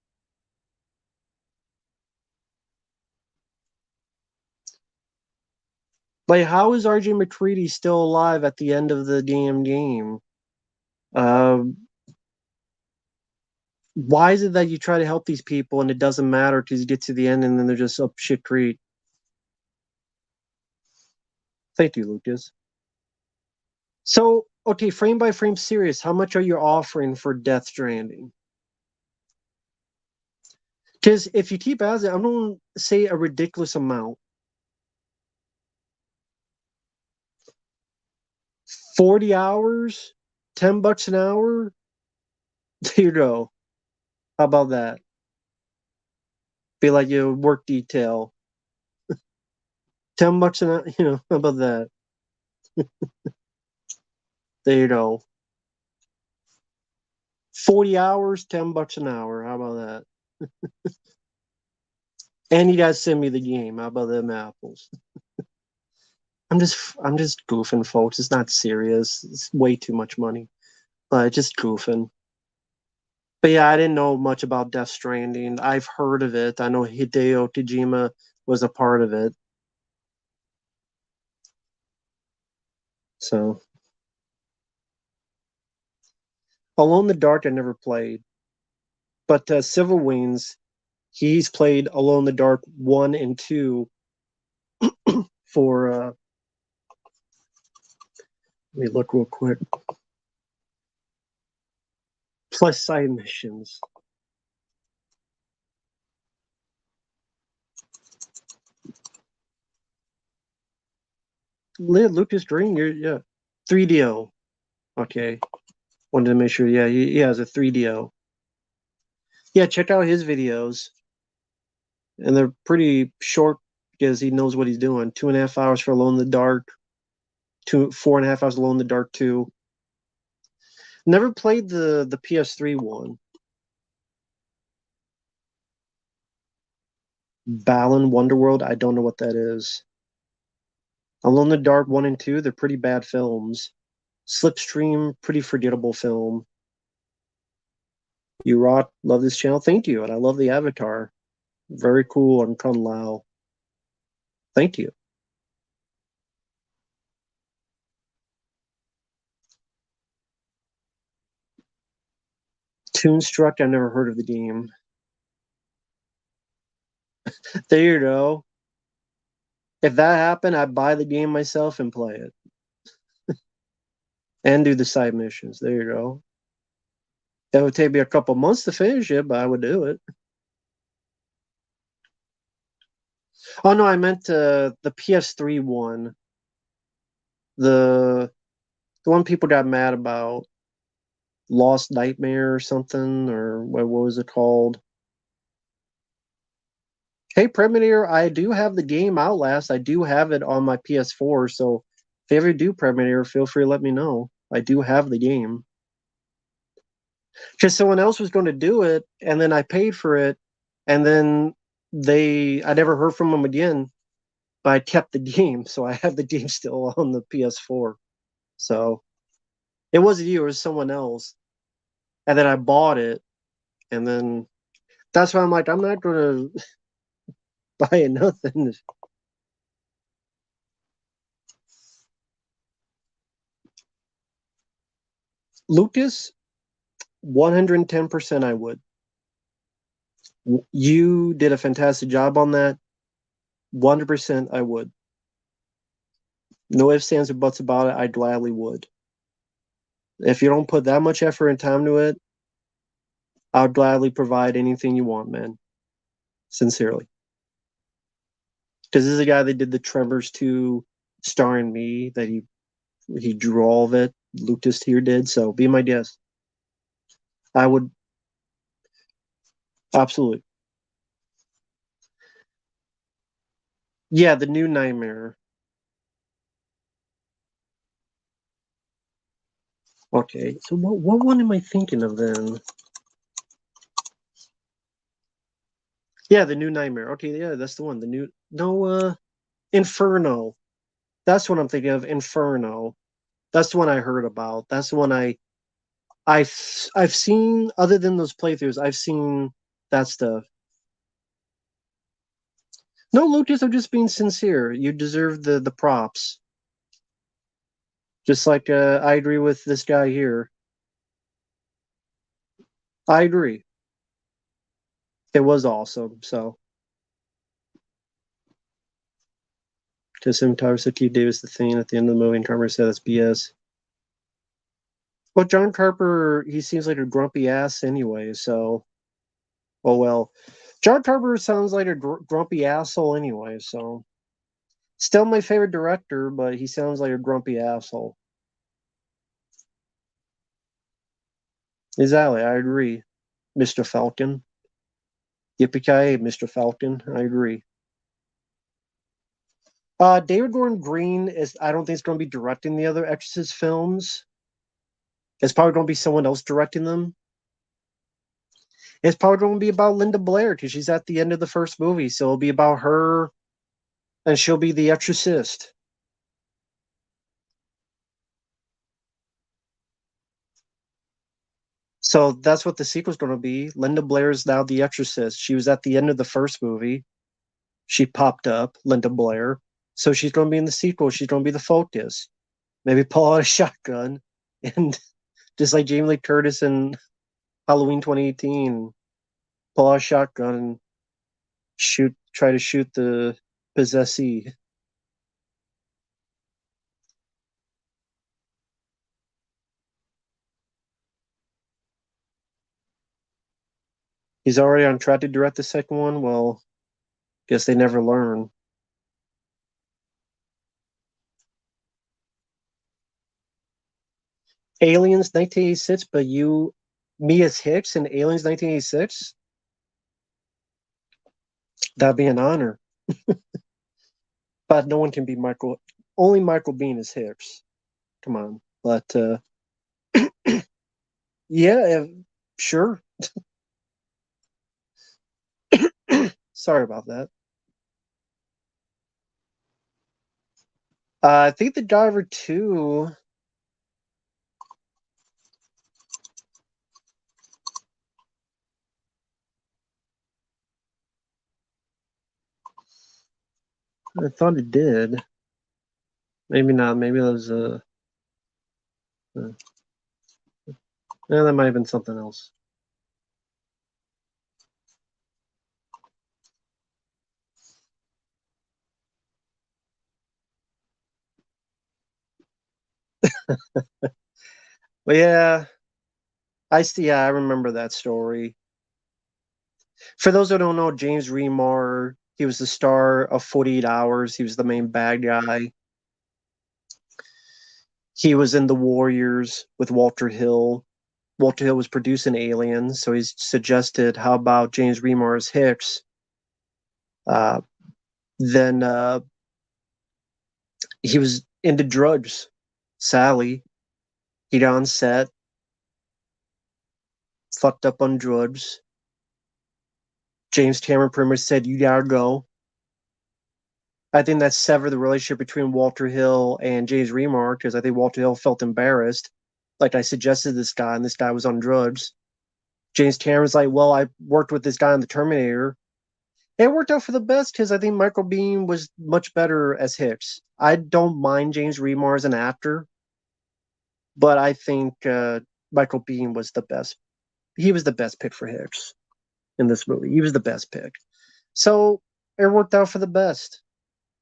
Like, how is RJ McCready still alive at the end of the damn game? Um, why is it that you try to help these people and it doesn't matter because you get to the end and then they're just up shit creek? Thank you, Lucas. So, okay, frame by frame serious. How much are you offering for Death Stranding? Because if you keep asking, I'm going to say a ridiculous amount. 40 hours, $10 an hour. There you go. How about that? Be like your work detail. $10 an hour. How about that? There you go. 40 hours, $10 an hour. How about that? And you guys send me the game. How about them apples? I'm just goofing, folks. It's not serious. It's way too much money. Just goofing. But yeah, I didn't know much about Death Stranding. I've heard of it. I know Hideo Kojima was a part of it. So Alone in the Dark, I never played. But Civil Wings, he's played Alone in the Dark 1 and 2 for let me look real quick. Plus side missions. Lucas Green, yeah. 3DO. Okay. Wanted to make sure. Yeah, he has a 3DO. Yeah, check out his videos. And they're pretty short because he knows what he's doing. 2.5 hours for Alone in the Dark. 4.5 hours Alone in the Dark 2. Never played the PS3 one. Balan Wonderworld, I don't know what that is. Alone in the Dark 1 and 2, they're pretty bad films. Slipstream, pretty forgettable film. You rock, love this channel. Thank you. And I love the avatar. Very cool on Kung Lao. Thank you. Toonstruck, I never heard of the game. There you go. If that happened, I'd buy the game myself and play it. And do the side missions. There you go. It would take me a couple months to finish it, but I would do it. Oh no, I meant the PS3 one, the the one people got mad about, Lost Nightmare or something, or what was it called? Hey, Premonitor, I do have the game Outlast. I do have it on my PS4, so if you ever do Premonitor, feel free to let me know. I do have the game. Because someone else was going to do it, and then I paid for it, and then I never heard from them again, but I kept the game, so I have the game still on the PS4. So it wasn't you, it was someone else. And then I bought it, and then that's why I'm like, I'm not going to buy it nothing. Lucas, 110% I would. You did a fantastic job on that. 100% I would. No ifs, ands, or buts about it. I gladly would. If you don't put that much effort and time to it, I would gladly provide anything you want, man. Sincerely. Because this is a guy that did the Tremors 2 starring me, that he drew all of it. Lucas here did, so be my guest. I would absolutely. Yeah, the new Nightmare. Okay, so what one am I thinking of then? Yeah, the new Nightmare. Okay, yeah, that's the one. The new no Inferno. That's what I'm thinking of. Inferno. That's the one I heard about. That's the one I've seen. Other than those playthroughs, I've seen that stuff. No, Lucas, I'm just being sincere. You deserve the props. Just like I agree with this guy here. I agree. It was awesome. So to him, Tyler said Keith Davis the thing at the end of the movie, and Carver said that's BS. Well, John Carper, he seems like a grumpy ass anyway. So, oh well. John Carper sounds like a grumpy asshole anyway. So, still my favorite director, but he sounds like a grumpy asshole. Exactly, I agree, Mr. Falcon. Yippee Mr. Falcon. I agree. David Gordon Green is. I don't think it's going to be directing the other Exorcist films. It's probably going to be someone else directing them. It's probably going to be about Linda Blair because she's at the end of the first movie, so it'll be about her, and she'll be the Exorcist. So that's what the sequel's going to be. Linda Blair is now the Exorcist. She was at the end of the first movie. She popped up, Linda Blair. So she's going to be in the sequel. She's going to be the focus. Maybe pull out a shotgun and just like Jamie Lee Curtis in Halloween 2018, pull out a shotgun and try to shoot the possessee. He's already on track to direct the second one. Well, guess they never learn. Aliens 1986, but me as Hicks in Aliens 1986, that'd be an honor. But no one can be Michael. Only Michael Bean is Hicks. Come on. But yeah, sure. Sorry about that. I think the Diver 2. I thought it did. Maybe not. Maybe it was uh yeah, that might have been something else. But yeah, I remember that story. For those who don't know, James Remar, he was the star of 48 Hours. He was the main bad guy. He was in The Warriors with Walter Hill. Walter Hill was producing Aliens, so he suggested, how about James Remar as Hicks? Uh, then he was into drugs. Sally, he'd on set, fucked up on drugs. James Cameron pretty much said, "You gotta go." I think that severed the relationship between Walter Hill and James Remar because I think Walter Hill felt embarrassed. Like, I suggested this guy, and this guy was on drugs. James Cameron's like, "Well, I worked with this guy on the Terminator." It worked out for the best because I think Michael Biehn was much better as Hicks. I don't mind James Remar as an actor, but I think Michael Biehn was the best. He was the best pick for Hicks in this movie. He was the best pick. So it worked out for the best,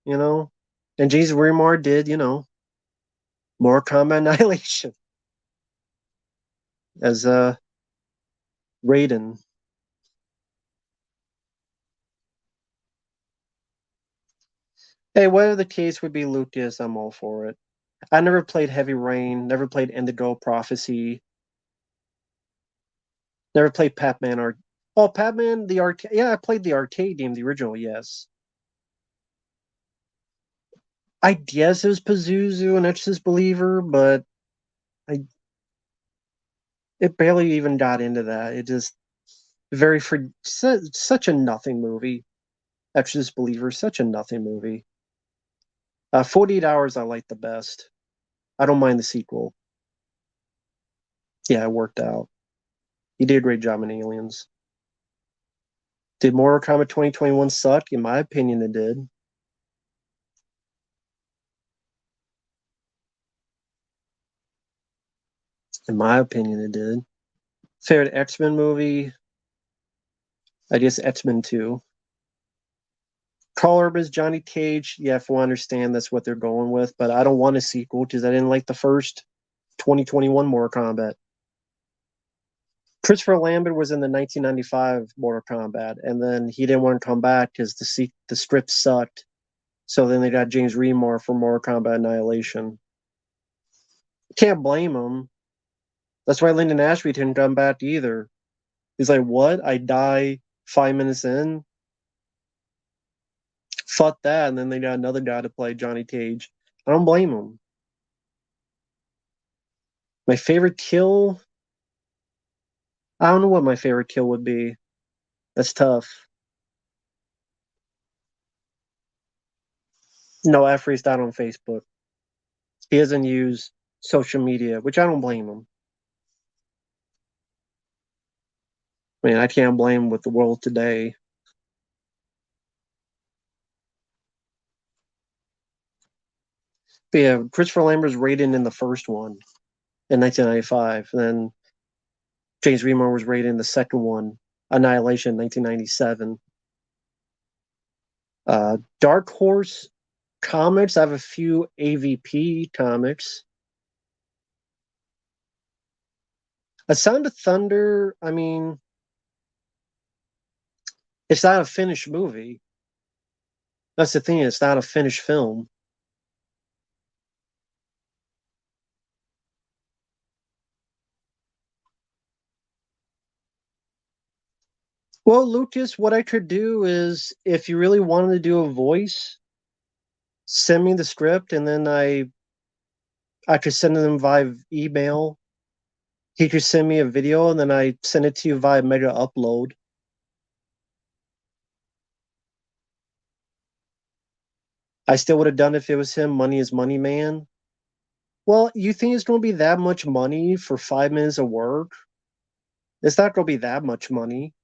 you know? And James Remar did, more Kombat Annihilation as Raiden. Hey, whatever the case would be, Lucas, I'm all for it. I never played Heavy Rain, never played Indigo Prophecy, never played Pac-Man or oh, Pac-Man the arcade. Yeah, I played the arcade game, the original. Yes, I guess it was Pazuzu and Exorcist Believer, but I it barely even got into that. It just very for such a nothing movie. Exorcist Believer, such a nothing movie. 48 Hours, I like the best. I don't mind the sequel. Yeah, it worked out. He did a great job in Aliens. Did Mortal Kombat 2021 suck? In my opinion, it did. In my opinion, it did. Favorite X-Men movie? I guess X-Men 2. Carl Urban's Johnny Cage. Yeah, if we understand that's what they're going with, but I don't want a sequel because I didn't like the first 2021 Mortal Kombat. Christopher Lambert was in the 1995 Mortal Kombat, and then he didn't want to come back because the script sucked. So then they got James Remar for Mortal Kombat Annihilation. Can't blame him. That's why Lyndon Ashby didn't come back either. He's like, "What? I die 5 minutes in? Fuck that!" And then they got another guy to play Johnny Cage. I don't blame him. My favorite kill? I don't know what my favorite kill would be. That's tough. No, Afree's not on Facebook. He doesn't use social media, which I don't blame him. I mean, I can't blame him with the world today. But yeah, Christopher Lambert's rated in the first one in 1995. And then James Remar was rated in the second one, Annihilation, 1997. Dark Horse comics. I have a few AVP comics. A Sound of Thunder. I mean, it's not a finished movie. That's the thing. It's not a finished film. Well, Lucas, what I could do is, if you really wanted to do a voice, send me the script, and then I could send them via email. He could send me a video, and then I send it to you via Mega Upload. I still would have done it if it was him. Money is money, man. Well, you think it's going to be that much money for 5 minutes of work? It's not going to be that much money.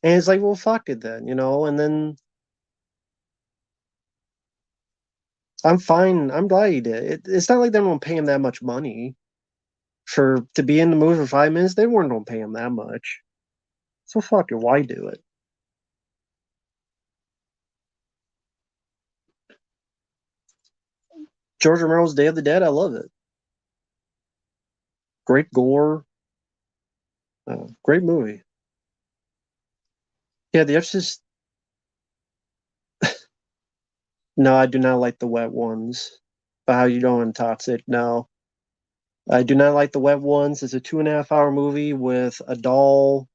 And it's like, well, fuck it then, And then I'm fine. I'm glad he did. It's not like they don't pay him that much money for to be in the movie for 5 minutes. They weren't going to pay him that much. So fuck it. Why do it? George Romero's Day of the Dead. I love it. Great gore. Great movie. Yeah, The Exorcist. No, I do not like the wet ones. But how you doing, Toxic? No, I do not like the wet ones. It's a 2.5 hour movie with a doll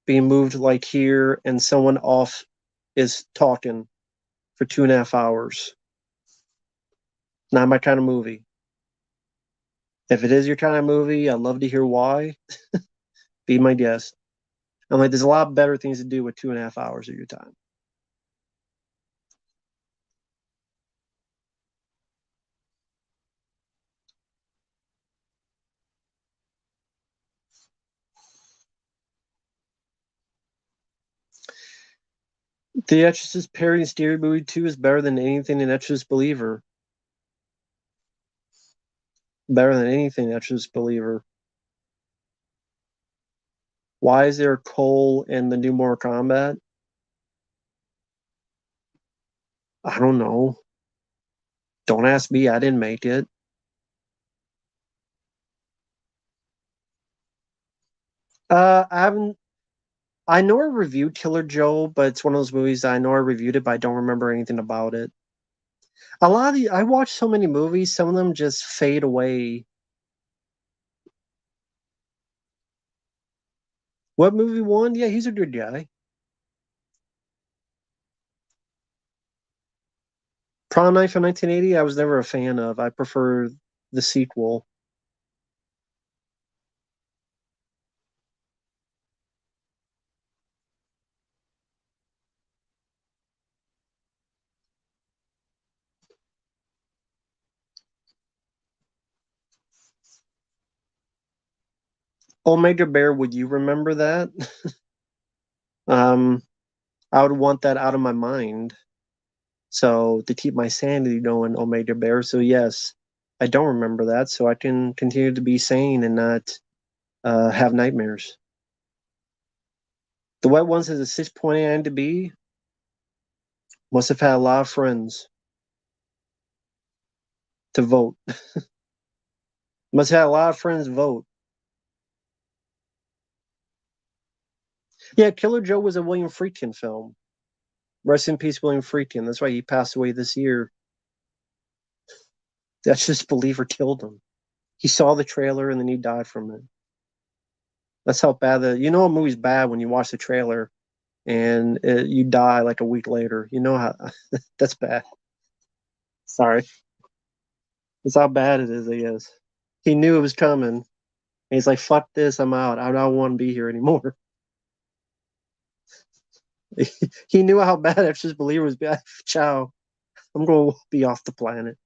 being moved like here, and someone off is talking for 2.5 hours. Not my kind of movie. If it is your kind of movie, I'd love to hear why. Be my guest. I'm like, there's a lot better things to do with 2.5 hours of your time. The Exorcist parody and scary movie 2 is better than anything in Exorcist Believer. Better than anything in Exorcist Believer. Why is there a Cole in the new Mortal Kombat? I don't know. Don't ask me. I didn't make it. I haven't. I know I reviewed Killer Joe, but it's one of those movies that I know I reviewed it, but I don't remember anything about it. A lot of I watch so many movies, some of them just fade away. What movie won? Yeah, he's a good guy. Prom Night from 1980, I was never a fan of. I prefer the sequel. Omega Bear, would you remember that? um, I would want that out of my mind. So to keep my sanity going, Omega Bear. So yes, I don't remember that, so I can continue to be sane and not have nightmares. The Wet Ones has a 6.8 to be. Must have had a lot of friends to vote. Must have had a lot of friends vote. Yeah, Killer Joe was a William Friedkin film. Rest in peace, William Friedkin. That's why he passed away this year. That's just believer killed him. He saw the trailer and then he died from it. That's how bad the a movie's bad when you watch the trailer and you die like a week later. You know how that's bad. Sorry, that's how bad it is. I guess he knew it was coming. And he's like, "Fuck this, I'm out. I don't want to be here anymore." He knew how bad Exorcist Believer was. Ciao. I'm going to be off the planet.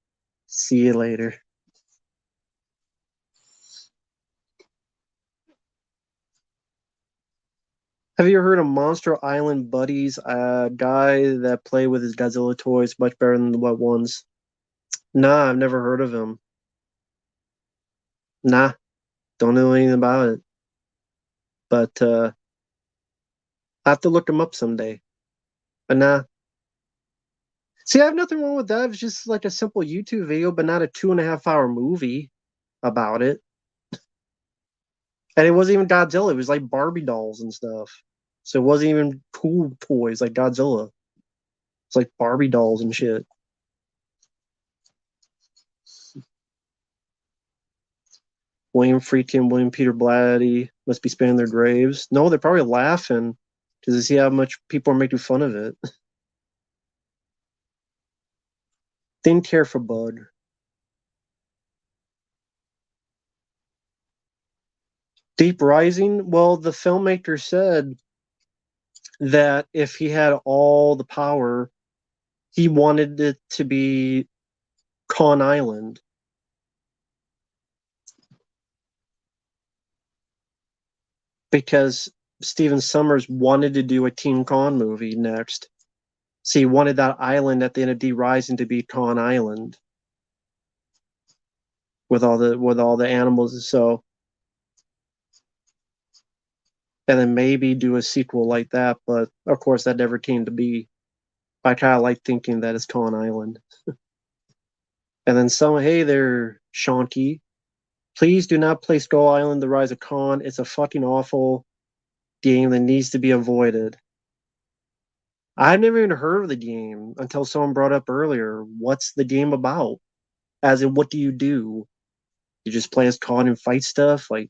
See you later. Have you ever heard of Monster Island Buddies? A guy that play with his Godzilla toys much better than the wet ones. Nah, I've never heard of him. Nah, don't know anything about it. But I have to look him up someday. But nah. See, I have nothing wrong with that. It's just like a simple YouTube video, but not a 2.5 hour movie about it. And it wasn't even Godzilla. It was like Barbie dolls and stuff. So it wasn't even cool toys like Godzilla. It's like Barbie dolls and shit. William Friedkin, William Peter Blatty must be spanning their graves. No, they're probably laughing because they see how much people are making fun of it. Didn't care for Bud. Deep Rising. Well, the filmmaker said that if he had all the power, he wanted it to be Con Island because Steven Summers wanted to do a Teen Con movie next. So he wanted that island at the end of Deep Rising to be Con Island with all the animals. So and then maybe do a sequel like that. But of course, that never came to be. I kind of like thinking that it's Con Island. And then some, hey there, Shanky. Please do not play Skull Island: The Rise of Khan. It's a fucking awful game that needs to be avoided. I've never even heard of the game until someone brought up earlier. What's the game about? As in, what do? You just play as Khan and fight stuff? Like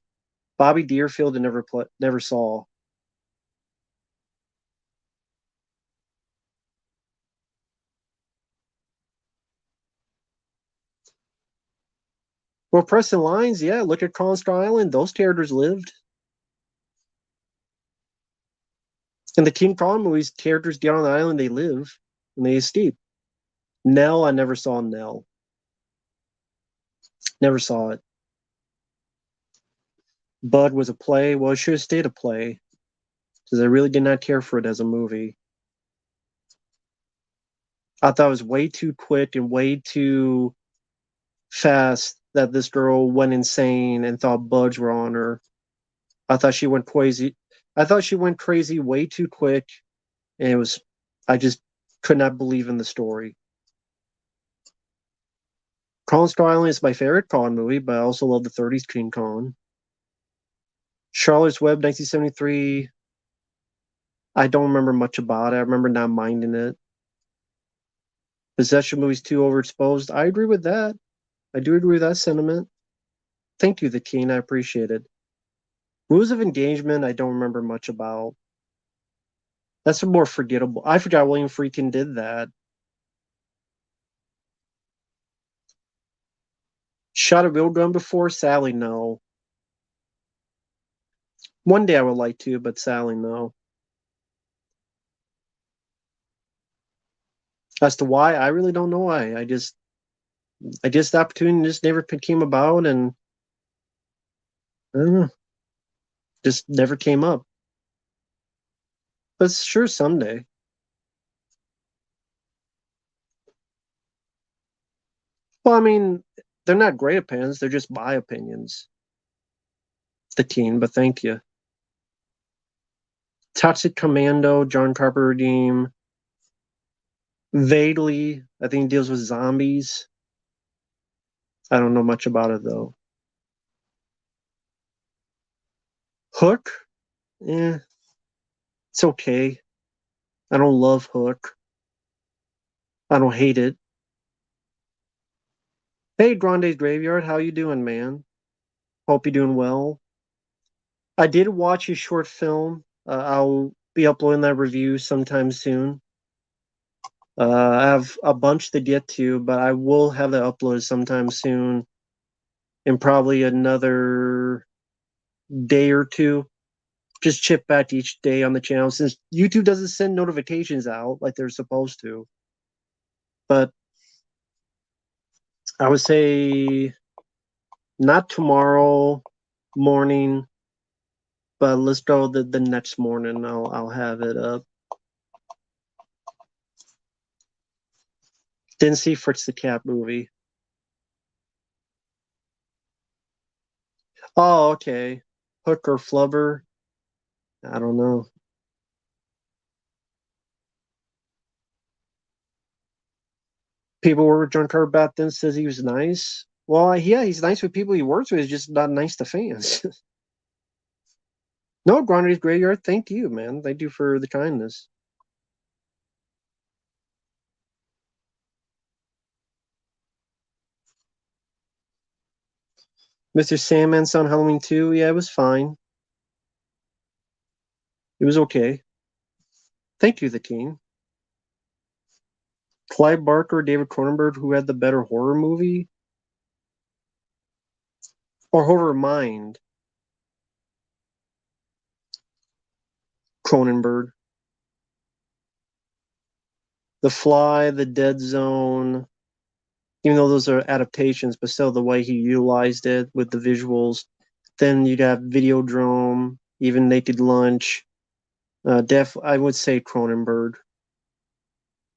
Bobby Deerfield, I never saw. Well, Preston Lines, yeah. Look at Khan Skull Island. Those characters lived. In the King Kong movies, characters get on the island, they live, and they escape. Nell, I never saw Nell. Never saw it. Bud was a play. Well, it should have stayed a play because I really did not care for it as a movie. I thought it was way too quick and way too fast that this girl went insane and thought bugs were on her. I thought she went crazy. I thought she went crazy way too quick, and it was. I just could not believe in the story. Kong Skull Island is my favorite Kong movie, but I also love the '30s King Kong. Charlotte's Web, 1973. I don't remember much about it. I remember not minding it. Possession movies too overexposed. I agree with that. I do agree with that sentiment. Thank you, the King. I appreciate it. Rules of Engagement, I don't remember much about. That's a more forgettable. I forgot William Friedkin did that. Shot a real gun before? Sally, no. One day I would like to, but Sally, no. As to why, I really don't know why. I just the opportunity just never came about, and I don't know, just never came up. But sure, someday. Well, I mean, they're not great opinions; they're just my opinions. The King, but thank you. Toxic Commando, John Carpenter game. Vaguely, I think it deals with zombies. I don't know much about it though. Hook, eh, it's okay. I don't love Hook. I don't hate it. Hey, Grande's Graveyard, how you doing, man? Hope you're doing well. I did watch a short film. I'll be uploading that review sometime soon. I have a bunch to get to, but I will have that uploaded sometime soon, in probably another day or two. Just chip back each day on the channel since YouTube doesn't send notifications out like they're supposed to. But I would say not tomorrow morning, but let's go the next morning. I'll have it up. Didn't see Fritz the Cat movie. Oh, okay. Hook or Flubber? I don't know. People were drunk about then says he was nice. Well, yeah, he's nice with people he works with. He's just not nice to fans. No, Grande's Graveyard. Thank you, man. Thank you for the kindness. Mr. Sandman's on Halloween 2. Yeah, it was fine. It was okay. Thank you, the King. Clive Barker, David Cronenberg, who had the better horror movie? Or horror mind? Cronenberg. The Fly, The Dead Zone, even though those are adaptations, but still the way he utilized it with the visuals. Then you'd have Videodrome, even Naked Lunch. I would say Cronenberg.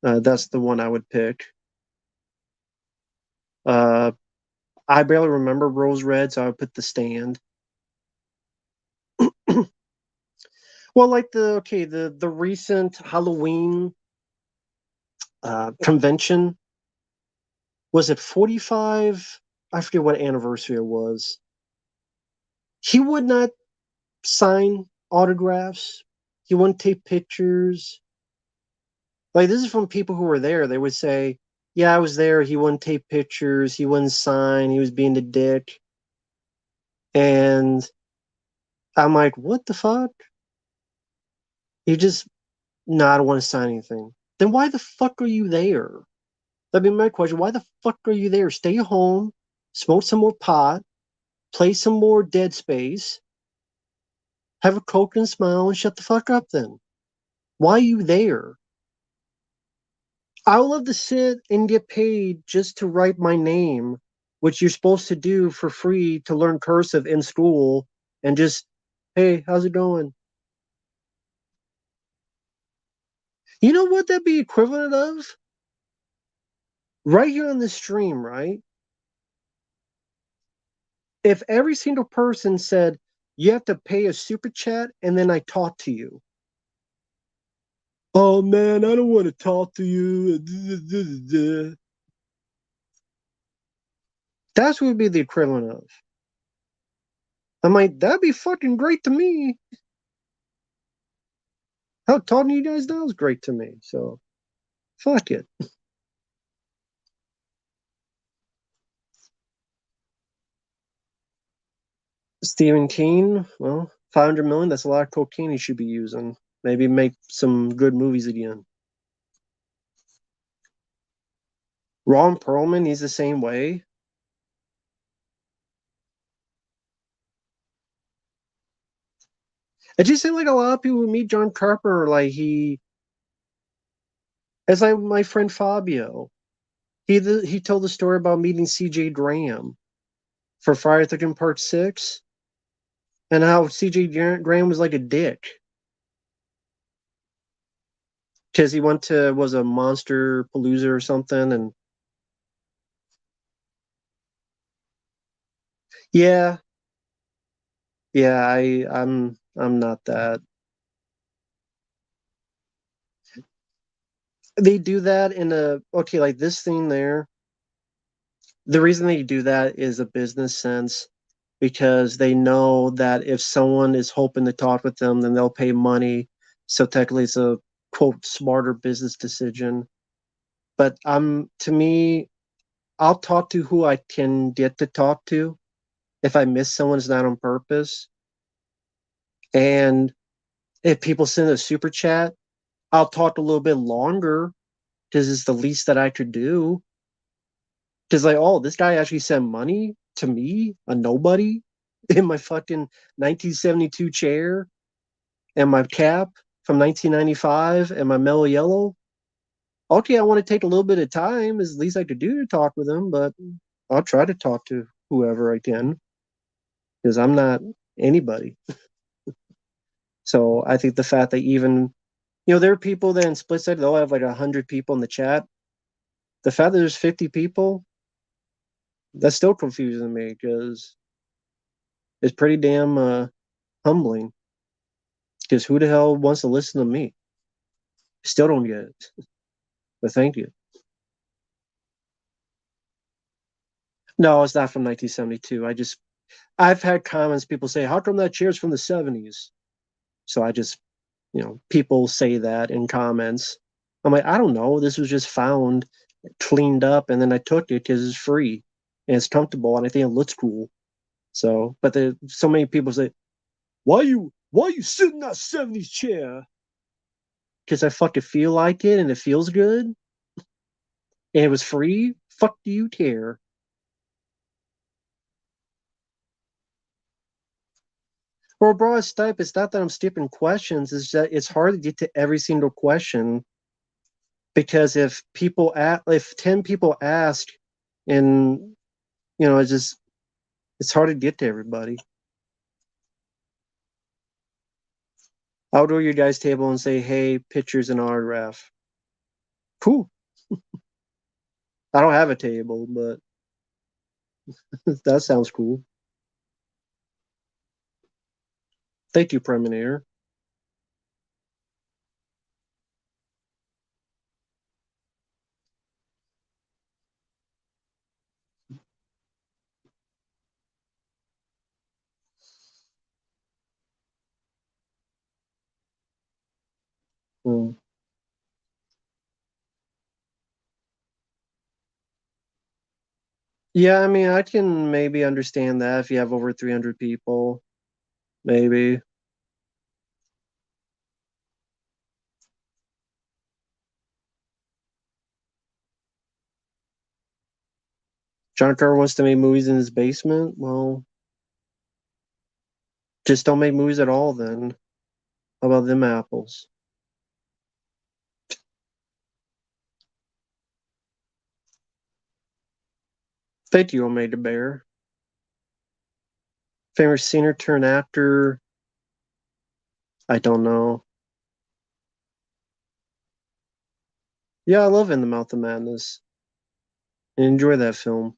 That's the one I would pick. Uh, I barely remember Rose Red, so I would put The Stand. Well, like the recent Halloween convention, was it 45? I forget what anniversary it was. He would not sign autographs. He wouldn't take pictures. Like, this is from people who were there. They would say, "Yeah, I was there." He wouldn't take pictures. He wouldn't sign. He was being a dick. And I'm like, what the fuck? You just, no, I don't want to sign anything. Then why the fuck are you there? That'd be my question. Why the fuck are you there? Stay home, smoke some more pot, play some more Dead Space, have a Coke and smile, and shut the fuck up then. Why are you there? I would love to sit and get paid just to write my name, which you're supposed to do for free to learn cursive in school, and just, hey, how's it going? You know what that'd be equivalent of? Right here on the stream, right? If every single person said, you have to pay a super chat and then I talk to you. Oh man, I don't want to talk to you. That's what would be the equivalent of. I'm like, that'd be fucking great to me. How talking to you guys now is great to me. So fuck it. Stephen King, well, 500 million, that's a lot of cocaine he should be using. Maybe make some good movies again. Ron Perlman, he's the same way. It just seems like a lot of people who meet John Carpenter, like it's like my friend Fabio. He told the story about meeting C.J. Graham for Friday the 13th Part 6, and how C.J. Graham was like a dick because he went to was a Monster Palooza or something, and yeah, yeah, I'm not that. They do that in a okay, like this thing there. The reason they do that is a business sense because they know that if someone is hoping to talk with them, then they'll pay money. So technically, it's a quote smarter business decision. But to me, I'll talk to who I can get to talk to. If I miss someone, it's not on purpose. And if people send a super chat, I'll talk a little bit longer because it's the least that I could do. Because like, oh, this guy actually sent money to me, a nobody, in my fucking 1972 chair and my cap from 1995 and my mellow yellow. Okay, I want to take a little bit of time, is the least I could do to talk with him, but I'll try to talk to whoever I can because I'm not anybody. So I think the fact that even, there are people that in split side, they'll have like 100 people in the chat. The fact that there's 50 people, that's still confusing me because it's pretty damn humbling. Because who the hell wants to listen to me? Still don't get it. But thank you. No, it's not from 1972. I've had comments, people say, how come that chair's from the 70s? So I just, people say that in comments. I'm like, I don't know. This was just found, cleaned up, and then I took it because it's free and it's comfortable and I think it looks cool. So, but so many people say, why you sit in that 70s chair? Because I fucking feel like it and it feels good and it was free. Fuck do you care? Well, bro, Stipe, it's not that I'm skipping questions. It's that it's hard to get to every single question because if 10 people ask, and it's hard to get to everybody. I'll go to your guys' table and say, hey, pictures and autograph. Cool. I don't have a table, but that sounds cool. Thank you, Preminator. Mm. Yeah, I mean, I can maybe understand that if you have over 300 people, maybe. John Carter wants to make movies in his basement. Well, just don't make movies at all then. How about them apples? Fate you made a bear. Famous singer turned actor. I don't know. Yeah, I love In the Mouth of Madness. I enjoy that film.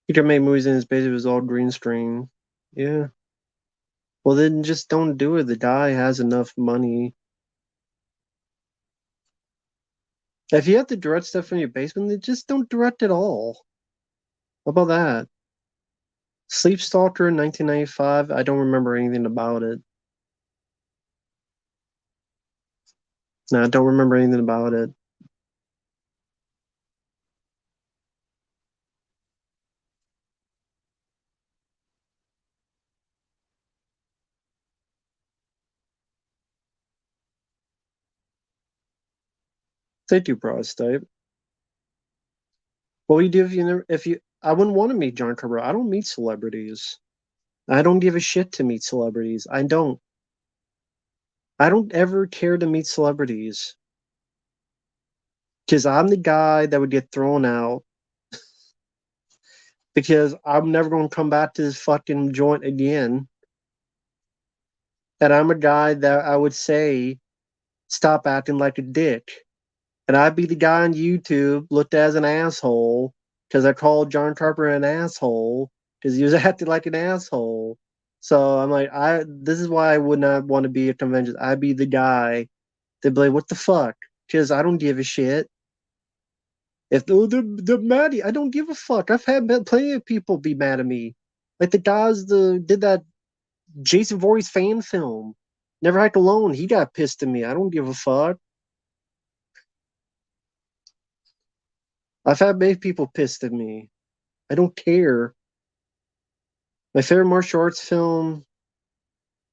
He could make movies in his basement. It was all green screen. Yeah. Well, then just don't do it. The guy has enough money. If you have to direct stuff in your basement, then just don't direct at all. How about that? Sleep Stalker in 1995. I don't remember anything about it. No, I don't remember anything about it. They do broad type. What would you do if you never, if you? I wouldn't want to meet John Carver. I don't meet celebrities. I don't give a shit to meet celebrities. I don't. I don't ever care to meet celebrities because I'm the guy that would get thrown out because I'm never going to come back to this fucking joint again. And I'm a guy that I would say, stop acting like a dick. And I'd be the guy on YouTube looked as an asshole because I called John Carper an asshole because he was acting like an asshole. So I'm like, this is why I would not want to be a convention. I'd be the guy that'd be like, what the fuck? Because I don't give a shit. If the mad, I don't give a fuck. I've had plenty of people be mad at me, like the guys did that Jason Voorhees fan film. Never Hike Alone. He got pissed at me. I don't give a fuck. I've had many people pissed at me. I don't care. My favorite martial arts film,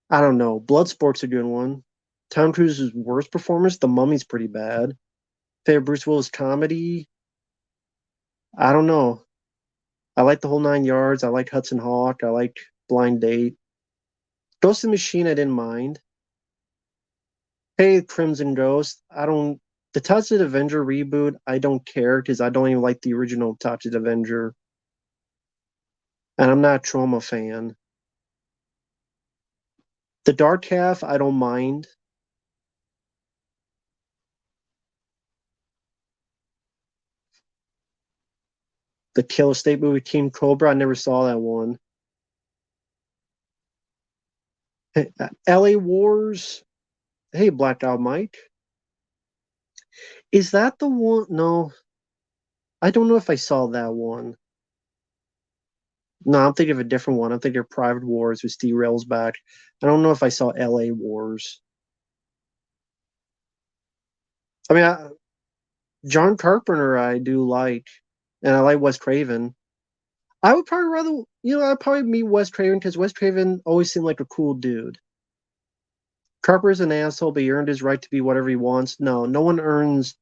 I don't know. Bloodsport's a good one. Tom Cruise's worst performance, The Mummy's pretty bad. Favorite Bruce Willis comedy, I don't know. I like The Whole Nine Yards. I like Hudson Hawk. I like Blind Date. Ghost in the Machine, I didn't mind. Hey, Crimson Ghost, I don't. The Toxic Avenger reboot, I don't care because I don't even like the original Toxic Avenger. And I'm not a Trauma fan. The Dark Half, I don't mind. The Kill State movie, Team Cobra, I never saw that one. Hey, LA Wars, hey, Black Out Mike. Is that the one? No, I don't know if I saw that one. No, I'm thinking of a different one. I'm thinking of Private Wars with Steve Railsback. I don't know if I saw LA Wars. I mean, John Carpenter, I do like, and I like Wes Craven. I would probably rather, I'd probably meet Wes Craven because Wes Craven always seemed like a cool dude. Carpenter's an asshole, but he earned his right to be whatever he wants. No, no one earns.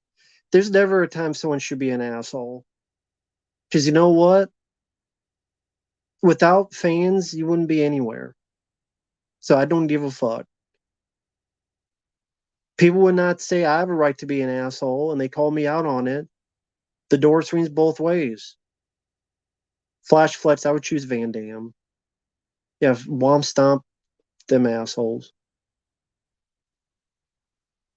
There's never a time someone should be an asshole. Because you know what? Without fans, you wouldn't be anywhere. So I don't give a fuck. People would not say I have a right to be an asshole, and they call me out on it. The door swings both ways. Flash Flex, I would choose Van Damme. Yeah, Womp Stomp, them assholes.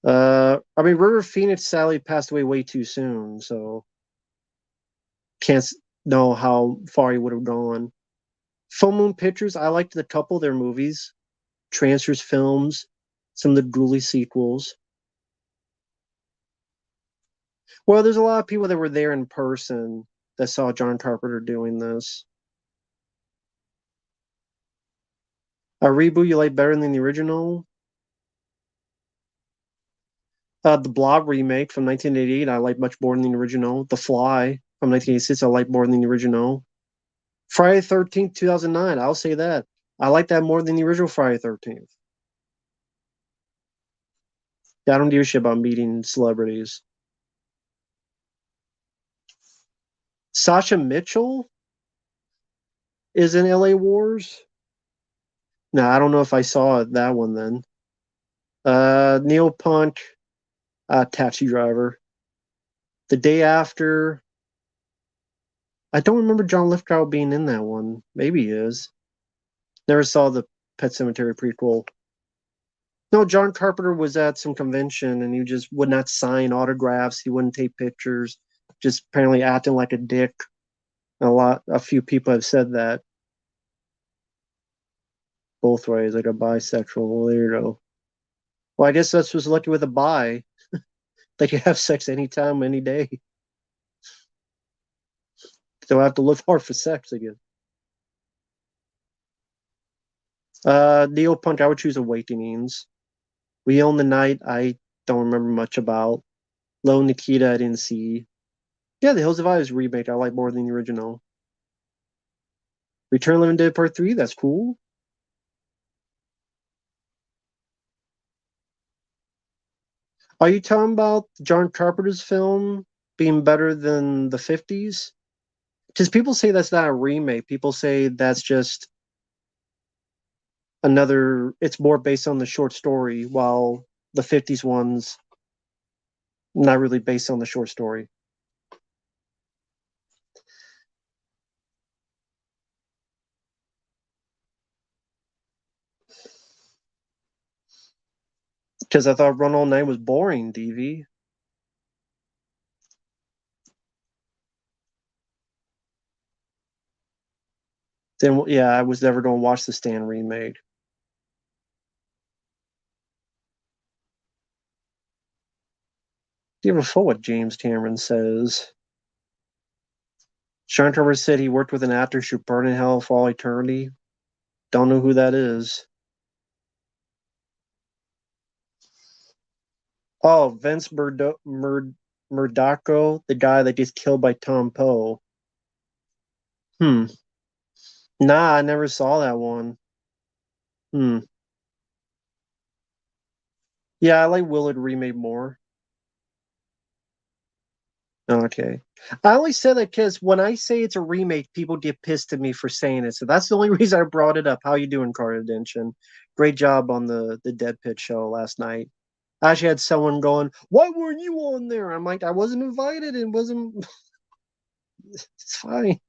I mean, River Phoenix sadly passed away way too soon, so can't know how far he would have gone. Full Moon Pictures, I liked the couple of their movies, Transfers Films. some of the Ghoulie sequels. Well, there's a lot of people that were there in person that saw John Carpenter doing this. A reboot you like better than the original? The Blob remake from 1988, I like much more than the original. The Fly from 1986, I like more than the original. Friday the 13th, 2009, I'll say that. I like that more than the original Friday the 13th. Yeah, I don't give a shit about meeting celebrities. Sasha Mitchell is in LA Wars. No, I don't know if I saw that one then. Neil Punk, Taxi Driver. The day after, I don't remember John Lithgow being in that one. Maybe he is. Never saw the Pet Cemetery prequel. No, John Carpenter was at some convention and he just would not sign autographs. He wouldn't take pictures. Just apparently acting like a dick. A few people have said that both ways, like a bisexual weirdo. Well, I guess that's what's lucky with a bi. They can have sex anytime, any day. Don't have to look hard for sex again. Neil Punk, I would choose Awakenings. We Own the Night, I don't remember much about. Lone Nikita, I didn't see. Yeah, the Hills of Eyes remake, I like more than the original. Return of the Living Dead Part 3, that's cool. Are you talking about John Carpenter's film being better than the 50s? Because people say that's not a remake. People say that's just another, it's more based on the short story, while the 50s one's not really based on the short story. Because I thought Run All Night was boring, DV. Then, yeah, I was never going to watch the Stan remake. Give a fuck what James Cameron says. Sean Trevor said he worked with an actor who should burn in hell for all eternity. Don't know who that is. Oh, Murdaco, the guy that gets killed by Tom Poe. Hmm. Nah, I never saw that one. Hmm. Yeah, I like Willard remade more. Okay. I only said that because when I say it's a remake, people get pissed at me for saying it. So that's the only reason I brought it up. How you doing, Cardention? Great job on the Dead Pit show last night. I actually had someone going, "Why weren't you on there?" I'm like, I wasn't invited and wasn't. It's fine.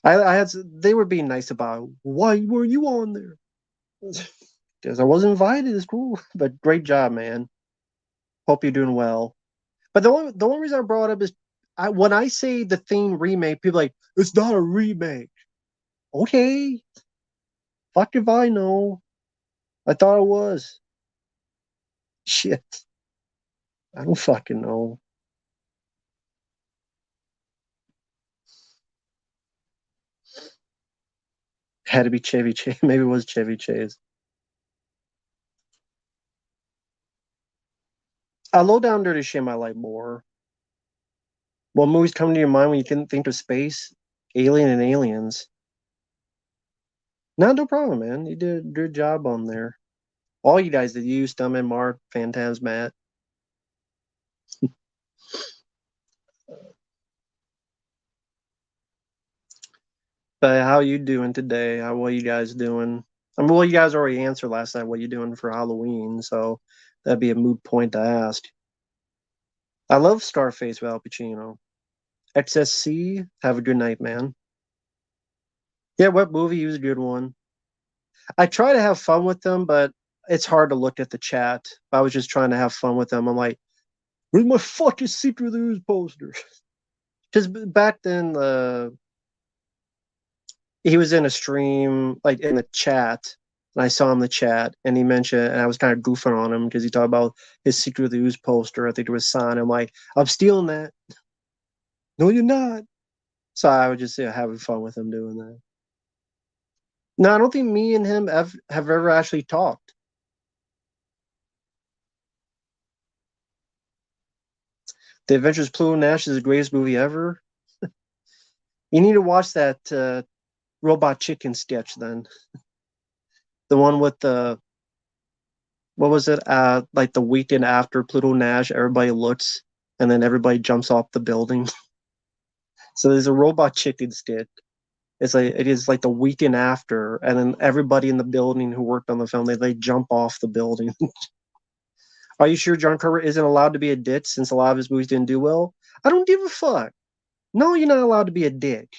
I had they were being nice about it. Why were you on there? Because I wasn't invited. It's cool, but great job, man. Hope you're doing well. But the only reason I brought it up is when I say the Thing remake, people are like, it's not a remake. Okay, fuck if I know. I thought it was. Shit, I don't fucking know. Had to be Chevy Chase. Maybe it was Chevy Chase. A low down dirty shame I like more. What movies come to your mind when you can think of space? Alien and Aliens. No, no problem, man. You did a good job on there. All you guys did, you, Stuntman, Mark, Phantasmat. But how you doing today? What you guys doing? I mean, well, you guys already answered last night what you doing for Halloween, so that'd be a moot point to ask. I love Scarface with Al Pacino. XSC, have a good night, man. Yeah, what movie? He was a good one. I try to have fun with them, but it's hard to look at the chat. I was just trying to have fun with them. I'm like, where's my fucking Secret News poster? Because back then, he was in a stream, like in the chat, And I saw him in the chat, and he mentioned, and I was kind of goofing on him because he talked about his Secret of the Ooze poster. I think it was signed. I'm like, I'm stealing that. No, you're not. So I was just having fun with him doing that. No, I don't think me and him have ever actually talked. The Adventures of Pluto Nash is the greatest movie ever. You need to watch that Robot Chicken sketch then. The one with the what was it? Like the weekend after Pluto Nash, everybody looks and then everybody jumps off the building. So there's a Robot Chicken skit. It is like the weekend after, and then everybody in the building who worked on the film they jump off the building. Are you sure John Carver isn't allowed to be a dick since a lot of his movies didn't do well? I don't give a fuck. No, you're not allowed to be a dick.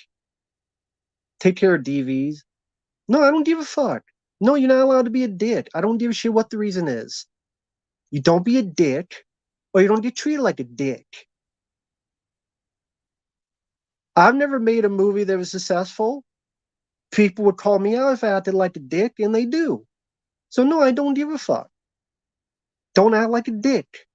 Take care of DVs. No, I don't give a fuck. No, you're not allowed to be a dick. I don't give a shit what the reason is. You don't be a dick, or you don't get treated like a dick. I've never made a movie that was successful. People would call me out if I acted like a dick, and they do. So no, I don't give a fuck. Don't act like a dick.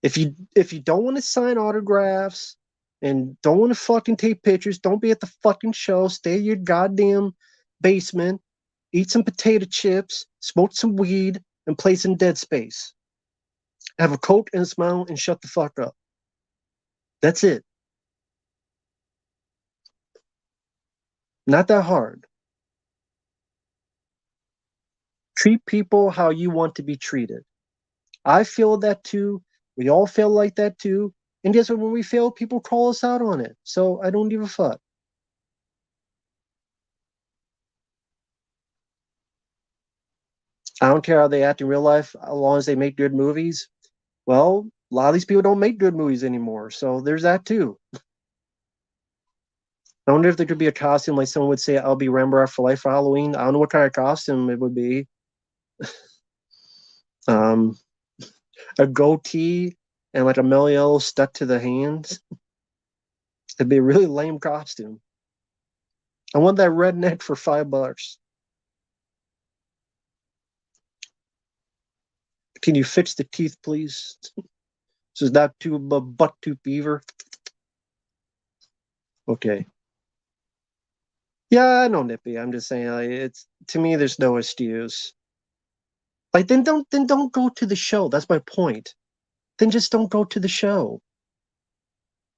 If you don't want to sign autographs and don't want to fucking take pictures, don't be at the fucking show. Stay in your goddamn basement, eat some potato chips, smoke some weed, and play some Dead Space. Have a coat and a smile and shut the fuck up. That's it. Not that hard. Treat people how you want to be treated. I feel that too. We all feel like that too. And guess what? When we fail, people call us out on it. So I don't give a fuck. I don't care how they act in real life, as long as they make good movies. Well, a lot of these people don't make good movies anymore. So there's that too. I wonder if there could be a costume like someone would say, I'll be Rembrandt for life for Halloween. I don't know what kind of costume it would be. Um, a goatee and like a Meliel stuck to the hands. It'd be a really lame costume. I want that redneck for $5. Can you fix the teeth, please? This is not too butt tooth beaver. Okay. Yeah, I know Nippy. I'm just saying, like, it's to me. There's no excuse. Like, then don't go to the show. That's my point. Then just don't go to the show.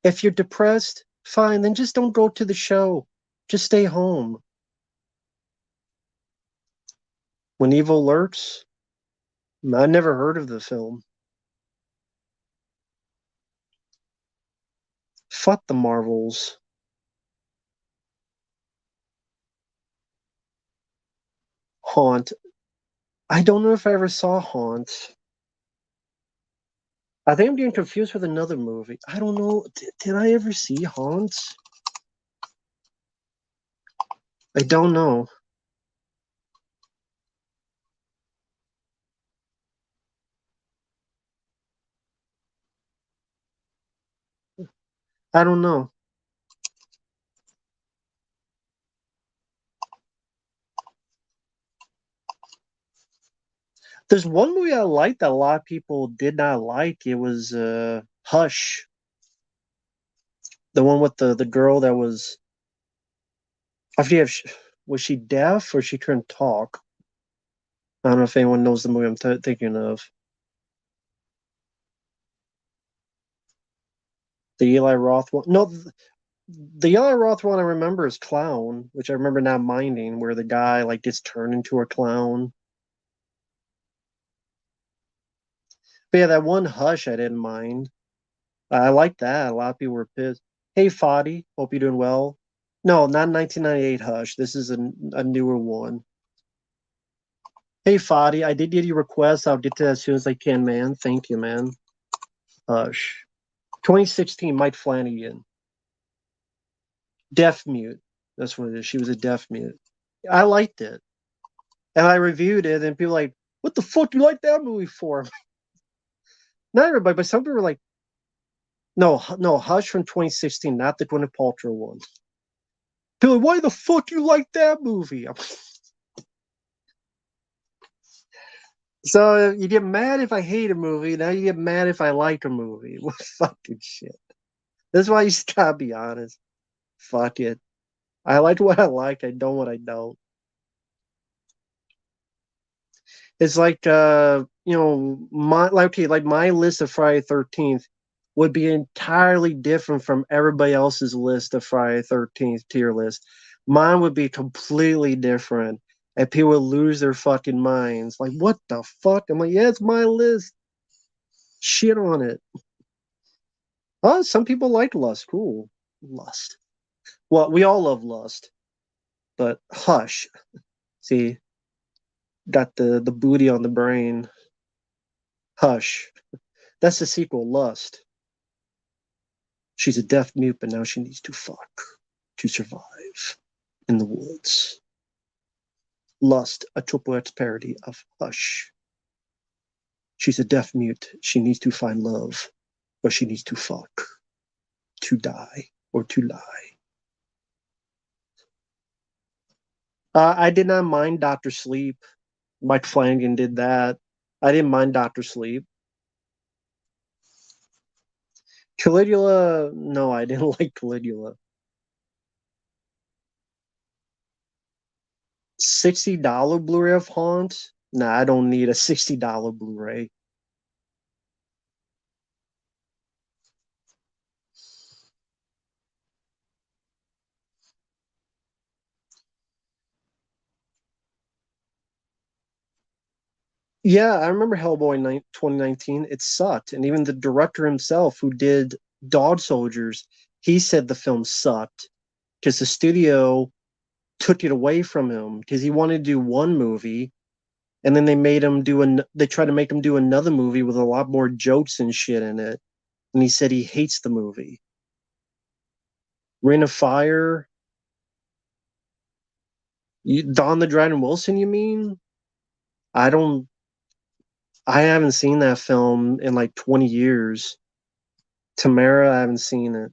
If you're depressed, fine. Then just don't go to the show. Just stay home. When Evil Lurks, I never heard of the film. Fuck the Marvels. Haunt. I don't know if I ever saw Haunt. I think I'm getting confused with another movie. I don't know. Did I ever see Haunt? I don't know. I don't know. There's one movie I liked that a lot of people did not like. It was Hush. The one with the girl that was I forget if was she deaf or she couldn't talk. I don't know if anyone knows the movie I'm thinking of. The Eli Roth one. No, the Eli Roth one I remember is Clown, which I remember not minding, where the guy like gets turned into a clown. But yeah, that one Hush I didn't mind. I like that. A lot of people were pissed. Hey, Foddy, hope you're doing well. No, not 1998 Hush. This is a newer one. Hey, Foddy, I did get your request. I'll get to that as soon as I can, man. Thank you, man. Hush. 2016, Mike Flanagan. Deaf mute. That's what it is. She was a deaf mute. I liked it. And I reviewed it, and people were like, what the fuck do you like that movie for? Not everybody, but some people were like, no, Hush from 2016, not the Gwyneth Paltrow one. People like, why the fuck you like that movie? So you get mad if I hate a movie. Now you get mad if I like a movie. What fucking shit? That's why you just gotta be honest. Fuck it. I liked what I liked. I don't what I don't. It's like my like okay, like my list of Friday 13th would be entirely different from everybody else's list of Friday 13th tier list. Mine would be completely different. And people would lose their fucking minds. Like, what the fuck? I'm like, yeah, it's my list. Shit on it. Oh, some people like Lust. Cool. Lust. Well, we all love Lust. But Hush. See, got the booty on the brain. Hush. That's the sequel, Lust. She's a deaf mute, but now she needs to fuck to survive in the woods. Lust, a triple X parody of Hush. She's a deaf mute. She needs to find love, but she needs to fuck to die or to lie. I did not mind Doctor Sleep. Mike Flanagan did that. I didn't mind Doctor Sleep. Caligula, no, I didn't like Caligula. $60 Blu-ray of Haunt? Nah, I don't need a $60 Blu-ray. Yeah, I remember Hellboy 2019. It sucked. And even the director himself, who did Dog Soldiers, he said the film sucked because the studio took it away from him because he wanted to do one movie and then they tried to make him do another movie with a lot more jokes and shit in it. And he said he hates the movie. Ring of Fire, Don the Dragon Wilson, you mean? I don't, I haven't seen that film in like 20 years. Tamara, I haven't seen it.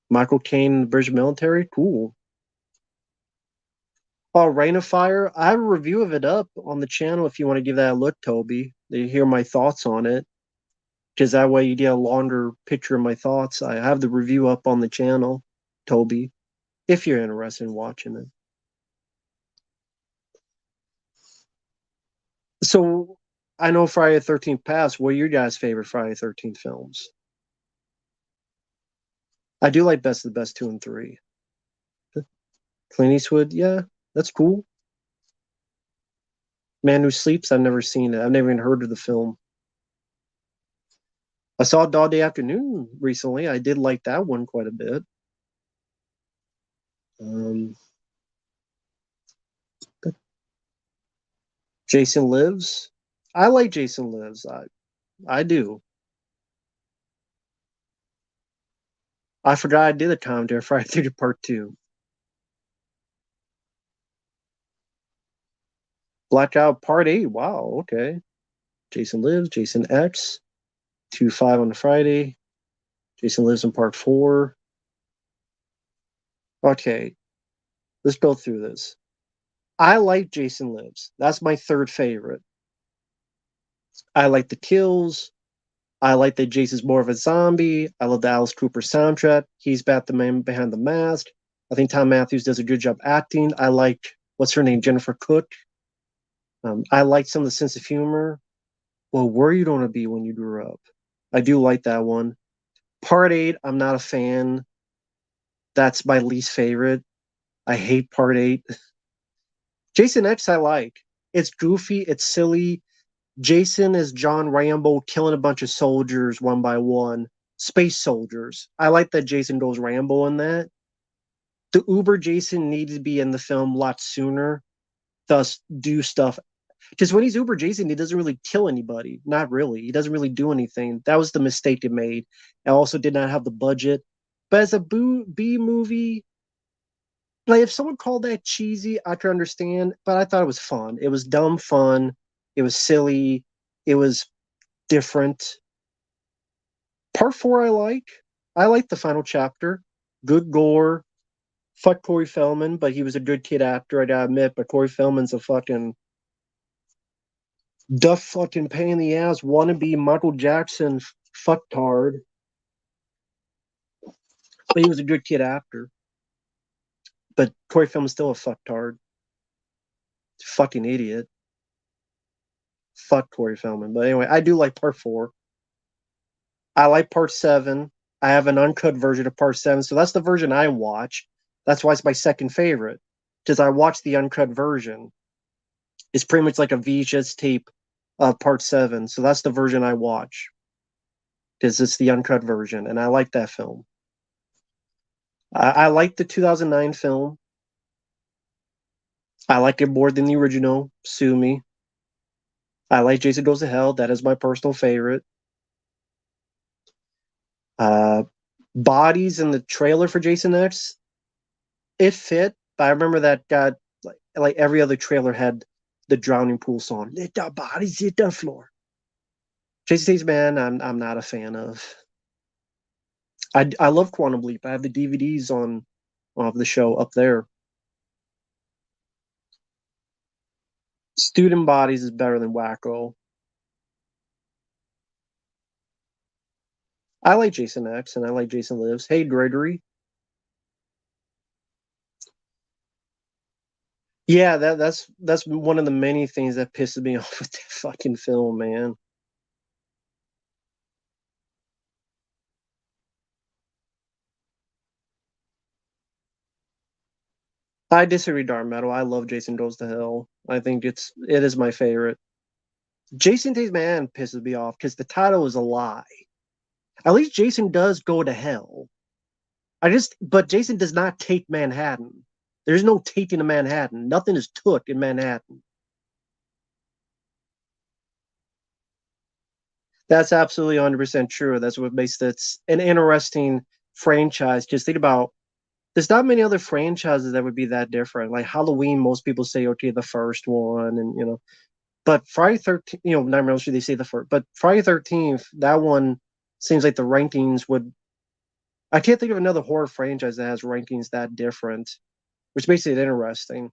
Michael Caine, British military, cool. Oh, Rain of Fire, I have a review of it up on the channel if you want to give that a look, Toby. You hear my thoughts on it, because that way you get a longer picture of my thoughts. I have the review up on the channel, Toby, if you're interested in watching it. So I know Friday the 13th passed. What are your guys' favorite Friday the 13th films? I do like Best of the Best 2 and 3. Clint Eastwood, yeah, that's cool. Man Who Sleeps, I've never seen it. I've never even heard of the film. I saw Dog Day Afternoon recently. I did like that one quite a bit. Um, Jason Lives. I like Jason Lives. I do. I forgot I did a commentary Friday 30 Part 2. Blackout Part 8. Wow, okay. Jason Lives, Jason X, 2-5 on the Friday. Jason Lives in Part 4. Okay, let's go through this. I like Jason Lives. That's my third favorite. I like the kills. I like that Jason's more of a zombie. I love the Alice Cooper soundtrack. He's back the man behind the mask. I think Tom Matthews does a good job acting. I like what's her name, Jennifer Cook. I like some of the sense of humor. Well, where you want to be when you grew up. I do like that one. Part 8, I'm not a fan. That's my least favorite. I hate Part 8. Jason X, I like. It's goofy. It's silly. Jason is John Rambo killing a bunch of soldiers one by one, space soldiers. I like that Jason goes Rambo in that. The Uber Jason needed to be in the film a lot sooner, thus do stuff. Because when he's Uber Jason, he doesn't really kill anybody. Not really. He doesn't really do anything. That was the mistake it made. It also did not have the budget. But as a B movie, like if someone called that cheesy, I could understand. But I thought it was fun. It was dumb fun. It was silly. It was different. Part 4 I like. I like the final chapter. Good gore. Fuck Corey Feldman, but he was a good kid actor, I gotta admit. But Corey Feldman's a fucking duff fucking pain in the ass wannabe Michael Jackson fucktard. But he was a good kid actor. But Corey Feldman's still a fucktard. Fucking idiot. Fuck Corey Feldman. But anyway, I do like part 4. I like part 7. I have an uncut version of part 7, so that's the version I watch. That's why it's my second favorite, because I watched the uncut version. It's pretty much like a VHS tape of part 7, so that's the version I watch, because it's the uncut version, and I like that film. I like the 2009 film. I like it more than the original. Sue me. I like Jason Goes to Hell. That is my personal favorite. Uh, Bodies in the trailer for Jason X, it fit. But I remember that got like every other trailer had the drowning pool song. Let the bodies hit the floor. Jason Statham, man, I'm not a fan of. I love Quantum Leap. I have the DVDs on of the show up there. Student Bodies is better than Wacko. I like Jason X and I like Jason Lives. Hey Gregory. Yeah, that's one of the many things that pisses me off with that fucking film, man. I disagree, Dark Metal. I love Jason Goes to Hell. I think it is my favorite. Jason Takes Man pisses me off because the title is a lie. At least Jason does go to hell. But Jason does not take Manhattan. There's no taking of Manhattan. Nothing is took in Manhattan. That's absolutely 100% true. That's what makes it an interesting franchise. Just think about there's not many other franchises that would be that different. Like Halloween, most people say, okay, the first one, and but Friday 13th, Nightmare on Elm Street, they say the first, but Friday 13th, that one seems like the rankings would. I can't think of another horror franchise that has rankings that different, which makes it interesting.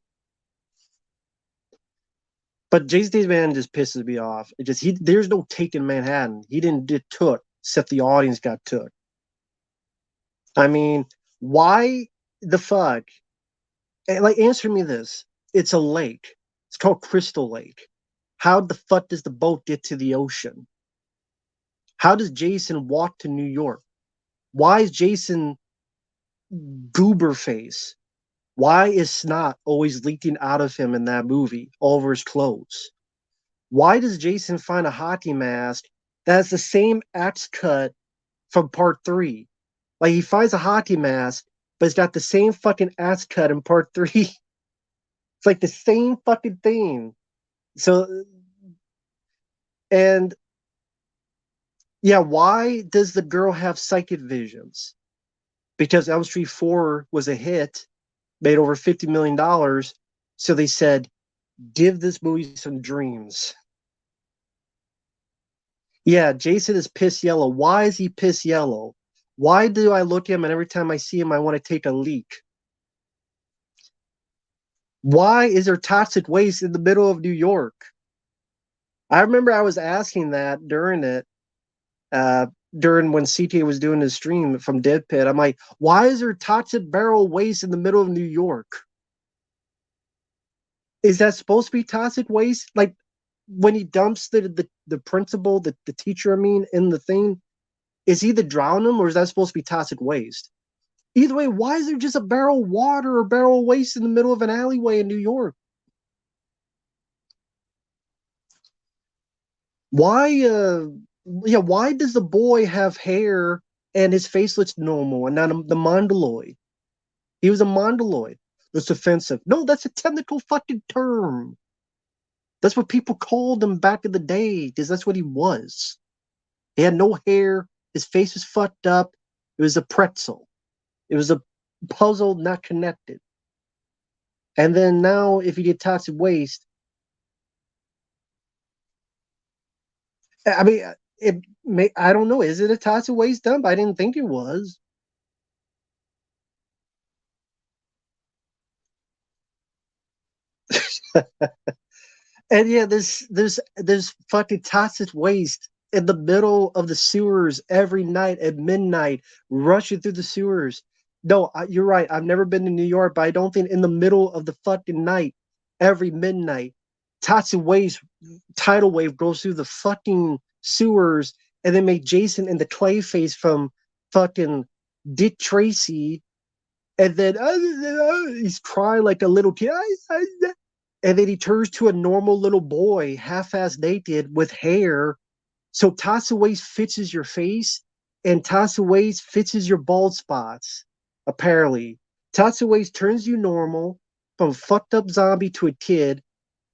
But Jason Statham Man just pisses me off. There's no taking Manhattan. He didn't get took, except the audience got took. I mean, why the fuck? Like, answer me this. It's a lake. It's called Crystal Lake. How the fuck does the boat get to the ocean? How does Jason walk to New York? Why is Jason goober face? Why is snot always leaking out of him in that movie, all over his clothes? Why does Jason find a hockey mask that has the same axe cut from part 3? Like, he finds a hockey mask, but it's got the same fucking axe cut in part 3. It's like the same fucking thing. So, and yeah, why does the girl have psychic visions? Because Elm Street 4 was a hit, made over $50 million. So they said, give this movie some dreams. Yeah, Jason is piss yellow. Why is he piss yellow? Why do I look at him and every time I see him, I want to take a leak? Why is there toxic waste in the middle of New York? I remember I was asking that during it, uh, during when CTA was doing his stream from Dead Pit. I'm like, why is there toxic barrel waste in the middle of New York? Is that supposed to be toxic waste? Like when he dumps the principal, the teacher, I mean, in the thing, is he the drown him or is that supposed to be toxic waste? Either way, why is there just a barrel of water or barrel of waste in the middle of an alleyway in New York? Why yeah, why does the boy have hair and his face looks normal and not the mongoloid? He was a mongoloid. That's offensive. No, that's a technical fucking term. That's what people called him back in the day, because that's what he was. He had no hair, his face was fucked up. It was a pretzel. It was a puzzle not connected. And then now, if you get toxic waste, I mean, I don't know. Is it a toxic waste dump? I didn't think it was. And yeah, there's fucking toxic waste in the middle of the sewers every night at midnight, rushing through the sewers. No, you're right. I've never been to New York, but I don't think in the middle of the fucking night, every midnight, toxic waste tidal wave goes through the fucking sewers, and they make Jason in the clay face from fucking Dick Tracy, and then he's crying like a little kid. And then he turns to a normal little boy, half-ass naked with hair. So Tatsuways fixes your face, and Tatsuways fixes your bald spots. Apparently, Tatsuways turns you normal from fucked up zombie to a kid,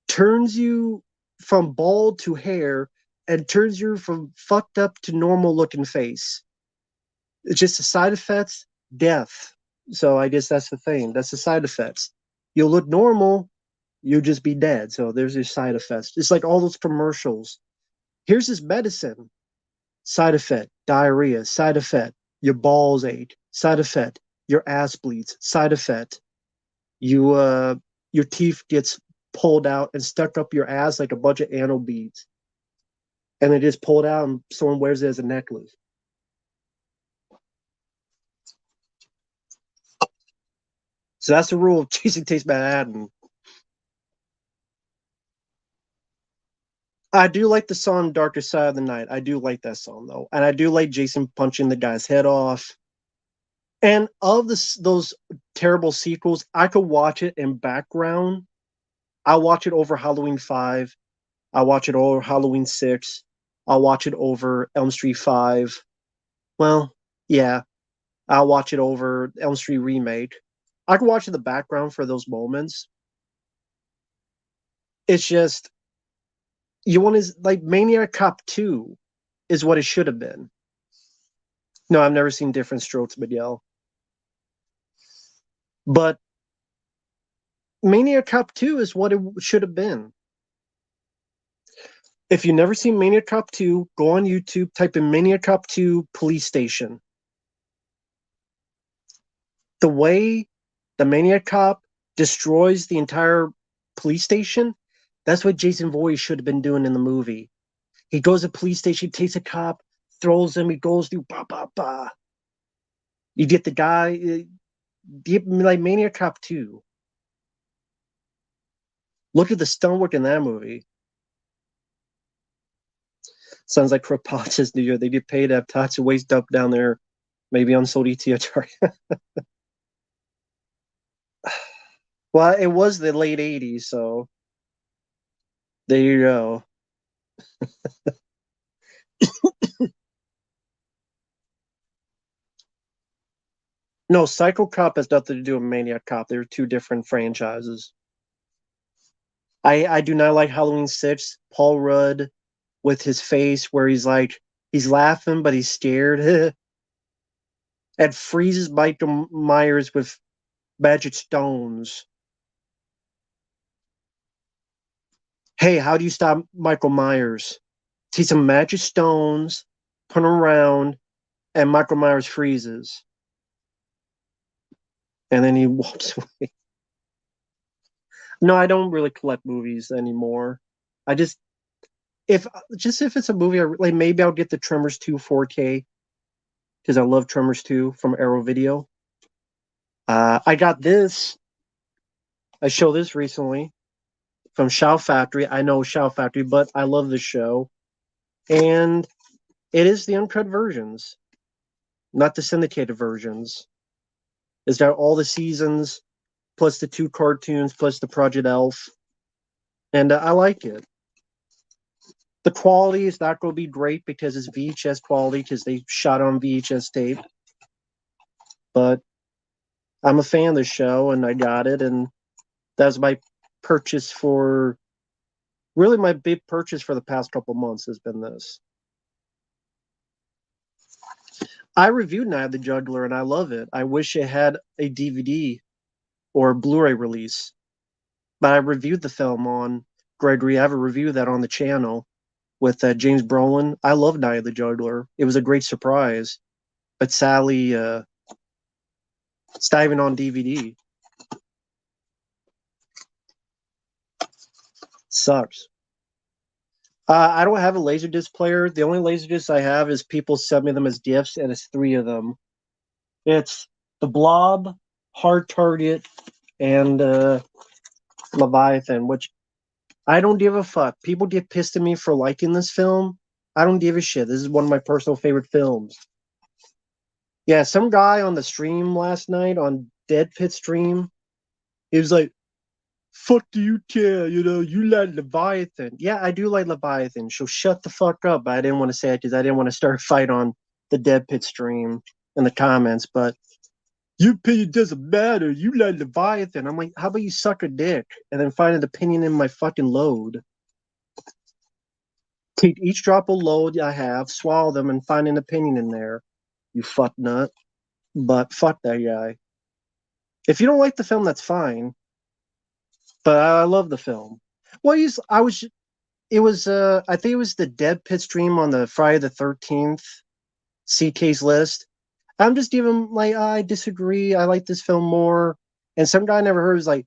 turns you from bald to hair, and turns you from fucked up to normal looking face. It's just the side effects, death. So I guess that's the thing. That's the side effects. You'll look normal, you'll just be dead. So there's your side effects. It's like all those commercials. Here's this medicine. Side effect, diarrhea. Side effect, your balls ache. Side effect, your ass bleeds. Side effect, your teeth gets pulled out and stuck up your ass like a bunch of anal beads. And they just pulled out and someone wears it as a necklace. So that's the rule of Chasing Taste Manhattan. I do like the song Darker Side of the Night. I do like that song though. And I do like Jason punching the guy's head off. And of those terrible sequels, I could watch it in background. I watch it over Halloween 5. I watch it over Halloween 6. I'll watch it over Elm Street 5. Well, yeah, I'll watch it over Elm Street Remake. I can watch it in the background for those moments. It's just you want to like Maniac Cop 2 is what it should have been. No, I've never seen Different Strokes, Miguel. But Maniac Cop 2 is what it should have been. If you've never seen Maniac Cop 2, go on YouTube, type in Maniac Cop 2 Police Station. The way the Maniac Cop destroys the entire police station, that's what Jason Voorhees should have been doing in the movie. He goes to the police station, takes a cop, throws him, he goes through, bah, bah, bah. You get the guy, like Maniac Cop 2. Look at the stunt work in that movie. Sounds like Crook Politics New Year. They get paid to have tots of waste up down there, maybe on Sodi Theatre. Well, it was the late 80s, so there you go. No, Psycho Cop has nothing to do with Maniac Cop. They're two different franchises. I do not like Halloween 6. Paul Rudd with his face where he's like, he's laughing, but he's scared. And freezes Michael Myers with magic stones. Hey, how do you stop Michael Myers? Take some magic stones, put them around, and Michael Myers freezes. And then he walks away. No, I don't really collect movies anymore. I just if it's a movie, like maybe I'll get the Tremors 2 4K because I love Tremors 2 from Arrow Video. I got this. I showed this recently from Shout Factory. I know Shout Factory, but I love this show, and it is the uncut versions, not the syndicated versions. It's got all the seasons, plus the 2 cartoons, plus the Project Elf, and I like it. The quality is not going to be great because it's VHS quality because they shot on VHS tape. But I'm a fan of the show and I got it. And that was my purchase for really my big purchase for the past couple months has been this. I reviewed Night of the Juggler and I love it. I wish it had a DVD or Blu-ray release. But I reviewed the film on Gregory. I have a review of that on the channel with James Brolin. I love Night of the Juggler. It was a great surprise, but sadly, it's not even on DVD. Sucks. I don't have a Laserdisc player. The only Laserdiscs I have is people send me them as gifts, and it's three of them. It's The Blob, Hard Target, and Leviathan, which I don't give a fuck. People get pissed at me for liking this film. I don't give a shit. This is one of my personal favorite films. Yeah, some guy on the stream last night on Dead Pit stream, he was like, fuck do you care? You know, you like Leviathan. Yeah, I do like Leviathan. So shut the fuck up. But I didn't want to say it because I didn't want to start a fight on the Dead Pit stream in the comments. But your opinion doesn't matter. You like Leviathan. I'm like, how about you suck a dick and then find an opinion in my fucking load? Take each drop of load I have, swallow them, and find an opinion in there. You fuck nut. But fuck that guy. If you don't like the film, that's fine. But I love the film. Well, I was. It was. I think it was the Dead Pit stream on the Friday the 13th CK's list. I'm just giving like I disagree. I like this film more. And some guy I never heard was like,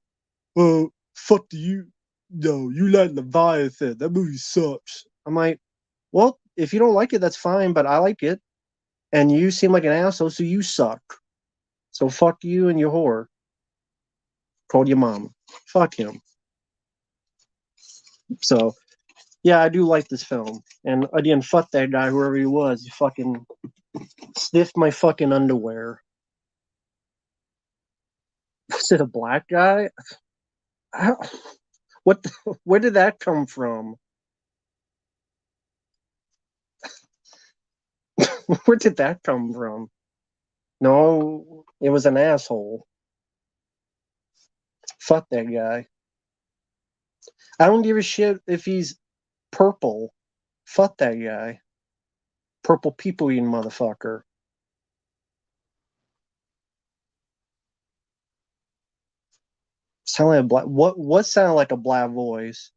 "Oh, fuck do you? No, you like Leviathan. That movie sucks." I'm like, well, if you don't like it, that's fine. But I like it, and you seem like an asshole, so you suck. So fuck you and your whore. Called your mom. Fuck him. So yeah, I do like this film. And again, fuck that guy, whoever he was. He fucking sniffed my fucking underwear. Was it a black guy? What? Where did that come from? Where did that come from? No, it was an asshole. Fuck that guy. I don't give a shit if he's purple. Fuck that guy. Purple people eating motherfucker. Sound like a black. What sounded like a black voice?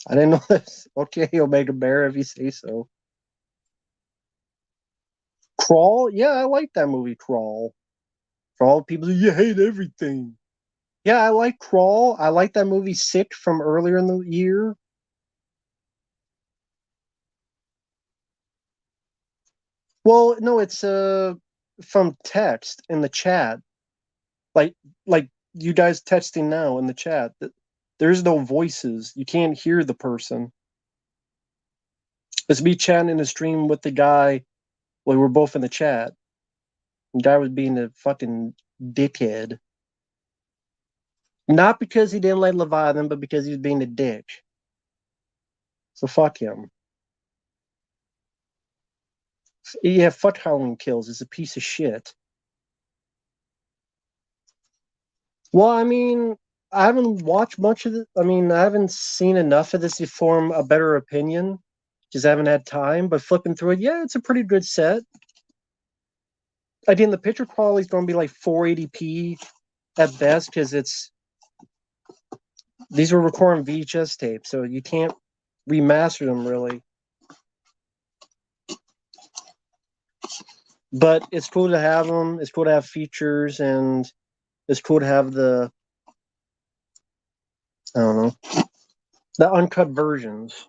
I didn't know this. Okay, Omega Bear, if you say so. Crawl? Yeah, I like that movie, Crawl. For all people, you hate everything. Yeah, I like Crawl. I like that movie Sick from earlier in the year. Well, no, it's from text in the chat. Like like you guys texting now in the chat. There's no voices. You can't hear the person. It's me chatting in the stream with the guy. Well, we're both in the chat. The guy was being a fucking dickhead. Not because he didn't like Leviathan, but because he was being a dick. So fuck him. Yeah, fuck Halloween Kills. It's a piece of shit. Well, I mean, I haven't watched much of it. I mean, I haven't seen enough of this to form a better opinion. Just haven't had time. But flipping through it, yeah, it's a pretty good set. Again, the picture quality is going to be like 480p at best because these were recording VHS tapes, so you can't remaster them really. But it's cool to have them. It's cool to have features, and it's cool to have I don't know, the uncut versions.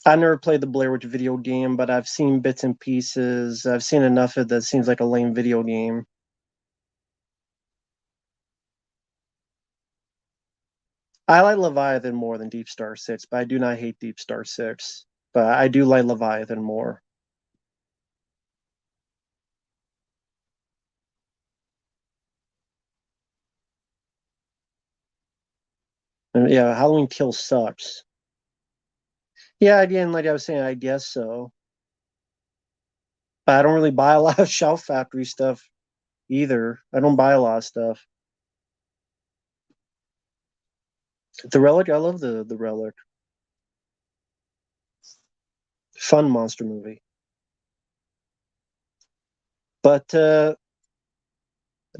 I never played the Blair Witch video game, but I've seen bits and pieces. I've seen enough of it that seems like a lame video game. I like Leviathan more than Deep Star 6, but I do not hate Deep Star 6. But I do like Leviathan more. And yeah, Halloween Kills sucks. Yeah, again, like I was saying, I guess so. But I don't really buy a lot of Shout Factory stuff either. I don't buy a lot of stuff. The Relic, I love the Relic. Fun monster movie. But I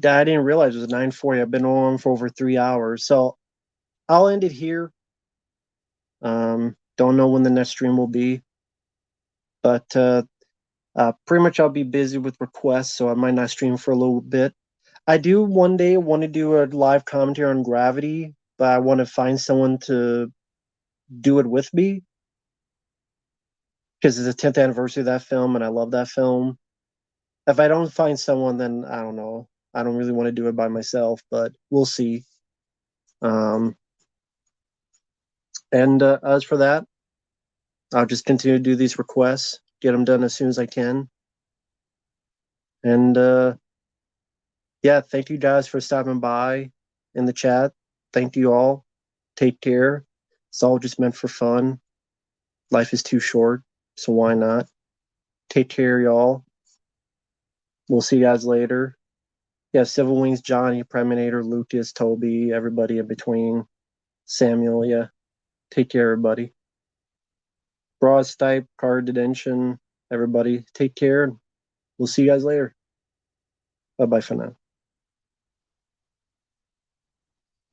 didn't realize it was 9:40. I've been on for over 3 hours. So I'll end it here. Don't know when the next stream will be. But pretty much I'll be busy with requests, so I might not stream for a little bit. I do one day want to do a live commentary on Gravity, but I want to find someone to do it with me because it's the 10th anniversary of that film, and I love that film. If I don't find someone, then I don't know. I don't really want to do it by myself, but we'll see. Um, and as for that, I'll just continue to do these requests, get them done as soon as I can. And yeah, thank you guys for stopping by in the chat. Thank you all. Take care. It's all just meant for fun. Life is too short, so why not? Take care, y'all. We'll see you guys later. Yeah, Civil Wings, Johnny, Preminator, Lucas, Toby, everybody in between. Samuel, yeah. Take care, everybody. Broad Stipe, Card Detention, everybody. Take care. We'll see you guys later. Bye bye for now.